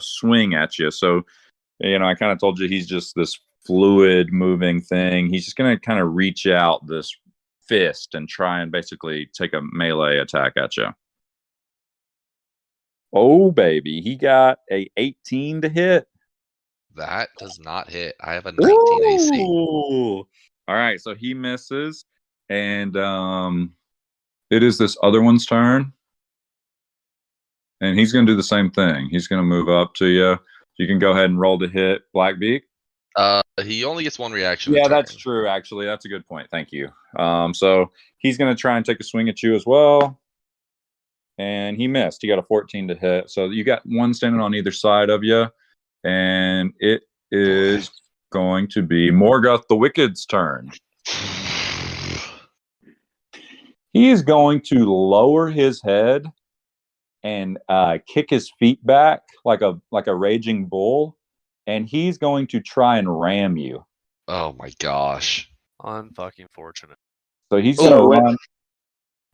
Speaker 4: swing at you. So, I kind of told you he's just this fluid moving thing. He's just going to kind of reach out this fist and try and basically take a melee attack at you. Oh, baby. He got a 18 to hit.
Speaker 3: That does not hit. I have a 19 AC.
Speaker 4: Ooh. All right, so he misses. And it is this other one's turn. And he's going to do the same thing. He's going to move up to you. You can go ahead and roll to hit Blackbeak.
Speaker 3: He only gets one reaction. a
Speaker 4: Yeah,
Speaker 3: turn.
Speaker 4: that's true, actually. That's a good point. Thank you. So he's going to try and take a swing at you as well. And he missed. He got a 14 to hit. So you got one standing on either side of you. And it is going to be Morgoth the Wicked's turn. He is going to lower his head and kick his feet back like a raging bull, and he's going to try and ram you.
Speaker 3: Oh my gosh.
Speaker 2: Unfucking fortunate.
Speaker 4: So he's
Speaker 6: So
Speaker 4: going to
Speaker 6: when-
Speaker 4: run.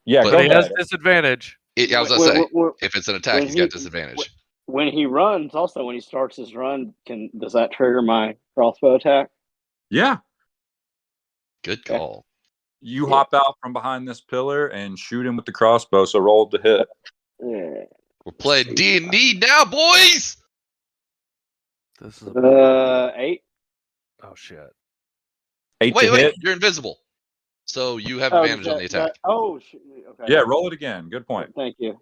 Speaker 4: Yeah,
Speaker 3: But
Speaker 4: go
Speaker 2: But he has
Speaker 4: ahead.
Speaker 2: disadvantage.
Speaker 3: I was gonna say,
Speaker 6: When-
Speaker 3: if it's an attack,
Speaker 6: when
Speaker 3: he's
Speaker 6: he-
Speaker 3: got disadvantage.
Speaker 6: when he runs, also when he starts his run, does that trigger my crossbow attack?
Speaker 4: Yeah,
Speaker 3: Good call.
Speaker 4: you hop out from behind this pillar and shoot him with the crossbow. So roll to hit.
Speaker 6: Yeah.
Speaker 3: We're playing D&D now, boys.
Speaker 2: This is a
Speaker 6: 8.
Speaker 2: oh shit.
Speaker 4: 8
Speaker 3: Wait,
Speaker 4: to
Speaker 3: wait.
Speaker 4: hit.
Speaker 3: You're invisible, so you have
Speaker 6: Oh,
Speaker 3: advantage on the attack.
Speaker 6: okay.
Speaker 4: Yeah, roll it again. Good point.
Speaker 6: Thank you.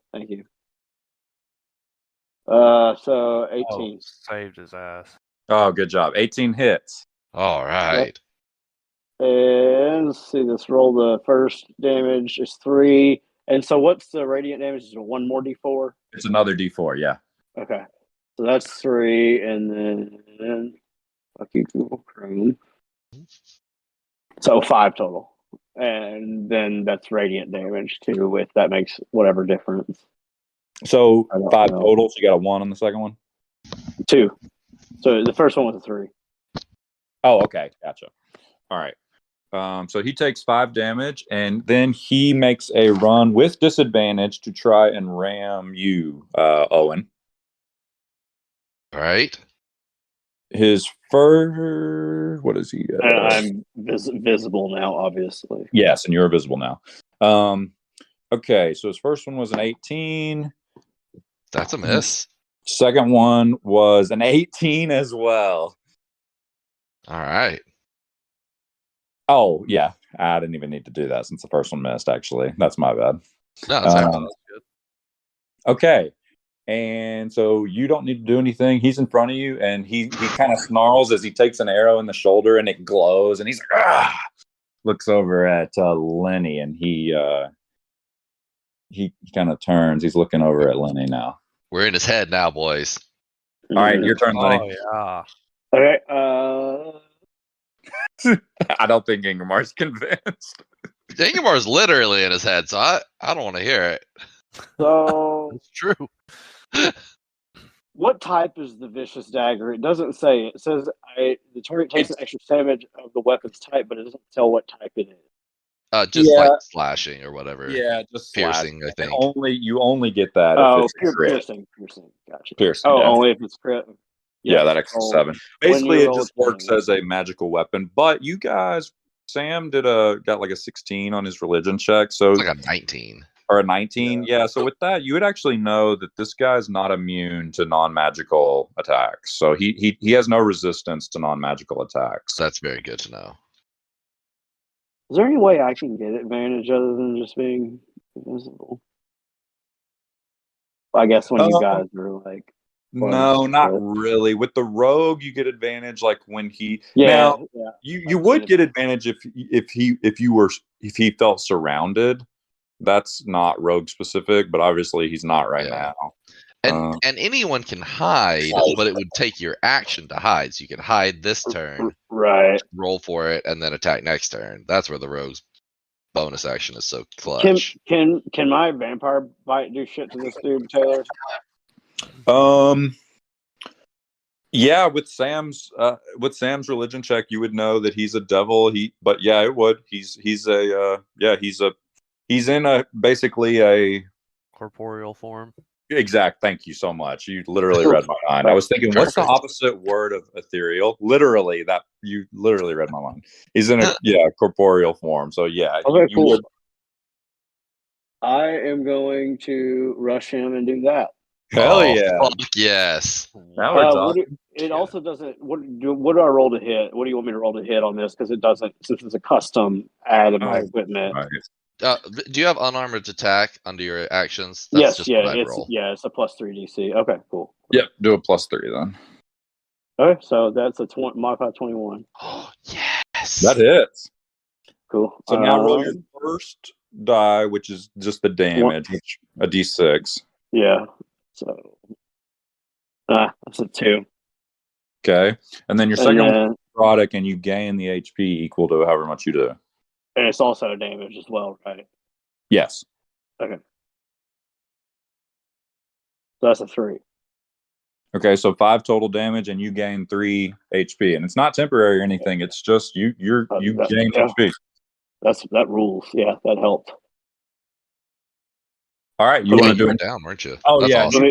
Speaker 6: So 18.
Speaker 2: Oh, saved his ass.
Speaker 4: Oh, good job. 18 hits.
Speaker 3: All right.
Speaker 6: And let's see, let's roll the first damage is 3. And so what's the radiant damage? Is it one more d4?
Speaker 4: It's another D4. Yeah.
Speaker 6: Okay. So that's 3, and then fuck you, Google Chrome. So 5 total, and then that's radiant damage too. If that makes whatever difference.
Speaker 4: So
Speaker 6: I don't
Speaker 4: 5
Speaker 6: know.
Speaker 4: total. So you got a 1 on the second one.
Speaker 6: 2. So the first one was a 3.
Speaker 4: Oh, okay, gotcha. All right. So he takes 5 damage, and then he makes a run with disadvantage to try and ram you, Owen.
Speaker 3: All right.
Speaker 4: His fur. What is he?
Speaker 6: And I'm visible now, obviously.
Speaker 4: Yes, and you're visible now. Okay, so his first one was an 18.
Speaker 3: That's a miss.
Speaker 4: Second one was an 18 as well.
Speaker 3: All right.
Speaker 4: Oh, yeah. I didn't even need to do that since the first one missed, actually. That's my bad.
Speaker 3: No, that's
Speaker 4: Um,
Speaker 2: Good.
Speaker 4: Okay. And so you don't need to do anything. He's in front of you, and he kind of snarls as he takes an arrow in the shoulder, and it glows, and he's like, ah! Looks over at Lenny, and he kind of turns. He's looking over at Lenny now.
Speaker 3: We're in his head now, boys.
Speaker 4: All right, your turn, Lenny.
Speaker 2: Oh, yeah.
Speaker 6: Okay.
Speaker 4: I don't think Ingemar's convinced.
Speaker 3: Ingemar's literally in his head, so I don't want to hear it.
Speaker 6: So
Speaker 2: It's true.
Speaker 6: what type is the vicious dagger? It doesn't say. It says the target takes an extra damage of the weapon's type, but it doesn't tell what type it is.
Speaker 3: Just
Speaker 4: Yeah.
Speaker 3: like slashing or whatever.
Speaker 4: Yeah, just
Speaker 3: Piercing, I think.
Speaker 4: You only get that
Speaker 6: Oh,
Speaker 4: if it's crit.
Speaker 6: piercing. Gotcha.
Speaker 4: Piercing,
Speaker 6: Oh,
Speaker 4: yeah.
Speaker 6: only if it's crit.
Speaker 4: Yeah, that extra
Speaker 6: so
Speaker 4: 7.
Speaker 6: when
Speaker 4: Basically,
Speaker 6: you
Speaker 4: it
Speaker 6: roll
Speaker 4: just
Speaker 6: a
Speaker 4: works
Speaker 6: 10.
Speaker 4: as a magical weapon. But you guys, Sam got like a 16 on his religion check, so
Speaker 3: It's like a 19.
Speaker 4: or a 19. Yeah, so with that, you would actually know that this guy's not immune to non-magical attacks. So he has no resistance to non-magical attacks.
Speaker 3: So that's very good to know.
Speaker 6: Is there any way I can get advantage other than just being invisible? I guess when you guys are like.
Speaker 4: No, not
Speaker 6: but-
Speaker 4: really. With the rogue, you get advantage like when he.
Speaker 6: Yeah,
Speaker 4: Now,
Speaker 6: yeah.
Speaker 4: you would get advantage if he felt surrounded. That's not rogue specific, but obviously he's not right
Speaker 3: Yeah.
Speaker 4: now.
Speaker 3: And anyone can hide, but it would take your action to hide. So you can hide this turn,
Speaker 6: Right.
Speaker 3: roll for it, and then attack next turn. That's where the rogue's bonus action is so clutch.
Speaker 6: Can my vampire bite do shit to this dude, Taylor?
Speaker 4: Yeah, with Sam's religion check, you would know that he's a devil. But yeah, it would. He's in a basically a
Speaker 2: Corporeal form.
Speaker 4: exact. Thank you so much. You literally read my mind. I was thinking, what's the
Speaker 3: Perfect.
Speaker 4: opposite word of ethereal? Literally, that you literally read my mind. He's in a corporeal form. So yeah,
Speaker 6: Okay,
Speaker 4: you
Speaker 6: cool.
Speaker 4: would.
Speaker 6: I am going to rush him and do that.
Speaker 4: Hell yeah!
Speaker 3: Fuck yes.
Speaker 4: That works
Speaker 6: What
Speaker 4: awesome.
Speaker 6: it also doesn't. What do I roll to hit? What do you want me to roll to hit on this? Because it doesn't. Since it's a custom add in my equipment.
Speaker 4: Right.
Speaker 3: Do you have unarmored attack under your actions?
Speaker 6: Yes.
Speaker 3: Just
Speaker 6: Yeah.
Speaker 3: what I'd
Speaker 6: It's
Speaker 3: roll.
Speaker 6: it's a +3 DC. Okay. Cool.
Speaker 4: Yep. Do a +3 then.
Speaker 6: Okay. So that's a modified 21.
Speaker 3: Oh yes.
Speaker 4: That hits.
Speaker 6: Cool.
Speaker 4: So now roll your first die, which is just the damage, which a D6.
Speaker 6: Yeah. So that's a 2.
Speaker 4: Okay, and then your second
Speaker 6: And
Speaker 4: one is product, and you gain the HP equal to however much you do.
Speaker 6: And it's also damage as well, right?
Speaker 4: Yes.
Speaker 6: Okay. So that's a 3.
Speaker 4: Okay, so 5 total damage, and you gain 3 HP, and it's not temporary or anything. It's just you gain HP.
Speaker 6: That rules. Yeah, that helped.
Speaker 4: All right, you want to do
Speaker 3: you
Speaker 4: it
Speaker 3: were down, weren't you?
Speaker 4: Oh
Speaker 3: That's
Speaker 4: yeah,
Speaker 3: awesome.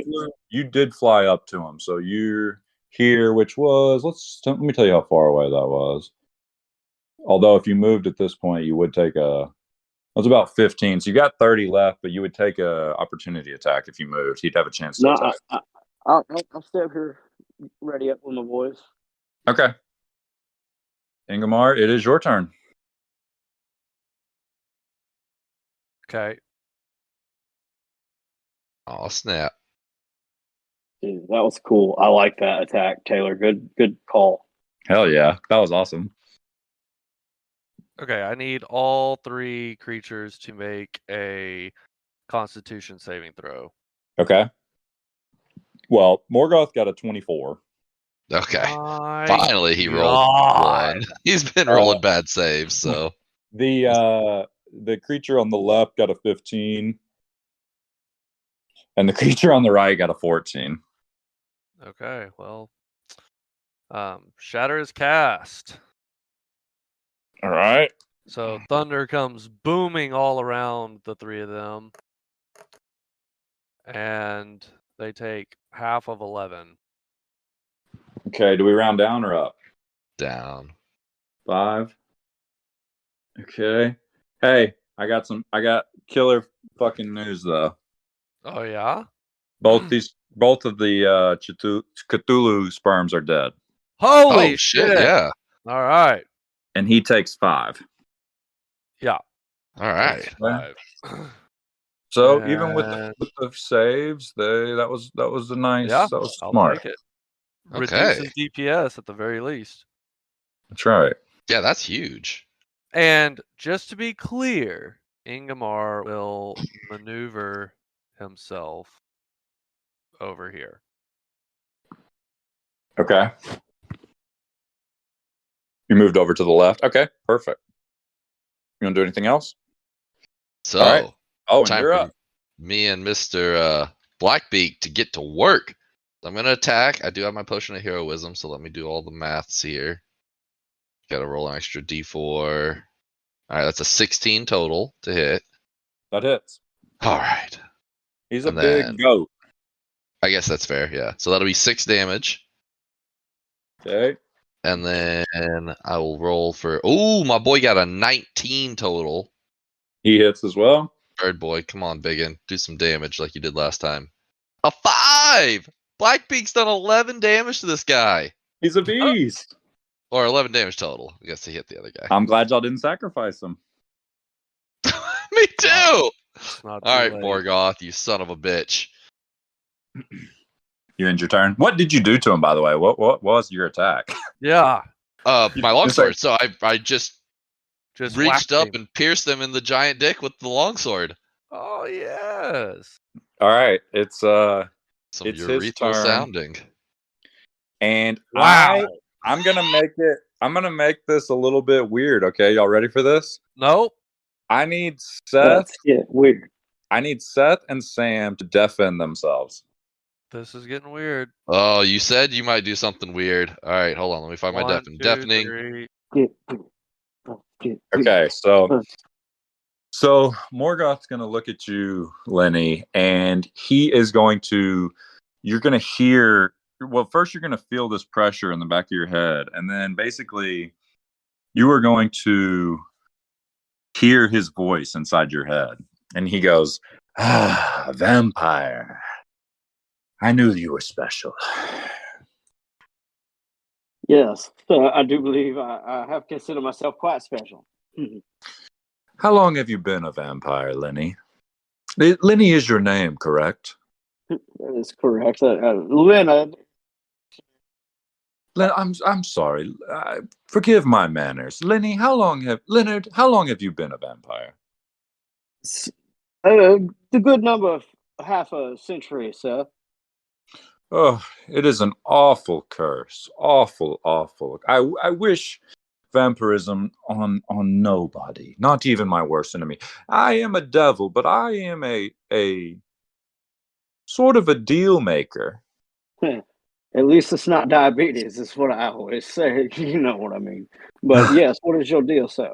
Speaker 4: you did fly up to him, so you're here, which was let me tell you how far away that was. Although if you moved at this point, you would take it was about 15, so you got 30 left, but you would take a opportunity attack if you moved. He'd have a chance to attack.
Speaker 6: I'll stay up here, ready up with my boys.
Speaker 4: Okay, Ingemar, it is your turn.
Speaker 2: Okay.
Speaker 3: Oh snap!
Speaker 6: Dude, that was cool. I like that attack, Taylor. Good call.
Speaker 4: Hell yeah, that was awesome.
Speaker 2: Okay, I need all 3 creatures to make a Constitution saving throw.
Speaker 4: Okay. Well, Morgoth got a 24.
Speaker 3: Okay.
Speaker 2: My
Speaker 3: Finally, he rolled
Speaker 2: God.
Speaker 3: 1. He's been rolling bad saves, so.
Speaker 4: The creature on the left got a 15. And the creature on the right got a 14.
Speaker 2: Okay, well, Shatter is cast.
Speaker 4: All right.
Speaker 2: So thunder comes booming all around the three of them, and they take half of 11.
Speaker 4: Okay, do we round down or up?
Speaker 3: Down.
Speaker 4: 5. Okay. Hey, I got killer fucking news though.
Speaker 2: Oh yeah.
Speaker 4: Both of the Cthulhu sperms are dead.
Speaker 2: Holy
Speaker 3: Oh, shit, yeah.
Speaker 2: All right.
Speaker 4: And he takes 5.
Speaker 2: Yeah.
Speaker 3: All right.
Speaker 2: 5.
Speaker 4: So even with
Speaker 2: And-
Speaker 4: the saves, that was a nice.
Speaker 2: Yeah,
Speaker 4: That was
Speaker 2: I'll
Speaker 4: smart.
Speaker 2: take it.
Speaker 3: Okay.
Speaker 2: Reduces DPS at the very least.
Speaker 4: That's right.
Speaker 3: Yeah, that's huge.
Speaker 2: And just to be clear, Ingmar will maneuver himself over here.
Speaker 4: Okay. You moved over to the left. Okay, perfect. You want to do anything else?
Speaker 3: So,
Speaker 4: All right. Oh, and
Speaker 3: time
Speaker 4: you're
Speaker 3: for
Speaker 4: up.
Speaker 3: me and Mr. Blackbeak to get to work. I'm going to attack. I do have my potion of heroism, so let me do all the maths here. Got to roll an extra d4. All right, that's a 16 total to hit.
Speaker 4: That hits.
Speaker 3: All right.
Speaker 4: He's a
Speaker 3: And
Speaker 4: big
Speaker 3: then-
Speaker 4: goat.
Speaker 3: I guess that's fair, yeah. So that'll be 6 damage.
Speaker 4: Okay.
Speaker 3: And then I will roll for... Oh, my boy got a 19 total.
Speaker 4: He hits as well.
Speaker 3: Bird boy, come on, biggin. Do some damage like you did last time. A 5! Blackbeak's done 11 damage to this guy.
Speaker 4: He's a beast.
Speaker 3: Or 11 damage total. I guess he hit the other guy.
Speaker 4: I'm glad y'all didn't sacrifice him.
Speaker 3: Me too!
Speaker 2: It's not
Speaker 3: All right,
Speaker 2: too late.
Speaker 3: Morgoth, you son of a bitch.
Speaker 4: You end your turn. What did you do to him, by the way? What was your attack?
Speaker 2: Yeah.
Speaker 3: My longsword. So I just
Speaker 2: Just
Speaker 3: reached
Speaker 2: whacked
Speaker 3: up
Speaker 2: him.
Speaker 3: and pierced him in the giant dick with the longsword.
Speaker 2: Oh yes.
Speaker 4: All right. It's
Speaker 3: Some
Speaker 4: It's his
Speaker 3: urethral
Speaker 4: turn.
Speaker 3: sounding.
Speaker 4: and
Speaker 2: Wow.
Speaker 4: I'm gonna make this a little bit weird. Okay, y'all ready for this?
Speaker 2: Nope.
Speaker 4: I need
Speaker 6: That's weird.
Speaker 4: Seth and Sam to defend themselves.
Speaker 2: This is getting weird.
Speaker 3: Oh, you said you might do something weird. All right, hold on. Let me find my
Speaker 2: 1, 2,
Speaker 3: deafening.
Speaker 2: 3.
Speaker 4: Okay, so Morgoth's gonna look at you, Lenny, and he is going to. You're gonna hear. Well, first you're gonna feel this pressure in the back of your head, and then basically, you are going to hear his voice inside your head, and he goes, "Ah, vampire! I knew you were special."
Speaker 6: Yes, I do believe I have considered myself quite special.
Speaker 4: How long have you been a vampire, Lenny? Lenny is your name, correct?
Speaker 6: That is correct. Leonard.
Speaker 4: I'm sorry. Forgive my manners, Lenny. Leonard? How long have you been a vampire?
Speaker 6: The good number of half a century, sir.
Speaker 4: Oh, it is an awful curse. Awful, awful. I wish vampirism on nobody, not even my worst enemy. I am a devil, but I am a sort of a deal maker.
Speaker 6: At least it's not diabetes, is what I always say. You know what I mean. But yes, what is your deal, sir?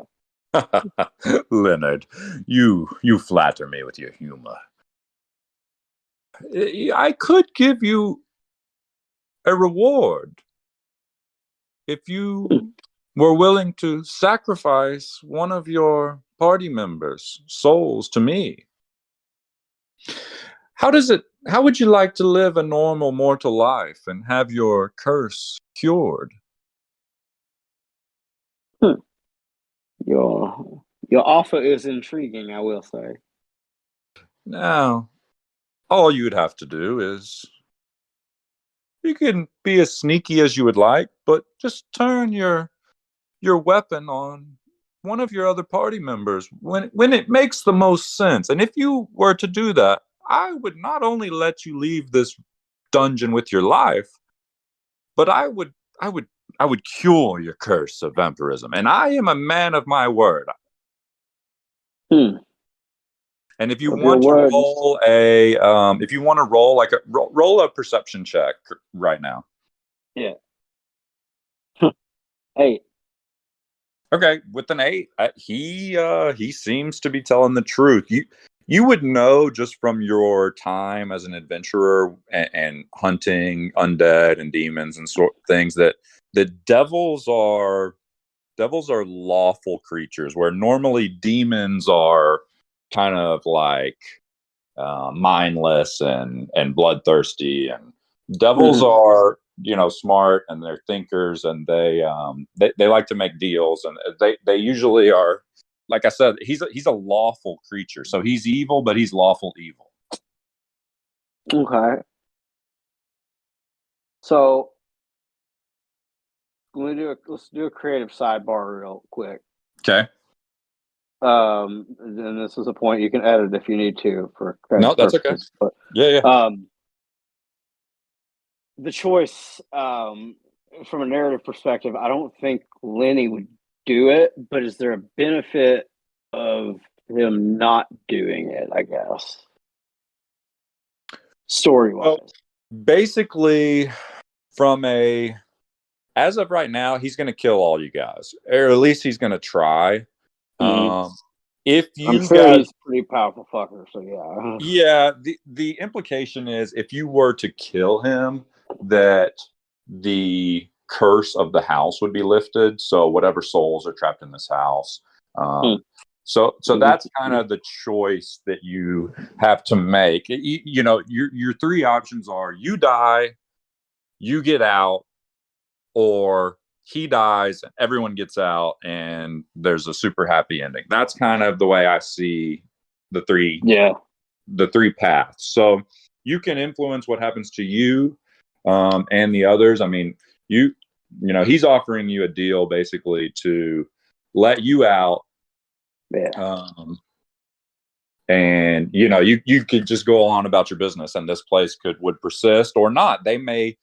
Speaker 4: Leonard, you flatter me with your humor. I could give you a reward if you were willing to sacrifice one of your party members' souls to me. How would you like to live a normal mortal life and have your curse cured?
Speaker 6: Your offer is intriguing, I will say.
Speaker 4: Now, all you'd have to do is you can be as sneaky as you would like, but just turn your weapon on one of your other party members when it makes the most sense. And if you were to do that, I would not only let you leave this dungeon with your life, but I would cure your curse of vampirism, and I am a man of my word.
Speaker 6: Hmm.
Speaker 4: And if you
Speaker 6: Of your
Speaker 4: want to
Speaker 6: words.
Speaker 4: roll a, if you want to roll like roll a perception check right now.
Speaker 6: Yeah. 8.
Speaker 4: Okay, with an 8, he seems to be telling the truth. You would know just from your time as an adventurer and hunting undead and demons and sort things that devils are lawful creatures, where normally demons are kind of like mindless and bloodthirsty, and devils are smart, and they're thinkers, and they like to make deals, and they usually are, like I said, he's a lawful creature, so he's evil, but he's lawful evil.
Speaker 6: Okay. So let's do a creative sidebar real quick.
Speaker 4: Okay.
Speaker 6: And this is a point you can edit if you need to for
Speaker 4: No, that's
Speaker 6: purposes.
Speaker 4: okay.
Speaker 6: But
Speaker 4: Yeah.
Speaker 6: the choice, from a narrative perspective, I don't think Lenny would do it, but is there a benefit of him not doing it, I guess? Story-wise.
Speaker 4: Well, basically, as of right now, he's going to kill all you guys, or at least he's going to try. If you
Speaker 6: I'm sure
Speaker 4: guys,
Speaker 6: he's a pretty powerful fucker, so yeah.
Speaker 4: yeah, the implication is if you were to kill him, that the curse of the house would be lifted. So whatever souls are trapped in this house. So that's kind of the choice that you have to make. Your 3 options are: you die, you get out, or he dies, everyone gets out, and there's a super happy ending. That's kind of the way I see the three paths. So you can influence what happens to you and the others. I mean, he's offering you a deal basically to let you out. And you could just go on about your business, and this place would persist or not. They may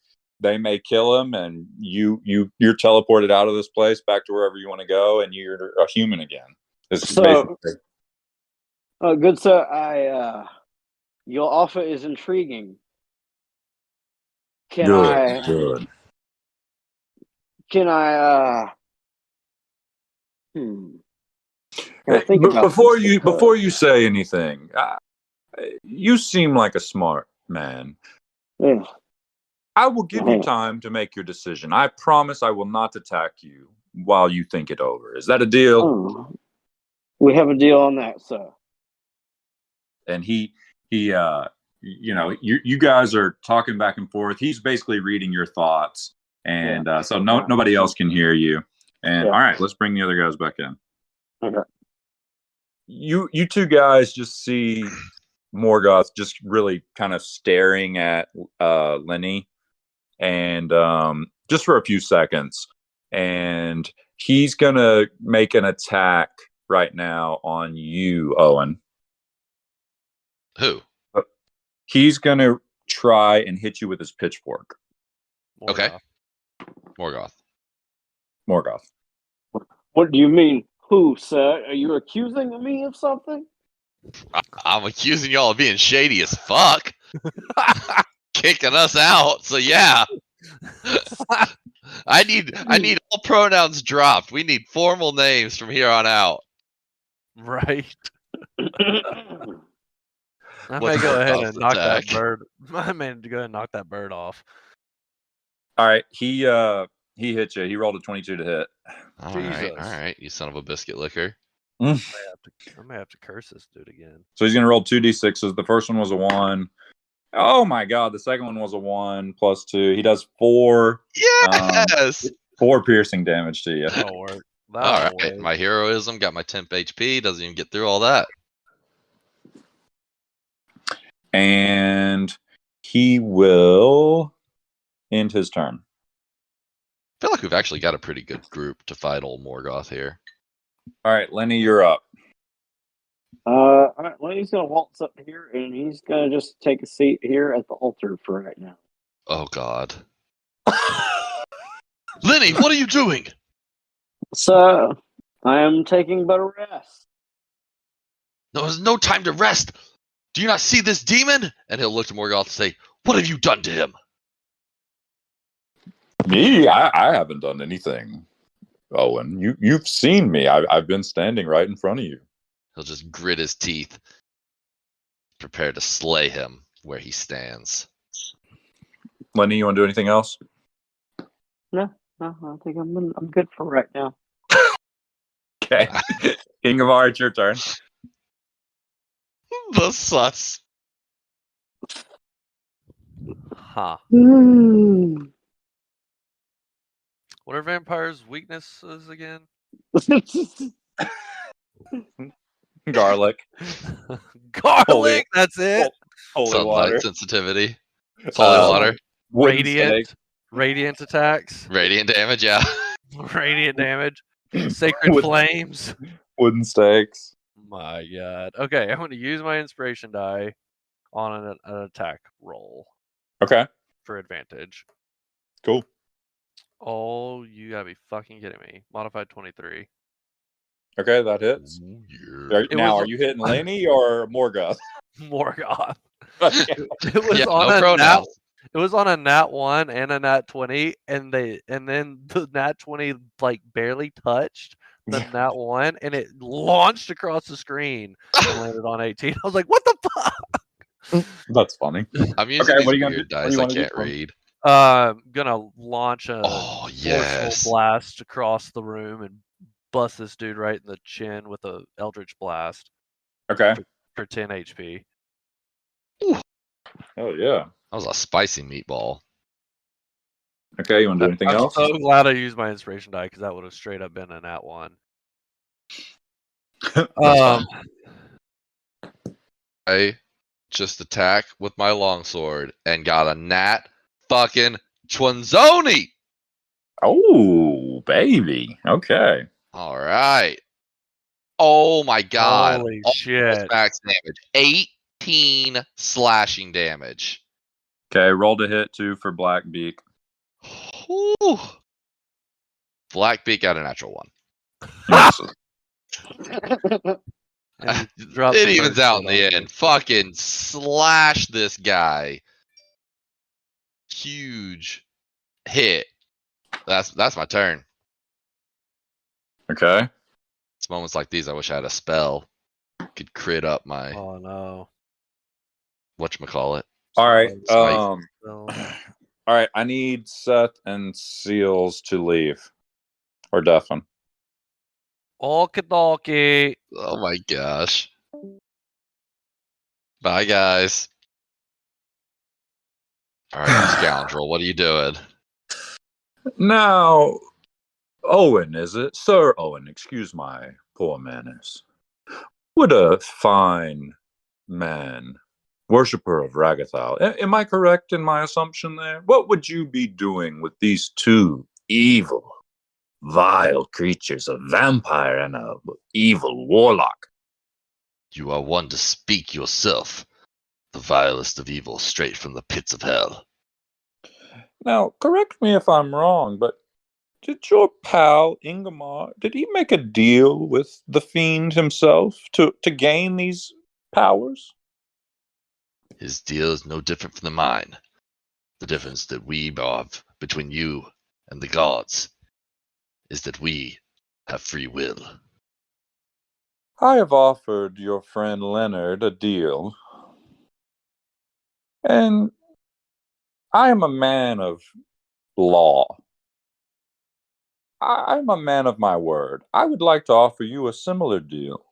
Speaker 4: kill him, and you're teleported out of this place back to wherever you want to go, and you're a human again.
Speaker 6: So, good sir, your offer is intriguing. Can I think about
Speaker 4: before you say anything? You seem like a smart man.
Speaker 6: Yeah.
Speaker 4: I will give you time to make your decision. I promise I will not attack you while you think it over. Is that a deal?
Speaker 6: Oh, we have a deal on that, sir.
Speaker 4: And he you guys are talking back and forth. He's basically reading your thoughts, and so nobody else can hear you. And all right, let's bring the other guys back in.
Speaker 6: Okay.
Speaker 4: You 2 guys just see Morgoth just really kind of staring at Lenny, and just for a few seconds, and he's gonna make an attack right now on you, Owen.
Speaker 3: Who?
Speaker 4: He's gonna try and hit you with his pitchfork.
Speaker 3: Okay. Morgoth.
Speaker 6: What do you mean, who, sir? Are you accusing me of something?
Speaker 3: I'm accusing y'all of being shady as fuck. Kicking us out, so yeah. I need all pronouns dropped. We need formal names from here on out.
Speaker 2: Right. I may go ahead and knock that bird. I may go ahead and knock that bird off.
Speaker 4: All right, he hit you. He rolled a 22 to hit.
Speaker 3: All right, you son of a biscuit licker.
Speaker 2: I may have to curse this dude again.
Speaker 4: So he's gonna roll 2d6s. The first one was a 1. Oh my god, the second one was a 1 plus 2. He does 4.
Speaker 3: Yes.
Speaker 4: 4 piercing damage to you.
Speaker 2: That'll work.
Speaker 3: All right, my heroism got my temp HP. Doesn't even get through all that.
Speaker 4: And he will end his turn.
Speaker 3: I feel like we've actually got a pretty good group to fight old Morgoth here.
Speaker 4: All right, Lenny, you're up.
Speaker 6: All right, Lenny's gonna waltz up here, and he's gonna just take a seat here at the altar for right now.
Speaker 3: Oh God. Lenny, what are you doing?
Speaker 6: So, I am taking but a rest.
Speaker 3: There's no time to rest. Do you not see this demon? And he'll look to Morgoth and say, what have you done to him?
Speaker 4: Me? I haven't done anything. Owen, you've seen me. I've been standing right in front of you.
Speaker 3: He'll just grit his teeth, prepare to slay him where he stands.
Speaker 4: Lenny, you want to do anything else?
Speaker 6: No, I think I'm good for right now.
Speaker 4: Okay. Ingvar, it's your turn.
Speaker 3: The sus.
Speaker 2: Ha. What are vampires' weaknesses again?
Speaker 4: Garlic.
Speaker 2: Garlic.
Speaker 4: Holy-
Speaker 2: That's it.
Speaker 4: Holy
Speaker 3: Sunlight
Speaker 4: water.
Speaker 3: sensitivity. It's holy water.
Speaker 4: Wooden
Speaker 2: Radiant.
Speaker 4: stake.
Speaker 2: Radiant attacks.
Speaker 3: Radiant damage, yeah.
Speaker 2: Radiant damage. Sacred
Speaker 4: Wood-
Speaker 2: flames.
Speaker 4: Wooden stakes.
Speaker 2: My God. Okay, I'm going to use my inspiration die on an attack roll
Speaker 4: Okay.
Speaker 2: for advantage.
Speaker 4: Cool.
Speaker 2: Oh, you gotta be fucking kidding me. Modified 23.
Speaker 4: Okay, that hits.
Speaker 3: Ooh, yeah.
Speaker 2: It
Speaker 4: Now,
Speaker 2: was-
Speaker 4: are you hitting Laney or Morgoth?
Speaker 2: Morgoth.
Speaker 4: Okay.
Speaker 2: It was
Speaker 3: Yeah,
Speaker 2: on
Speaker 3: no
Speaker 2: a
Speaker 3: pronouns.
Speaker 2: nat. It was on a nat 1 and a nat 20, and then the nat 20 like barely touched the nat 1, and it launched across the screen and landed on 18. I was like, "What the fuck?"
Speaker 4: That's funny.
Speaker 3: I'm using
Speaker 4: Okay, what
Speaker 3: these
Speaker 4: are you gonna
Speaker 3: weird
Speaker 4: do? What do
Speaker 3: dice
Speaker 4: you
Speaker 3: I
Speaker 4: wanna do
Speaker 3: can't
Speaker 4: for him?
Speaker 3: read.
Speaker 2: Gonna launch a
Speaker 3: Oh, yes.
Speaker 2: forceful blast across the room and bust this dude right in the chin with a eldritch blast
Speaker 4: Okay.
Speaker 2: for 10 HP.
Speaker 4: Oh, yeah.
Speaker 3: That was a spicy meatball.
Speaker 4: Okay, you want to do anything
Speaker 2: I'm
Speaker 4: else?
Speaker 2: so glad I used my inspiration die because that would have straight up been a nat 1.
Speaker 3: fine. I just attack with my longsword and got a nat fucking Twanzoni.
Speaker 4: Oh, baby. Okay.
Speaker 3: All right. Oh my God.
Speaker 2: Holy
Speaker 3: Almost
Speaker 2: shit.
Speaker 3: max damage. 18 slashing damage.
Speaker 4: Okay, roll to hit 2 for Blackbeak.
Speaker 3: Whew. Blackbeak got a natural 1.
Speaker 4: Yes.
Speaker 2: And he drops
Speaker 3: It
Speaker 2: the
Speaker 3: evens
Speaker 2: first
Speaker 3: out in
Speaker 2: hit
Speaker 3: the
Speaker 2: on
Speaker 3: end. Fucking slash this guy. Huge hit. That's my turn.
Speaker 4: Okay.
Speaker 3: It's moments like these I wish I had a spell. Could crit up my
Speaker 2: you. Oh no.
Speaker 3: whatchamacallit.
Speaker 4: All right.
Speaker 3: Smite.
Speaker 4: All right. I need Seth and Seals to leave. Or Duffin.
Speaker 2: Okie dokie.
Speaker 3: Oh my gosh. Bye guys. Alright, you scoundrel, what are you doing?
Speaker 4: Now, Owen, is it? Sir Owen, excuse my poor manners. Would a fine man, worshipper of Ragathal, am I correct in my assumption there? What would you be doing with these two evil, vile creatures, a vampire and a evil warlock?
Speaker 3: You are one to speak yourself. The vilest of evil straight from the pits of hell.
Speaker 4: Now, correct me if I'm wrong, but did your pal Ingmar, did he make a deal with the fiend himself to gain these powers?
Speaker 3: His deal is no different from mine. The difference that we have between you and the gods is that we have free will.
Speaker 4: I have offered your friend Leonard a deal, and I am a man of law. I'm a man of my word. I would like to offer you a similar deal.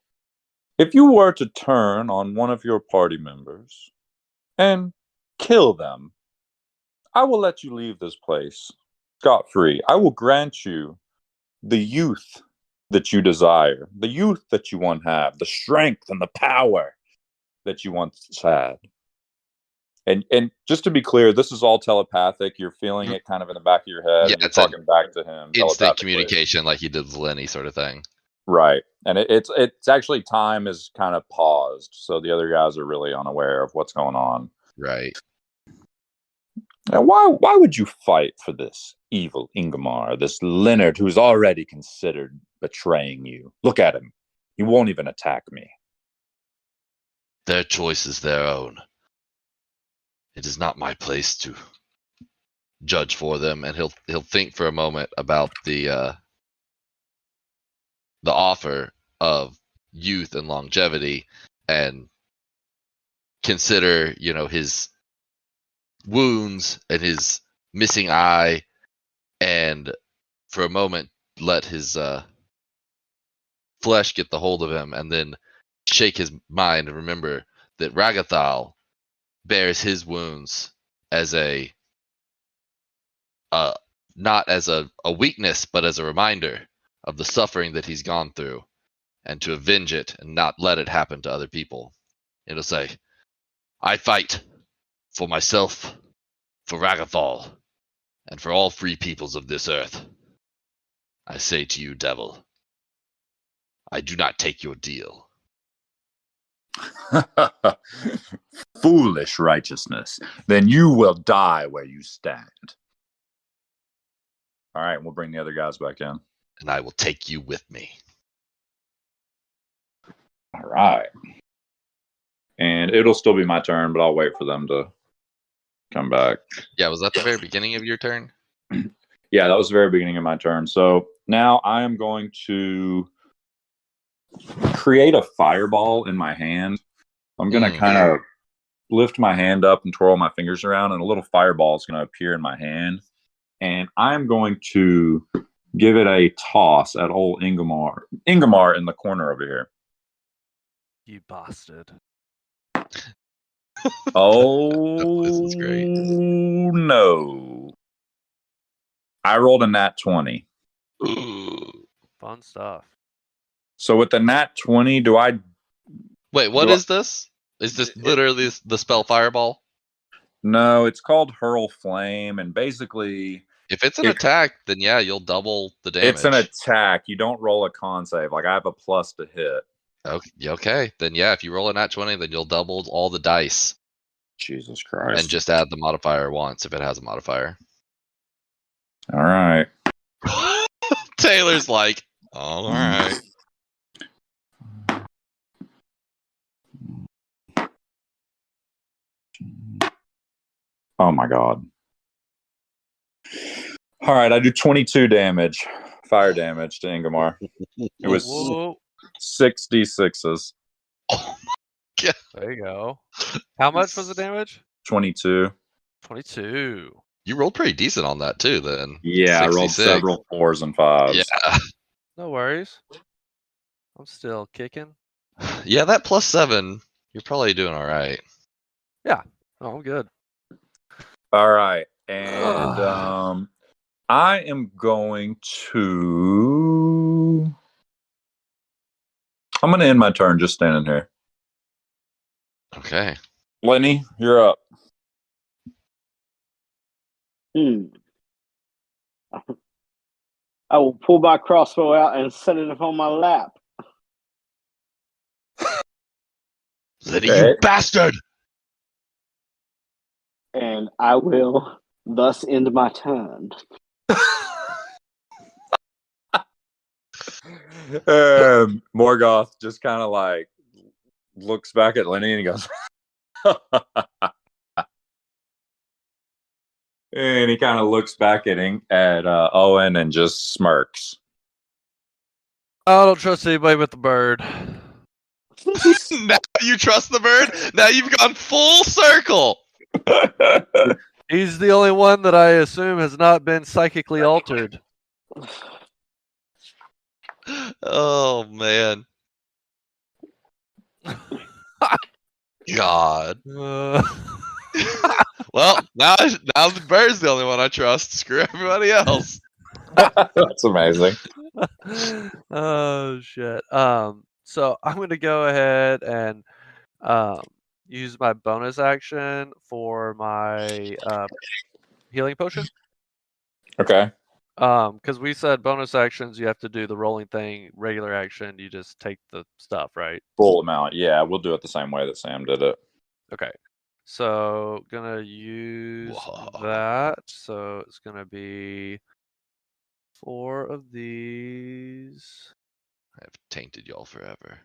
Speaker 4: If you were to turn on one of your party members and kill them, I will let you leave this place scot-free. I will grant you the youth that you desire, the youth that you once had, the strength and the power that you once had. And just to be clear, this is all telepathic. You're feeling it kind of in the back of your head.
Speaker 3: Yeah,
Speaker 4: And you're
Speaker 3: it's an
Speaker 4: talking back to him.
Speaker 3: Instant
Speaker 4: telepathically.
Speaker 3: communication like you did with Lenny sort of thing.
Speaker 4: Right. And it's actually time is kind of paused. So the other guys are really unaware of what's going on.
Speaker 3: Right.
Speaker 4: Now, why would you fight for this evil Ingmar, this Leonard who's already considered betraying you? Look at him. He won't even attack me.
Speaker 3: Their choice is their own. It is not my place to judge for them. And he'll think for a moment about the offer of youth and longevity, and consider, his wounds and his missing eye, and for a moment let his flesh get the hold of him, and then shake his mind and remember that Ragathal bears his wounds as not as a weakness, but as a reminder of the suffering that he's gone through, and to avenge it and not let it happen to other people. It'll say, I fight for myself, for Ragathal, and for all free peoples of this earth. I say to you, devil, I do not take your deal.
Speaker 4: Foolish righteousness. Then you will die where you stand. All right, we'll bring the other guys back in.
Speaker 3: And I will take you with me.
Speaker 4: All right. And it'll still be my turn, but I'll wait for them to come back.
Speaker 3: Yeah, was that the very beginning of your turn?
Speaker 4: Yeah, that was the very beginning of my turn. So now I am going to create a fireball in my hand. I'm going to kind of lift my hand up and twirl my fingers around, and a little fireball is going to appear in my hand. And I'm going to give it a toss at old Ingmar in the corner over here.
Speaker 2: You bastard.
Speaker 4: Oh,
Speaker 3: This is great.
Speaker 4: No. I rolled a nat 20.
Speaker 3: Ooh.
Speaker 2: Fun stuff.
Speaker 4: So with the nat 20, do I...
Speaker 3: Wait, what is this? Is this literally the spell Fireball?
Speaker 4: No, it's called Hurl Flame, and basically...
Speaker 3: If it's an attack, then yeah, you'll double the damage.
Speaker 4: It's an attack. You don't roll a con save. Like, I have a plus to hit.
Speaker 3: Okay. Then yeah, if you roll a nat 20, then you'll double all the dice.
Speaker 4: Jesus Christ.
Speaker 3: And just add the modifier once if it has a modifier.
Speaker 4: All right.
Speaker 3: Taylor's like, all right.
Speaker 4: Oh my God. All right, I do 22 damage, fire damage to Ingmar. It was 6d6s.
Speaker 3: Oh my God.
Speaker 2: There you go. How much was the damage?
Speaker 4: 22.
Speaker 2: 22.
Speaker 3: You rolled pretty decent on that too, then.
Speaker 4: Yeah,
Speaker 3: 66.
Speaker 4: I rolled several 4s and 5s.
Speaker 3: Yeah.
Speaker 2: No worries. I'm still kicking.
Speaker 3: Yeah, that +7, you're probably doing all right.
Speaker 2: Yeah. Oh, I'm good.
Speaker 4: All right. And I am going to... I'm going to end my turn just standing here.
Speaker 3: Okay.
Speaker 4: Lenny, you're up.
Speaker 6: I will pull my crossbow out and set it upon my lap.
Speaker 3: Lenny, you bastard!
Speaker 6: And I will thus end my turn.
Speaker 4: Morgoth just kind of like looks back at Lenny and he goes, and he kind of looks back at Owen and just smirks.
Speaker 2: I don't trust anybody with the bird.
Speaker 3: Now you trust the bird? Now you've gone full circle.
Speaker 2: He's the only one that I assume has not been psychically altered.
Speaker 3: Oh man. God.
Speaker 2: Uh,
Speaker 3: Well, now the bird's the only one I trust. Screw everybody else.
Speaker 4: That's amazing.
Speaker 2: Oh shit. So I'm gonna go ahead and use my bonus action for my healing potion.
Speaker 4: Okay.
Speaker 2: Because we said bonus actions, you have to do the rolling thing. Regular action, you just take the stuff, right?
Speaker 4: Full amount. Yeah, we'll do it the same way that Sam did it.
Speaker 2: Okay. So gonna use
Speaker 3: Whoa.
Speaker 2: that. So it's gonna be 4 of these
Speaker 3: I've tainted y'all forever.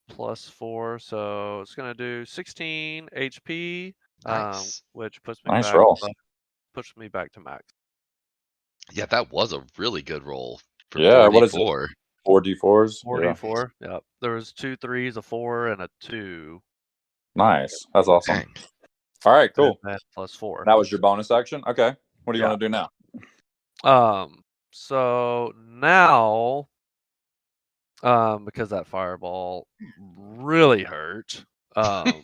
Speaker 2: plus 4. So it's gonna do 16 HP,
Speaker 3: Nice.
Speaker 2: which puts me
Speaker 4: Nice
Speaker 2: back
Speaker 4: roll.
Speaker 2: to max.
Speaker 3: Yeah, that was a really good roll for
Speaker 4: Yeah, what is it?
Speaker 3: 4d4.
Speaker 4: 4d4s?
Speaker 2: 4d4. Yep. There was 2 3s, a 4, and a 2.
Speaker 4: Nice. That's awesome.
Speaker 3: Dang.
Speaker 4: All right, cool.
Speaker 2: And then plus 4.
Speaker 4: That was your bonus action? Okay. What do you
Speaker 2: Yeah.
Speaker 4: want to do now?
Speaker 2: So now, because that fireball really hurt, I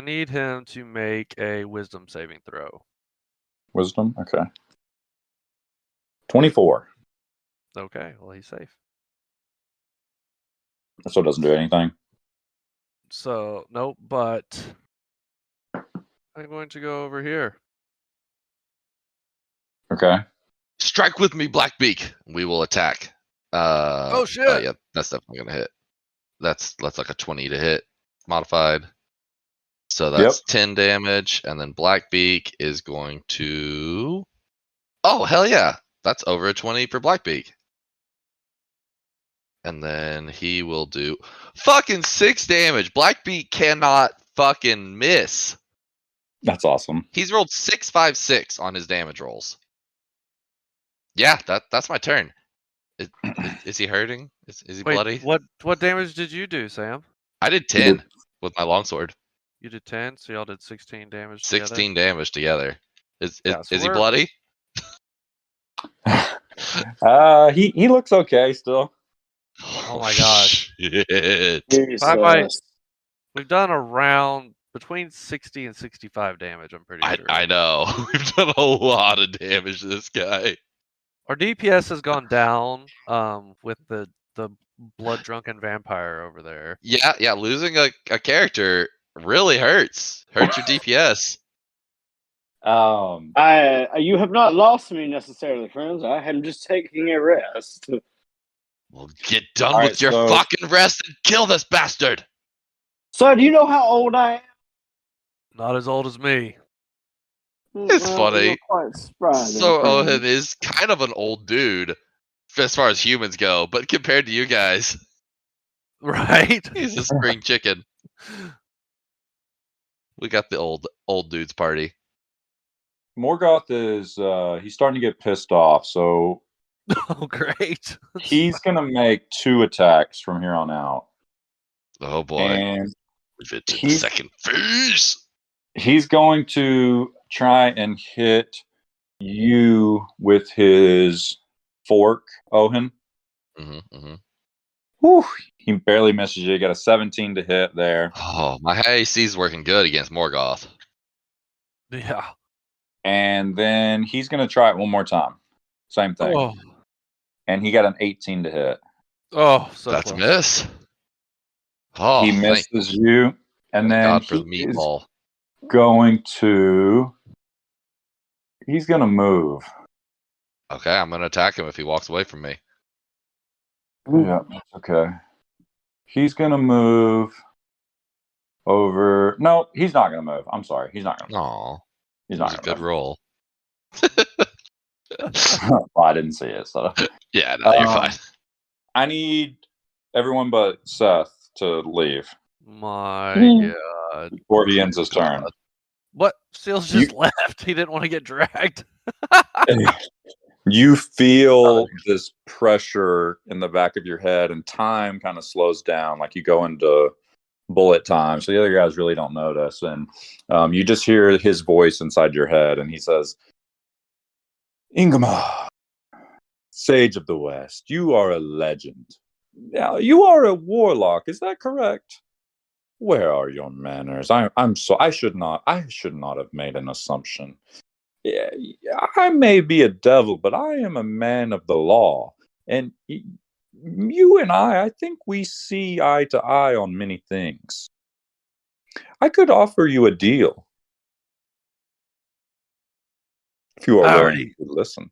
Speaker 2: need him to make a wisdom saving throw.
Speaker 4: Wisdom? Okay. 24.
Speaker 2: Okay, well, he's safe.
Speaker 4: So it doesn't do anything.
Speaker 2: So, nope, but I'm going to go over here.
Speaker 4: Okay.
Speaker 3: Strike with me, Blackbeak. We will attack.
Speaker 2: Oh, shit!
Speaker 3: Yeah, that's definitely gonna hit. That's like a 20 to hit, modified. So that's 10 damage, and then Blackbeak is going to. Oh hell yeah! That's over a 20 for Blackbeak. And then he will do fucking 6 damage. Blackbeak cannot fucking miss.
Speaker 4: That's awesome.
Speaker 3: He's rolled 6, 5, 6 on his damage rolls. Yeah, that's my turn. Is he hurting? Is he
Speaker 2: Wait,
Speaker 3: bloody?
Speaker 2: what damage did you do, Sam?
Speaker 3: I did 10 with my longsword.
Speaker 2: You did 10, so y'all did 16 damage
Speaker 3: 16 damage together. Is
Speaker 2: Yeah, so
Speaker 3: he bloody?
Speaker 4: He looks okay still.
Speaker 2: Oh my gosh.
Speaker 3: Shit.
Speaker 6: Jesus.
Speaker 2: We've done around between 60 and 65 damage, I'm pretty sure.
Speaker 3: I know. We've done a lot of damage to this guy.
Speaker 2: Our DPS has gone down with the blood drunken vampire over there.
Speaker 3: Yeah, losing a character really hurts. Hurts your DPS.
Speaker 6: You have not lost me necessarily, friends. I am just taking a rest.
Speaker 3: Well, get done
Speaker 4: All
Speaker 3: with
Speaker 4: right,
Speaker 3: your
Speaker 4: so-
Speaker 3: fucking rest and kill this bastard.
Speaker 6: So, do you know how old I am?
Speaker 2: Not as old as me.
Speaker 3: It's funny.
Speaker 6: You're quite surprising,
Speaker 3: So
Speaker 6: friend.
Speaker 3: Owen is kind of an old dude as far as humans go, but compared to you guys,
Speaker 2: Right?
Speaker 3: he's a spring chicken. We got the old dudes party.
Speaker 4: Morgoth is he's starting to get pissed off, so
Speaker 2: Oh, great.
Speaker 4: he's gonna make 2 attacks from here on out.
Speaker 3: Oh boy.
Speaker 4: And
Speaker 3: We've hit the second phase.
Speaker 4: he's going to try and hit you with his fork, Owen.
Speaker 3: Mm-hmm.
Speaker 4: Whew, he barely misses you. You got a 17 to hit there.
Speaker 3: Oh, my AC's working good against Morgoth.
Speaker 2: Yeah.
Speaker 4: And then he's going to try it one more time. Same thing.
Speaker 2: Oh,
Speaker 4: And he got an 18 to hit.
Speaker 2: so
Speaker 3: That's
Speaker 2: close.
Speaker 3: a miss. Oh,
Speaker 4: He misses you. And
Speaker 3: thank
Speaker 4: then
Speaker 3: God for the
Speaker 4: he is
Speaker 3: meatball.
Speaker 4: he's going to move.
Speaker 3: Okay, I'm gonna attack him if he walks away from me.
Speaker 4: Yeah, that's okay. He's going to move over. No, he's not going to move. I'm sorry. He's not going to move.
Speaker 3: Aw,
Speaker 4: He's
Speaker 3: that was
Speaker 4: not
Speaker 3: a
Speaker 4: going
Speaker 3: good
Speaker 4: to
Speaker 3: roll.
Speaker 4: move. Well, I didn't see it. So
Speaker 3: Yeah, no, you're fine.
Speaker 4: I need everyone but Seth to leave
Speaker 2: My God.
Speaker 4: before he ends his turn.
Speaker 2: What? Steele's just left. He didn't want to get dragged.
Speaker 4: You feel this pressure in the back of your head, and time kind of slows down, like you go into bullet time. So the other guys really don't notice, and you just hear his voice inside your head, and he says, "Ingmar, Sage of the West, you are a legend. Now you are a warlock. Is that correct? Where are your manners? I should not have made an assumption. Yeah, I may be a devil, but I am a man of the law. And you and I think we see eye to eye on many things. I could offer you a deal. If you are willing to listen."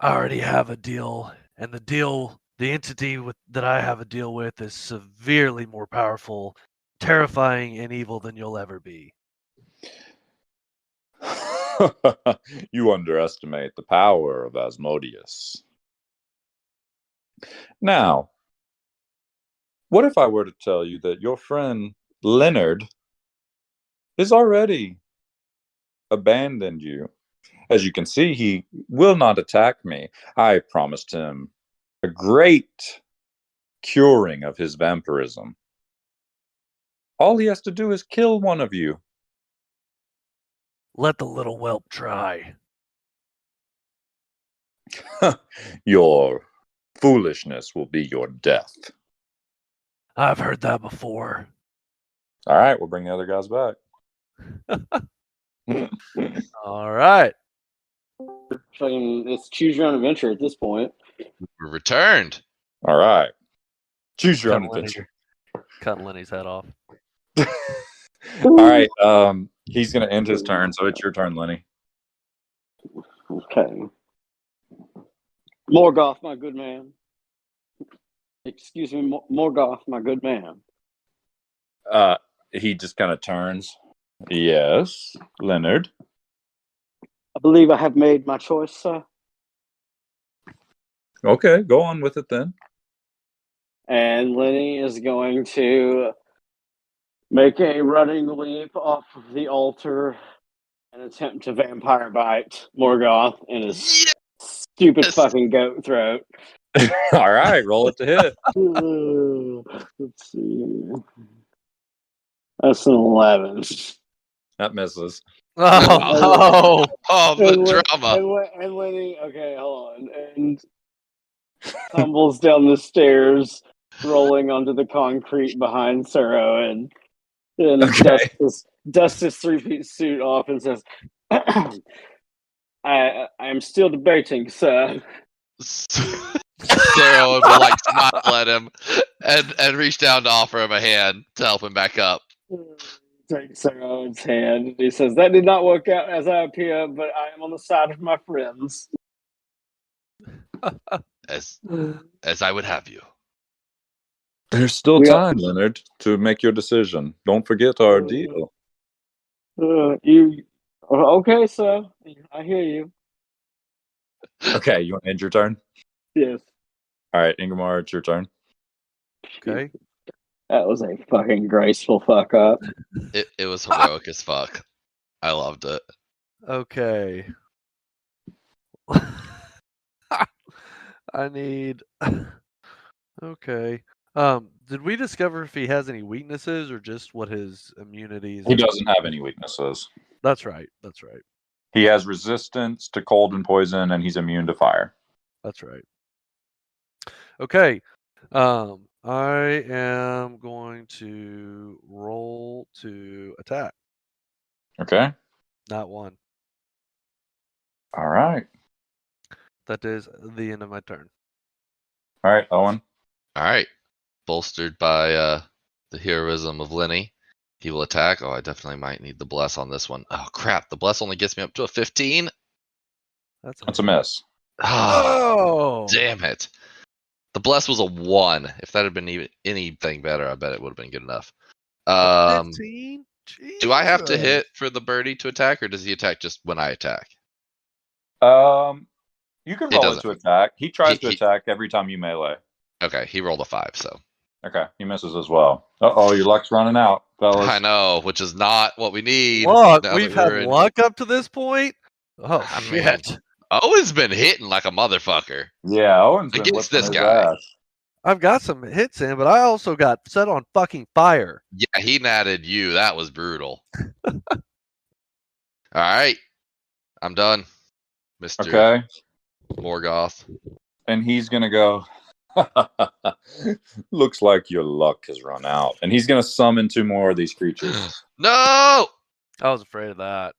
Speaker 2: I already have a deal, and the entity that I have a deal with is severely more powerful terrifying and evil than you'll ever be.
Speaker 4: You underestimate the power of Asmodeus. Now, what if I were to tell you that your friend Leonard has already abandoned you? As you can see, he will not attack me. I promised him a great curing of his vampirism. All he has to do is kill one of you.
Speaker 2: Let the little whelp try.
Speaker 4: Your foolishness will be your death.
Speaker 2: I've heard that before.
Speaker 4: All right, we'll bring the other guys back.
Speaker 2: All right.
Speaker 6: It's choose your own adventure at this point.
Speaker 3: We're returned.
Speaker 4: All right. Choose your own
Speaker 2: Cutting Lenny-
Speaker 4: adventure.
Speaker 2: Cutting Lenny's head off.
Speaker 4: All right. He's going to end his turn, so it's your turn, Lenny.
Speaker 6: Okay. Morgoth, my good man. Excuse me, Morgoth, my good man.
Speaker 4: He just kind of turns. Yes, Leonard.
Speaker 6: I believe I have made my choice, sir.
Speaker 4: Okay, go on with it then.
Speaker 6: And Lenny is going to make a running leap off of the altar and attempt to vampire bite Morgoth in his stupid
Speaker 3: Yes.
Speaker 6: fucking goat throat.
Speaker 4: All right, roll it to hit.
Speaker 6: Let's see. That's an 11.
Speaker 4: That misses.
Speaker 2: Oh,
Speaker 3: Oh, the drama.
Speaker 6: And Lenny, okay, hold on. And tumbles down the stairs, rolling onto the concrete behind Sarah, and
Speaker 4: Okay.
Speaker 6: dusts his three-piece suit off and says, I am still debating, sir.
Speaker 3: Sarah would like smile at him and reach down to offer him a hand to help him back up.
Speaker 6: Takes Sarah's hand, and he says, that did not work out as I appear, but I am on the side of my friends.
Speaker 3: As I would have you.
Speaker 4: There's still
Speaker 6: We are-
Speaker 4: time, Leonard, to make your decision. Don't forget our deal.
Speaker 6: Okay, sir. I hear you.
Speaker 4: Okay, you want to end your turn?
Speaker 6: Yes.
Speaker 4: All right, Ingmar, it's your turn.
Speaker 2: okay.
Speaker 6: That was a fucking graceful fuck up.
Speaker 3: It was heroic as fuck. I loved it.
Speaker 2: Okay. I need. Okay. Did we discover if he has any weaknesses or just what his immunities?
Speaker 4: He doesn't have any weaknesses.
Speaker 2: That's right. That's right.
Speaker 4: He has resistance to cold and poison, and he's immune to fire.
Speaker 2: That's right. Okay. I am going to roll to attack.
Speaker 4: Okay.
Speaker 2: Not one.
Speaker 4: All right.
Speaker 2: That is the end of my turn.
Speaker 4: All right, Owen.
Speaker 3: All right. Bolstered by the heroism of Lenny, he will attack. Oh, I definitely might need the bless on this one. Oh crap! The bless only gets me up to a 15.
Speaker 4: That's a miss.
Speaker 3: Oh, damn it! The bless was a 1. If that had been even anything better, I bet it would have been good enough.
Speaker 2: 15?
Speaker 3: Do I have to hit for the birdie to attack, or does he attack just when I attack?
Speaker 4: You can
Speaker 3: He
Speaker 4: roll it
Speaker 3: doesn't.
Speaker 4: to attack. He tries to
Speaker 3: He-
Speaker 4: attack every time you melee.
Speaker 3: Okay, he rolled a 5, so
Speaker 4: Okay, he misses as well. Uh-oh, your luck's running out, fellas.
Speaker 3: I know, which is not what we need.
Speaker 2: Look,
Speaker 3: now
Speaker 2: we've
Speaker 3: that
Speaker 2: had
Speaker 3: we're in-
Speaker 2: luck up to this point. Oh,
Speaker 3: I mean,
Speaker 2: shit.
Speaker 3: Owen's been hitting like a motherfucker.
Speaker 4: Yeah, Owen's been
Speaker 3: Against
Speaker 4: whipping
Speaker 3: this
Speaker 4: his
Speaker 3: guy.
Speaker 4: ass.
Speaker 2: I've got some hits in, but I also got set on fucking fire.
Speaker 3: Yeah, he natted you. That was brutal. All right, I'm done, Mr.
Speaker 4: Okay,
Speaker 3: Morgoth.
Speaker 4: and he's gonna go. Looks like your luck has run out, and he's gonna summon 2 more of these creatures.
Speaker 3: No!
Speaker 2: I was afraid of that.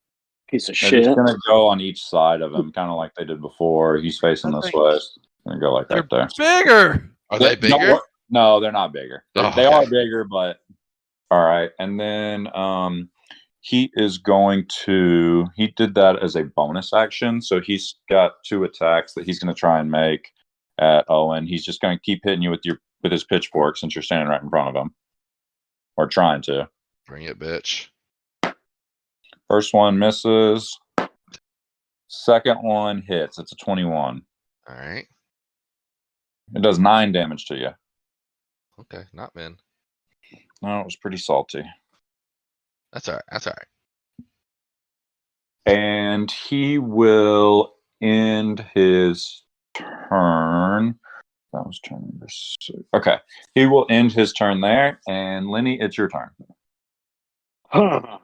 Speaker 6: Piece of
Speaker 4: They're
Speaker 6: shit.
Speaker 4: just gonna go on each side of him, kind of like they did before. He's facing
Speaker 2: I
Speaker 4: this
Speaker 2: think-
Speaker 4: way. Gonna go like
Speaker 2: They're
Speaker 4: that there.
Speaker 2: bigger.
Speaker 3: Are they
Speaker 4: Don't
Speaker 3: bigger?
Speaker 4: wor- No, they're not bigger. They
Speaker 3: Oh,
Speaker 4: they
Speaker 3: okay.
Speaker 4: are bigger, but all right. And then he is going to. He did that as a bonus action, so he's got 2 attacks that he's going to try and make at Owen. He's just going to keep hitting you with his pitchfork since you're standing right in front of him. or trying to.
Speaker 3: Bring it, bitch.
Speaker 4: First one misses. Second one hits. It's a 21.
Speaker 3: All right.
Speaker 4: It does 9 damage to you.
Speaker 3: Okay, not min.
Speaker 4: No, it was pretty salty.
Speaker 3: That's all right. That's all right.
Speaker 4: And he will end his turn. That was turn number 6. Okay. He will end his turn there. And Lenny, it's your turn.
Speaker 6: You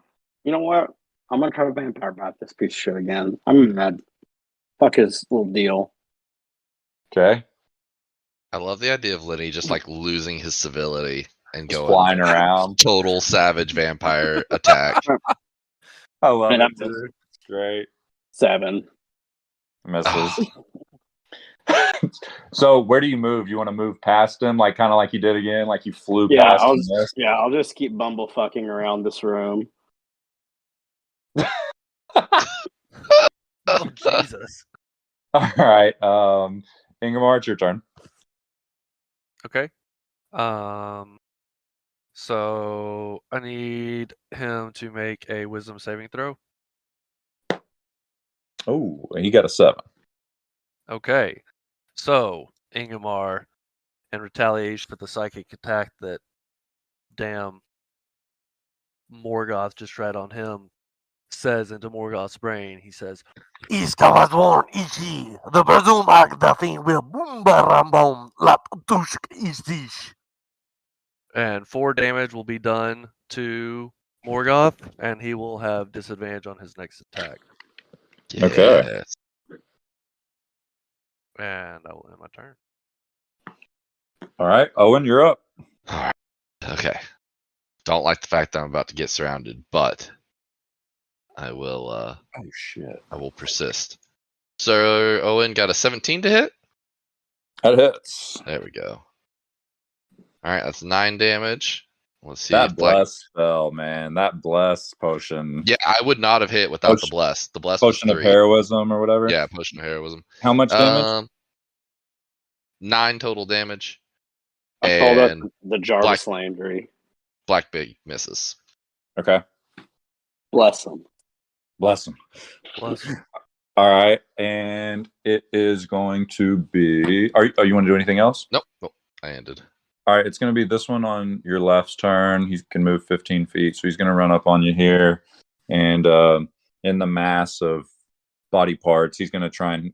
Speaker 6: know what? I'm gonna try to vampire bite this piece of shit again. I'm mad. Fuck his little deal.
Speaker 4: Okay.
Speaker 3: I love the idea of Lenny just like losing his civility and
Speaker 4: Just
Speaker 3: going
Speaker 4: flying around.
Speaker 3: total savage vampire attack.
Speaker 4: I love
Speaker 6: And
Speaker 4: it,
Speaker 6: I'm
Speaker 4: dude. It's great.
Speaker 6: 7.
Speaker 4: Misses. So where do you move? You want to move past him, like kind of like you did again, like you flew past him?
Speaker 6: I'll just keep bumblefucking around this room.
Speaker 2: Oh Jesus.
Speaker 4: All right. Ingemar, it's your turn.
Speaker 2: Okay. So I need him to make a wisdom saving throw.
Speaker 4: Oh, he got a 7.
Speaker 2: Okay. So Ingmar, in retaliation for the psychic attack that damn Morgoth just tried on him, says into Morgoth's brain, he says,
Speaker 7: Iskavadwon ici, the Bazumag the thing will boom lap tusk is this.
Speaker 2: and 4 damage will be done to Morgoth, and he will have disadvantage on his next attack.
Speaker 4: Okay.
Speaker 3: Yes.
Speaker 2: And I will end my turn.
Speaker 4: All right. Owen, you're up.
Speaker 3: All right. Okay. Don't like the fact that I'm about to get surrounded, but I will.
Speaker 4: Oh shit.
Speaker 3: I will persist. So Owen got a 17 to hit.
Speaker 4: That hits.
Speaker 3: There we go. All right, that's 9 damage. Let's see.
Speaker 4: That bless spell, man. That bless potion.
Speaker 3: Yeah, I would not have hit without the bless. The bless
Speaker 4: Potion
Speaker 3: was
Speaker 4: of
Speaker 3: 3.
Speaker 4: heroism or whatever.
Speaker 3: Yeah, potion of heroism.
Speaker 4: How much damage?
Speaker 3: 9 total damage.
Speaker 6: I call that
Speaker 3: And
Speaker 6: the Jarvis Landry.
Speaker 3: Black Big misses.
Speaker 4: Okay.
Speaker 6: Bless him.
Speaker 4: Bless him.
Speaker 2: Plus,
Speaker 4: All right, and it is going to be. Are you want to do anything else?
Speaker 3: Nope. I ended.
Speaker 4: All right, it's going to be this one on your left's turn. He can move 15 feet, so he's going to run up on you here, and in the mass of body parts, he's going to try and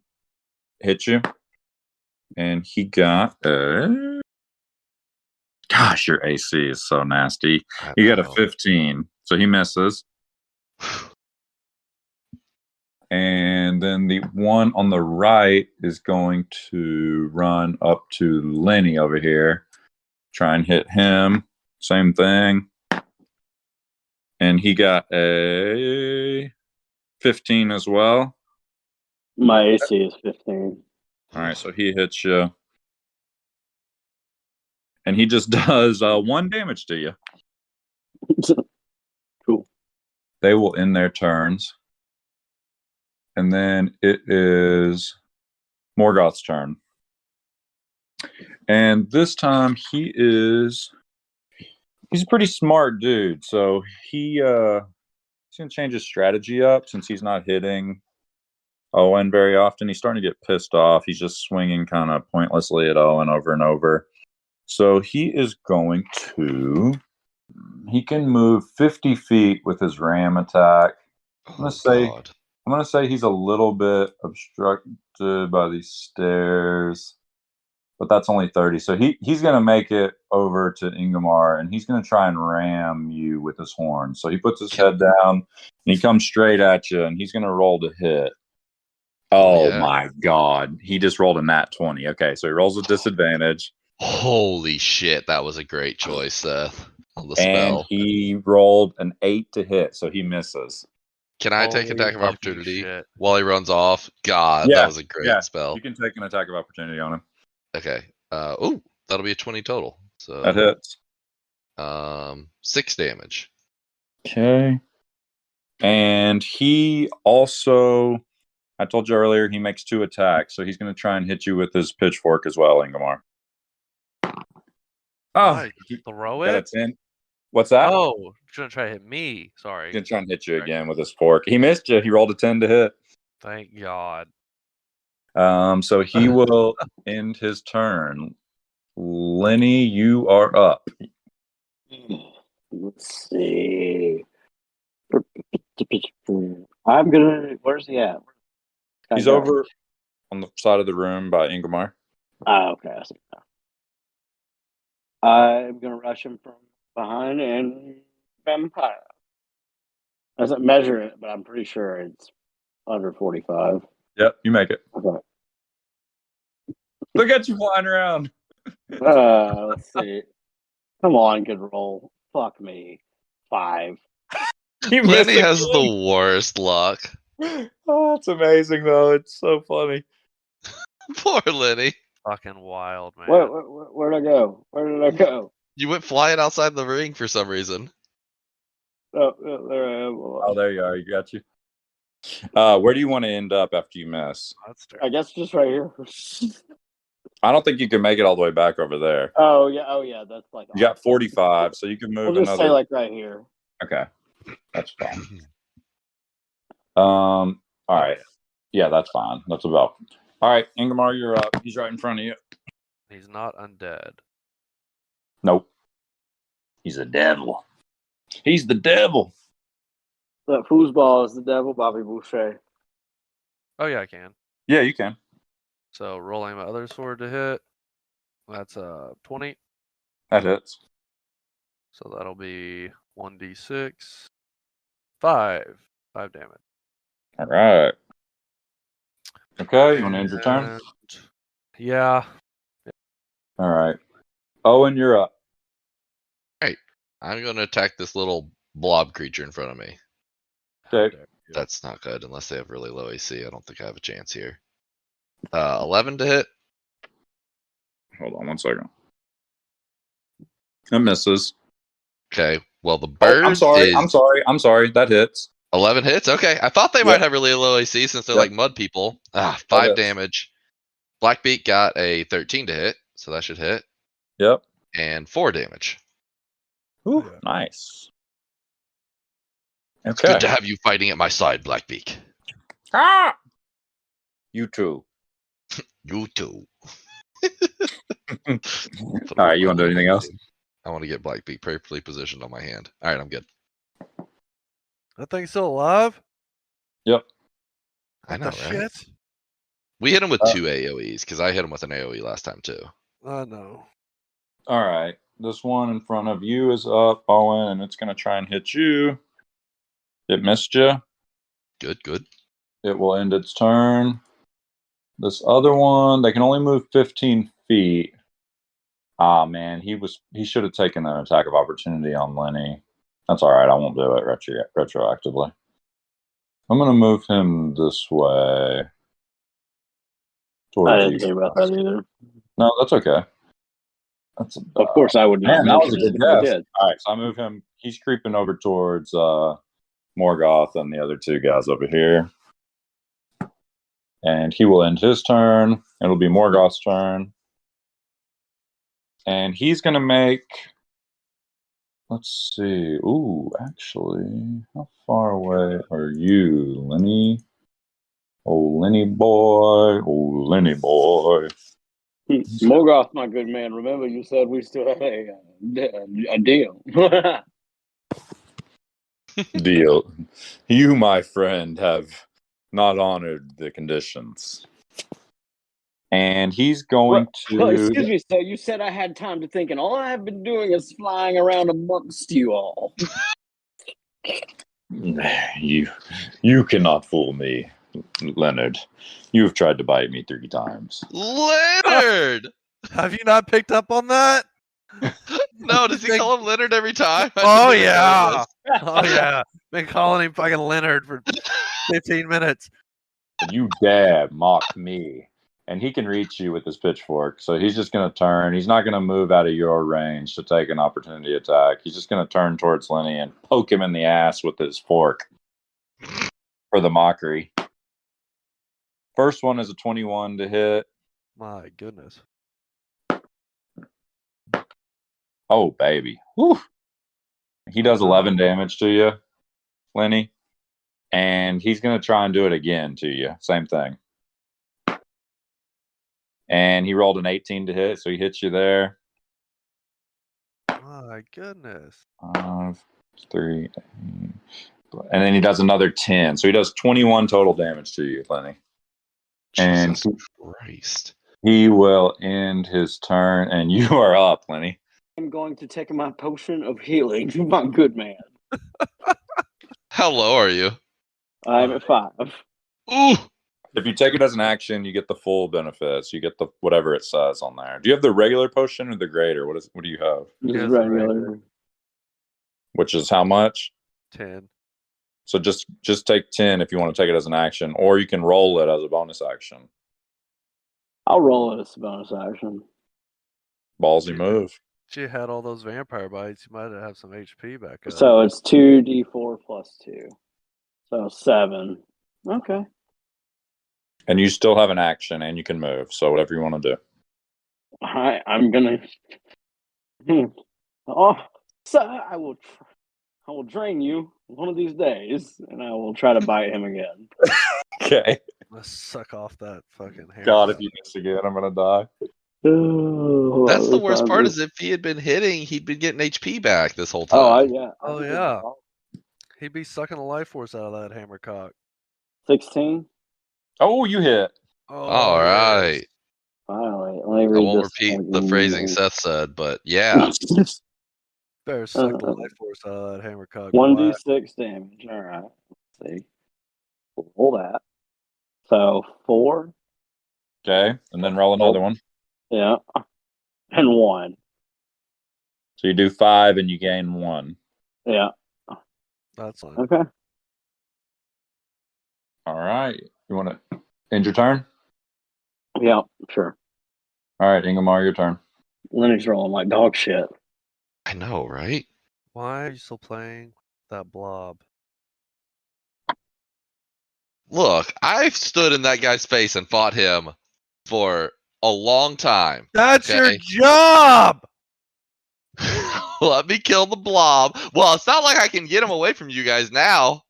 Speaker 4: hit you. And he got gosh, your AC is so nasty. You got a 15, so he misses. And then the one on the right is going to run up to Lenny over here. Try and hit him. Same thing. And he got a 15 as well.
Speaker 6: My AC is 15.
Speaker 4: All right, so he hits you. And he just does 1 damage to you.
Speaker 6: Cool.
Speaker 4: They will end their turns. And then it is Morgoth's turn. And this time he's a pretty smart dude. So he's going to change his strategy up since he's not hitting Owen very often. He's starting to get pissed off. He's just swinging kind of pointlessly at Owen over and over. So he is going to... He can move 50 feet with his ram attack. I'm going to say he's a little bit obstructed by these stairs, but that's only 30. So he's going to make it over to Ingemar, and he's going to try and ram you with his horn. So he puts his head down, and he comes straight at you, and he's going to roll to hit. Oh, my God. He just rolled a nat 20. Okay, so he rolls with disadvantage.
Speaker 3: Holy shit, that was a great choice, Seth, on the spell.
Speaker 4: And he rolled an 8 to hit, so he misses.
Speaker 3: Can I take attack of opportunity
Speaker 2: shit.
Speaker 3: while he runs off? God, that was a great spell.
Speaker 4: You can take an attack of opportunity on him.
Speaker 3: Okay. That'll be a 20 total. So
Speaker 4: That hits.
Speaker 3: 6 damage.
Speaker 4: Okay. And he also, I told you earlier, he makes 2 attacks, so he's going to try and hit you with his pitchfork as well, Ingemar. Oh,
Speaker 2: nice. Throw
Speaker 4: got a
Speaker 2: it.
Speaker 4: 10. What's that?
Speaker 2: Oh, you're gonna try to hit me. Sorry.
Speaker 4: He's gonna try and hit you again with his fork. He missed you. He rolled a 10 to hit.
Speaker 2: Thank God.
Speaker 4: So he will end his turn. Lenny, you are up.
Speaker 6: Let's see. I'm gonna. Where's he at?
Speaker 4: He's over on the side of the room by Ingmar.
Speaker 6: Ah, okay. I see. I'm gonna rush him from behind and vampire. Doesn't measure it, but I'm pretty sure it's under 45.
Speaker 4: Yep, you make it.
Speaker 6: Okay.
Speaker 4: Look at you flying around.
Speaker 6: Let's see. Come on, good roll. Fuck me. 5.
Speaker 4: You missed
Speaker 3: Lenny has
Speaker 4: again.
Speaker 3: the worst luck.
Speaker 4: Oh, it's amazing though. It's so funny.
Speaker 3: Poor Lenny.
Speaker 2: Fucking wild, man.
Speaker 6: Where'd I go? Where did I go?
Speaker 3: You went flying outside the ring for some reason.
Speaker 6: Oh, there I am.
Speaker 4: Oh, there you are. You got you. Where do you want to end up after you miss?
Speaker 2: That's
Speaker 6: I
Speaker 2: terrible.
Speaker 6: guess just right here.
Speaker 4: I don't think you can make it all the way back over there.
Speaker 6: Oh yeah. That's like
Speaker 4: You got 45, so you can move
Speaker 6: we'll just
Speaker 4: another.
Speaker 6: say like right here.
Speaker 4: Okay, that's fine. All right. Yeah, that's fine. That's about. All right, Ingmar, you're up. He's right in front of you.
Speaker 2: He's not undead.
Speaker 4: Nope. He's a devil. He's the devil.
Speaker 6: That foosball is the devil, Bobby Boucher.
Speaker 2: Oh yeah, I can.
Speaker 4: Yeah, you can.
Speaker 2: So rolling my other sword to hit. That's 20.
Speaker 4: That hits.
Speaker 2: So that'll be 1d6. 5 damage.
Speaker 4: All right. Okay, you want to end your turn?
Speaker 2: And yeah.
Speaker 4: All right. Owen, you're up.
Speaker 3: I'm going to attack this little blob creature in front of me.
Speaker 4: Okay.
Speaker 3: That's not good unless they have really low AC. I don't think I have a chance here. 11 to hit.
Speaker 4: Hold on one second. It misses.
Speaker 3: Okay. Well, the
Speaker 4: Oh,
Speaker 3: bird
Speaker 4: I'm sorry.
Speaker 3: is
Speaker 4: I'm sorry. That hits.
Speaker 3: 11 hits. Okay. I thought they
Speaker 4: Yep.
Speaker 3: might have really low AC since they're
Speaker 4: Yep.
Speaker 3: like mud people.
Speaker 4: That
Speaker 3: 5
Speaker 4: hits.
Speaker 3: damage. Blackbeak got a 13 to hit, so that should hit.
Speaker 4: Yep.
Speaker 3: And 4 damage.
Speaker 4: Ooh,
Speaker 2: Yeah.
Speaker 4: nice.
Speaker 3: It's
Speaker 4: Okay.
Speaker 3: good to have you fighting at my side, Blackbeak.
Speaker 4: Ah! You too.
Speaker 3: You too.
Speaker 4: All right, you want to do anything else?
Speaker 3: I want to get Blackbeak perfectly positioned on my hand. All right, I'm good.
Speaker 2: That thing's still alive?
Speaker 4: Yep.
Speaker 3: I
Speaker 2: What
Speaker 3: know,
Speaker 2: the
Speaker 3: right?
Speaker 2: shit?
Speaker 3: We hit him with 2 AoEs because I hit him with an AoE last time too.
Speaker 2: I know.
Speaker 4: All right. This one in front of you is up, Owen, and it's going to try and hit you. It missed you.
Speaker 3: Good.
Speaker 4: It will end its turn. This other one, they can only move 15 feet. Ah, man, he should have taken an attack of opportunity on Lenny. That's all right. I won't do it retroactively. I'm going to move him this way.
Speaker 6: I
Speaker 4: Towards
Speaker 6: didn't
Speaker 4: you.
Speaker 6: think about that either.
Speaker 4: No, that's okay. That's
Speaker 6: Of course, I would not
Speaker 4: man, that was
Speaker 6: mention
Speaker 4: a
Speaker 6: it
Speaker 4: good
Speaker 6: if I
Speaker 4: guess.
Speaker 6: did.
Speaker 4: All right, so I move him. He's creeping over towards Morgoth and the other two guys over here. And he will end his turn. It'll be Morgoth's turn. And he's going to make... Let's see. Ooh, actually, how far away are you, Lenny? Oh, Lenny boy. Oh, Lenny boy.
Speaker 6: Morgoth, my good man, remember you said we still had a deal.
Speaker 4: Deal. You, my friend, have not honored the conditions. And he's going
Speaker 6: Well,
Speaker 4: to...
Speaker 6: excuse me, sir. You said I had time to think, and all I have been doing is flying around amongst you all.
Speaker 4: You cannot fool me, Leonard. You have tried to bite me 3 times.
Speaker 3: Leonard!
Speaker 2: Have you not picked up on that?
Speaker 3: No, does he call him Leonard every time? I
Speaker 2: Oh
Speaker 3: didn't even
Speaker 2: yeah.
Speaker 3: notice.
Speaker 2: Oh yeah. Been calling him fucking Leonard for 15 minutes.
Speaker 4: You dare mock me. And he can reach you with his pitchfork. So he's just going to turn. He's not going to move out of your range to take an opportunity attack. He's just going to turn towards Lenny and poke him in the ass with his fork for the mockery. First one is a 21 to hit.
Speaker 2: My goodness.
Speaker 4: Oh, baby. Whew. He does 11 damage to you, Lenny. And he's going to try and do it again to you. Same thing. And he rolled an 18 to hit, so he hits you there.
Speaker 2: My goodness.
Speaker 4: 5, 3, 8. And then he does another 10. So he does 21 total damage to you, Lenny. And
Speaker 3: Jesus Christ.
Speaker 4: he will end his turn, and you are up, Lenny.
Speaker 6: I'm going to take my potion of healing, my good man.
Speaker 3: How low are you?
Speaker 6: I'm at 5.
Speaker 3: Ooh.
Speaker 4: If you take it as an action, you get the full benefits. You get the whatever it says on there. Do you have the regular potion or the greater? What do you have?
Speaker 6: Just
Speaker 2: Yes,
Speaker 6: regular.
Speaker 4: Which is how much?
Speaker 2: 10.
Speaker 4: So just take 10 if you want to take it as an action, or you can roll it as a bonus action.
Speaker 6: I'll roll it as a bonus action.
Speaker 4: Ballsy move.
Speaker 2: If you had all those vampire bites, you might have some HP back up.
Speaker 6: So it's 2d4 plus 2. So 7. Okay.
Speaker 4: And you still have an action, and you can move. So whatever you want to do.
Speaker 6: I'm gonna. Oh, so I will drain you one of these days, and I will try to bite him again.
Speaker 4: Okay.
Speaker 2: Let's suck off that fucking hair.
Speaker 4: God, if you miss again, I'm gonna die.
Speaker 6: Oh,
Speaker 3: That's the worst part
Speaker 6: is.
Speaker 3: is if he had been hitting, he'd been getting HP back this whole time.
Speaker 6: Oh, yeah.
Speaker 2: Oh, yeah. He'd be sucking the life force out of that hammer cock.
Speaker 6: 16.
Speaker 4: Oh, you hit.
Speaker 2: Oh,
Speaker 3: All right.
Speaker 6: Finally, let me
Speaker 3: I
Speaker 6: read
Speaker 3: won't
Speaker 6: this
Speaker 3: repeat
Speaker 6: thing.
Speaker 3: the phrasing Seth said, but yeah.
Speaker 2: Better suck the life force out of that hammer cock.
Speaker 6: 1d6 damage. All right. Let's see. Roll that. So 4.
Speaker 4: Okay, and then roll another one.
Speaker 6: Yeah. And 1.
Speaker 4: So you do 5, and you gain 1.
Speaker 6: Yeah.
Speaker 2: That's fine.
Speaker 6: Okay.
Speaker 4: All right. You want to end your turn?
Speaker 6: Yeah, sure.
Speaker 4: All right, Ingmar, your turn.
Speaker 6: Lenny's rolling like dog shit.
Speaker 3: I know, right?
Speaker 2: Why are you still playing that blob?
Speaker 3: Look, I've stood in that guy's face and fought him for a long time.
Speaker 2: That's your
Speaker 3: Okay.
Speaker 2: job!
Speaker 3: Let me kill the blob. Well, it's not like I can get him away from you guys now.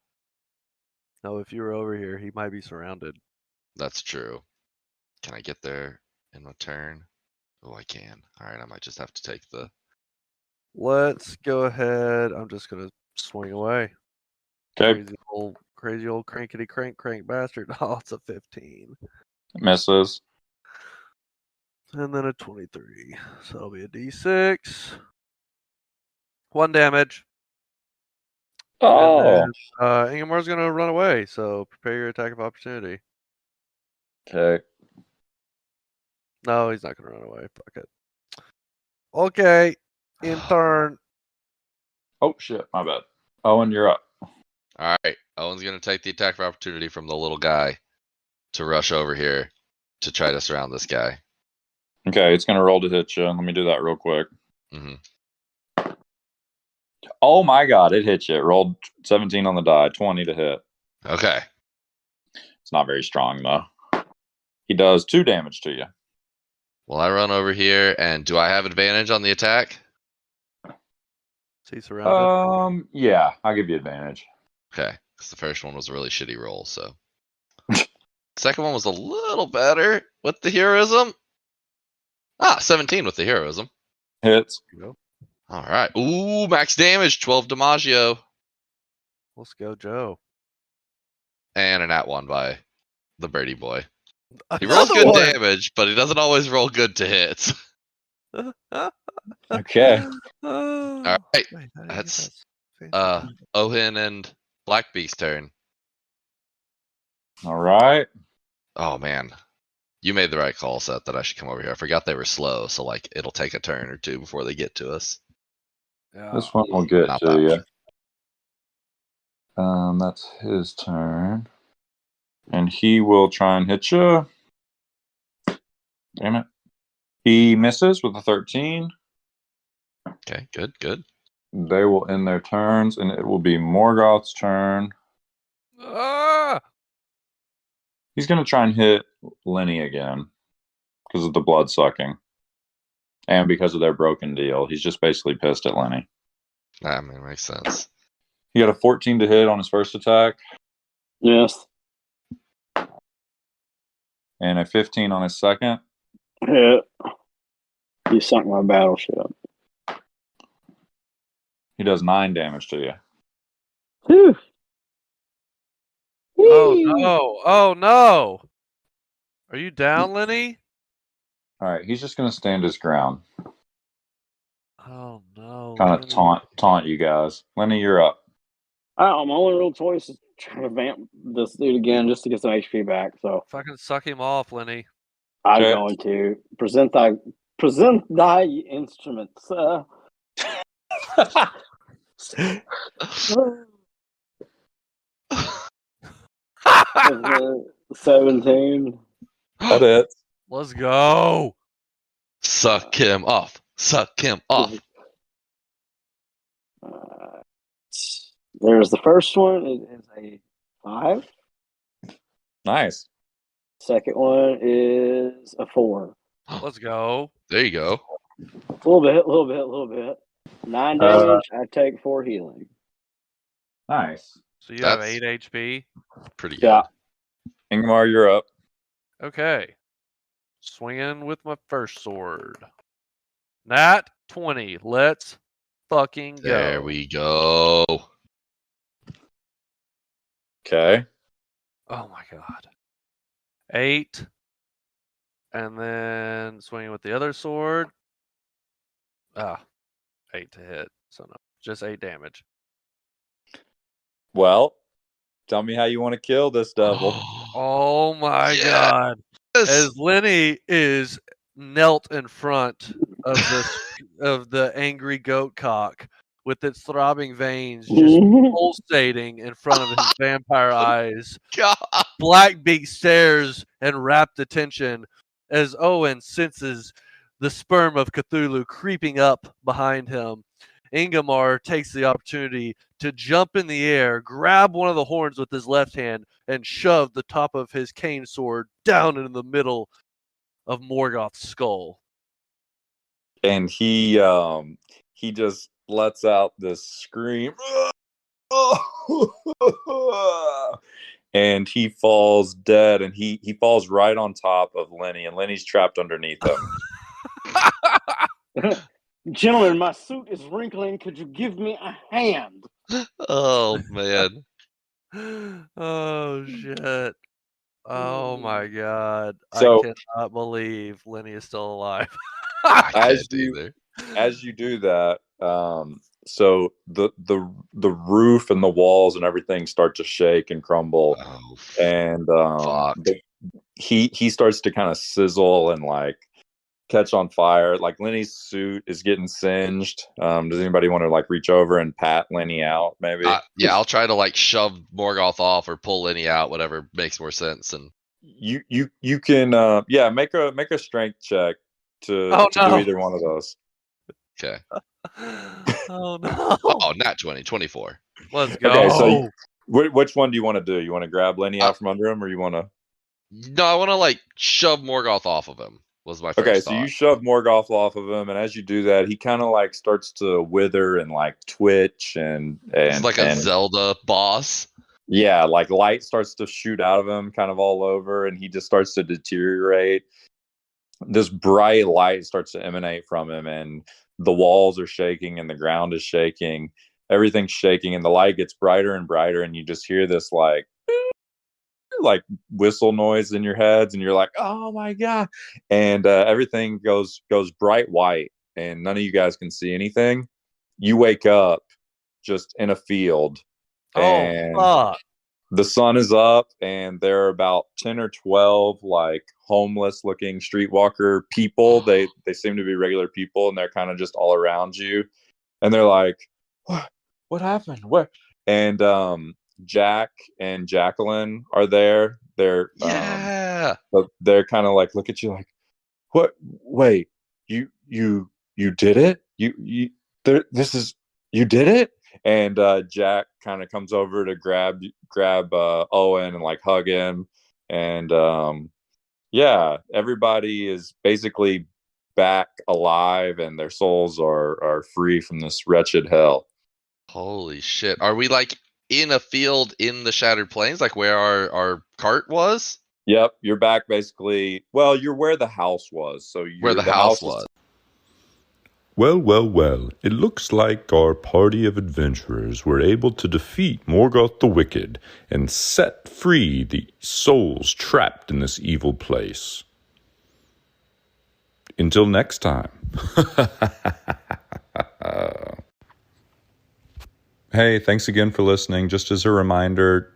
Speaker 2: No, if you were over here, he might be surrounded.
Speaker 3: That's true. Can I get there in a turn? Oh, I can. All right, I might just have to take the...
Speaker 2: Let's go ahead. I'm just going to swing away.
Speaker 4: Okay,
Speaker 2: Crazy old crankety crank bastard. Oh, it's a 15.
Speaker 4: misses.
Speaker 2: And then a 23. So it'll be a d6. 1 damage.
Speaker 4: Oh,
Speaker 2: And then, Ingemar's going to run away. So prepare your attack of opportunity.
Speaker 4: okay.
Speaker 2: No, he's not going to run away. Fuck it. Okay. In turn.
Speaker 4: Oh, shit, my bad. Owen, you're up.
Speaker 3: All right, Owen's going to take the attack of opportunity from the little guy to rush over here to try to surround this guy.
Speaker 4: Okay, it's going to roll to hit you. Let me do that real quick.
Speaker 3: Mm-hmm.
Speaker 4: Oh, my God, it hit you. It rolled 17 on the die, 20 to hit.
Speaker 3: Okay.
Speaker 4: It's not very strong, though. He does 2 damage to you.
Speaker 3: Well, I run over here, and do I have advantage on the attack?
Speaker 2: Is he surrounded?
Speaker 4: Yeah, I'll give you advantage.
Speaker 3: Okay, because the first one was a really shitty roll, so. Second one was a little better with the heroism. 17 with the heroism.
Speaker 4: Hits.
Speaker 3: All right. Ooh, max damage, 12 DiMaggio.
Speaker 2: Let's go, Joe.
Speaker 3: And an @1 by the Birdie Boy. He rolls
Speaker 2: Another
Speaker 3: good
Speaker 2: one!
Speaker 3: damage, but he doesn't always roll good to hits.
Speaker 4: Okay.
Speaker 2: All
Speaker 3: right,
Speaker 2: Wait,
Speaker 3: that's,
Speaker 2: fancy.
Speaker 3: Ohin and Blackbeak's turn.
Speaker 4: All right.
Speaker 3: Oh, man. You made the right call, Seth, that I should come over here. I forgot they were slow, so, like, it'll take a turn or two before they get to us.
Speaker 2: Yeah.
Speaker 4: This one will get
Speaker 3: Not
Speaker 4: to
Speaker 3: that
Speaker 4: you.
Speaker 3: bad.
Speaker 4: That's his turn. And he will try and hit you. Damn it. He misses with a 13.
Speaker 3: Okay, good, good.
Speaker 4: They will end their turns, and it will be Morgoth's turn.
Speaker 2: Ah!
Speaker 4: He's going to try and hit Lenny again because of the blood sucking and because of their broken deal. He's just basically pissed at Lenny.
Speaker 3: I mean, makes sense.
Speaker 4: He got a 14 to hit on his first attack
Speaker 6: Yes.
Speaker 4: and a 15 on his second.
Speaker 6: Hit. You sunk my battleship.
Speaker 4: He does 9 damage to you.
Speaker 6: Whew.
Speaker 2: Oh
Speaker 6: Whee!
Speaker 2: no! Oh no! Are you down, Lenny?
Speaker 4: All right, he's just gonna stand his ground,
Speaker 2: Oh no!
Speaker 4: kind of
Speaker 2: Lenny.
Speaker 4: taunt you guys. Lenny, you're up.
Speaker 6: My only real choice is trying to vamp this dude again just to get some HP back. So
Speaker 2: Fucking suck him off, Lenny.
Speaker 6: I'm
Speaker 4: Okay.
Speaker 6: going to present thy instruments. 17.
Speaker 4: That it.
Speaker 2: Let's go.
Speaker 3: Suck him off. Suck him off.
Speaker 6: There's the first one. It is a 5.
Speaker 4: Nice.
Speaker 6: Second one is a 4.
Speaker 2: Let's go.
Speaker 3: There you go.
Speaker 6: A little bit. 9 damage. I take 4 healing.
Speaker 4: Nice.
Speaker 2: So you have
Speaker 3: That's-
Speaker 2: 8 HP.
Speaker 3: Pretty good.
Speaker 6: Yeah.
Speaker 4: Ingmar, you're up.
Speaker 2: Okay. Swinging with my first sword. Nat 20. Let's fucking go.
Speaker 3: There we go.
Speaker 4: Okay.
Speaker 2: Oh my god. 8. And then swinging with the other sword. 8 to hit. So no, just 8 damage.
Speaker 4: Well, tell me how you want to kill this devil.
Speaker 2: Oh my
Speaker 3: Yes.
Speaker 2: god. As Lenny is knelt in front of the angry goat cock with its throbbing veins just pulsating in front of his vampire eyes.
Speaker 3: God.
Speaker 2: Blackbeak stares in rapt attention as Owen senses the sperm of Cthulhu creeping up behind him. Ingmar takes the opportunity to jump in the air, grab one of the horns with his left hand, and shove the top of his cane sword down in the middle of Morgoth's skull.
Speaker 4: And he just lets out this scream. And he falls dead, and he falls right on top of Lenny, and Lenny's trapped underneath him.
Speaker 6: Gentlemen, my suit is wrinkling. Could you give me a hand?
Speaker 3: Oh man.
Speaker 2: Oh shit. Oh my god.
Speaker 4: So-
Speaker 2: I cannot believe Lenny is still alive.
Speaker 3: I
Speaker 4: As
Speaker 3: can't
Speaker 4: you-
Speaker 3: either.
Speaker 4: As you do that, so the roof and the walls and everything start to shake and crumble,
Speaker 3: Oh,
Speaker 4: and
Speaker 3: fuck.
Speaker 4: he starts to kind of sizzle and like catch on fire. Like Lenny's suit is getting singed. Does anybody want to like reach over and pat Lenny out? Maybe.
Speaker 3: Yeah, I'll try to like shove Morgoth off or pull Lenny out, whatever makes more sense. And
Speaker 4: You can make a strength check to do either one of those.
Speaker 3: okay.
Speaker 2: Oh no.
Speaker 3: Oh, nat 20, 24.
Speaker 2: Let's go.
Speaker 4: Okay, so which one do you want to do? You want to grab Lenny out from under him, or you want to?
Speaker 3: No, I want to like shove Morgoth off of him. Was my first
Speaker 4: Okay, so
Speaker 3: thought.
Speaker 4: you shove Morgoth off of him, and as you do that, he kind of like starts to wither and like twitch and
Speaker 3: It's like a Zelda boss.
Speaker 4: yeah, like light starts to shoot out of him, kind of all over, and he just starts to deteriorate. This bright light starts to emanate from him, and the walls are shaking, and the ground is shaking. Everything's shaking, and the light gets brighter and brighter, and you just hear this like whistle noise in your heads, and you're like, oh my god, and everything goes bright white, and none of you guys can see anything. You wake up just in a field, and
Speaker 2: fuck.
Speaker 4: the sun is up, and there are about 10 or 12 like homeless looking streetwalker people. They seem to be regular people, and they're kind of just all around you, and they're like, what happened, what? And Jack and Jacqueline are there. They're but they're kind of like look at you like, what? Wait, you did it? You this is, you did it? And Jack kind of comes over to grab Owen and like hug him, and yeah, everybody is basically back alive, and their souls are free from this wretched hell.
Speaker 3: Holy shit. Are we like in a field in the Shattered Plains, like where our cart was?
Speaker 4: Yep, you're back basically. Well, you're where the house was. So
Speaker 3: Where
Speaker 4: you're
Speaker 3: the house was.
Speaker 1: Well, well, well, it looks like our party of adventurers were able to defeat Morgoth the Wicked and set free the souls trapped in this evil place. Until next time. Hey, thanks again for listening. Just as a reminder,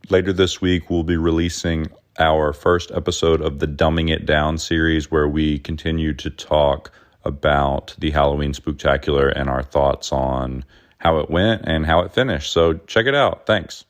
Speaker 1: later this week we'll be releasing our first episode of the Dumbing It Down series, where we continue to talk about the Halloween Spooktacular and our thoughts on how it went and how it finished. So check it out. Thanks.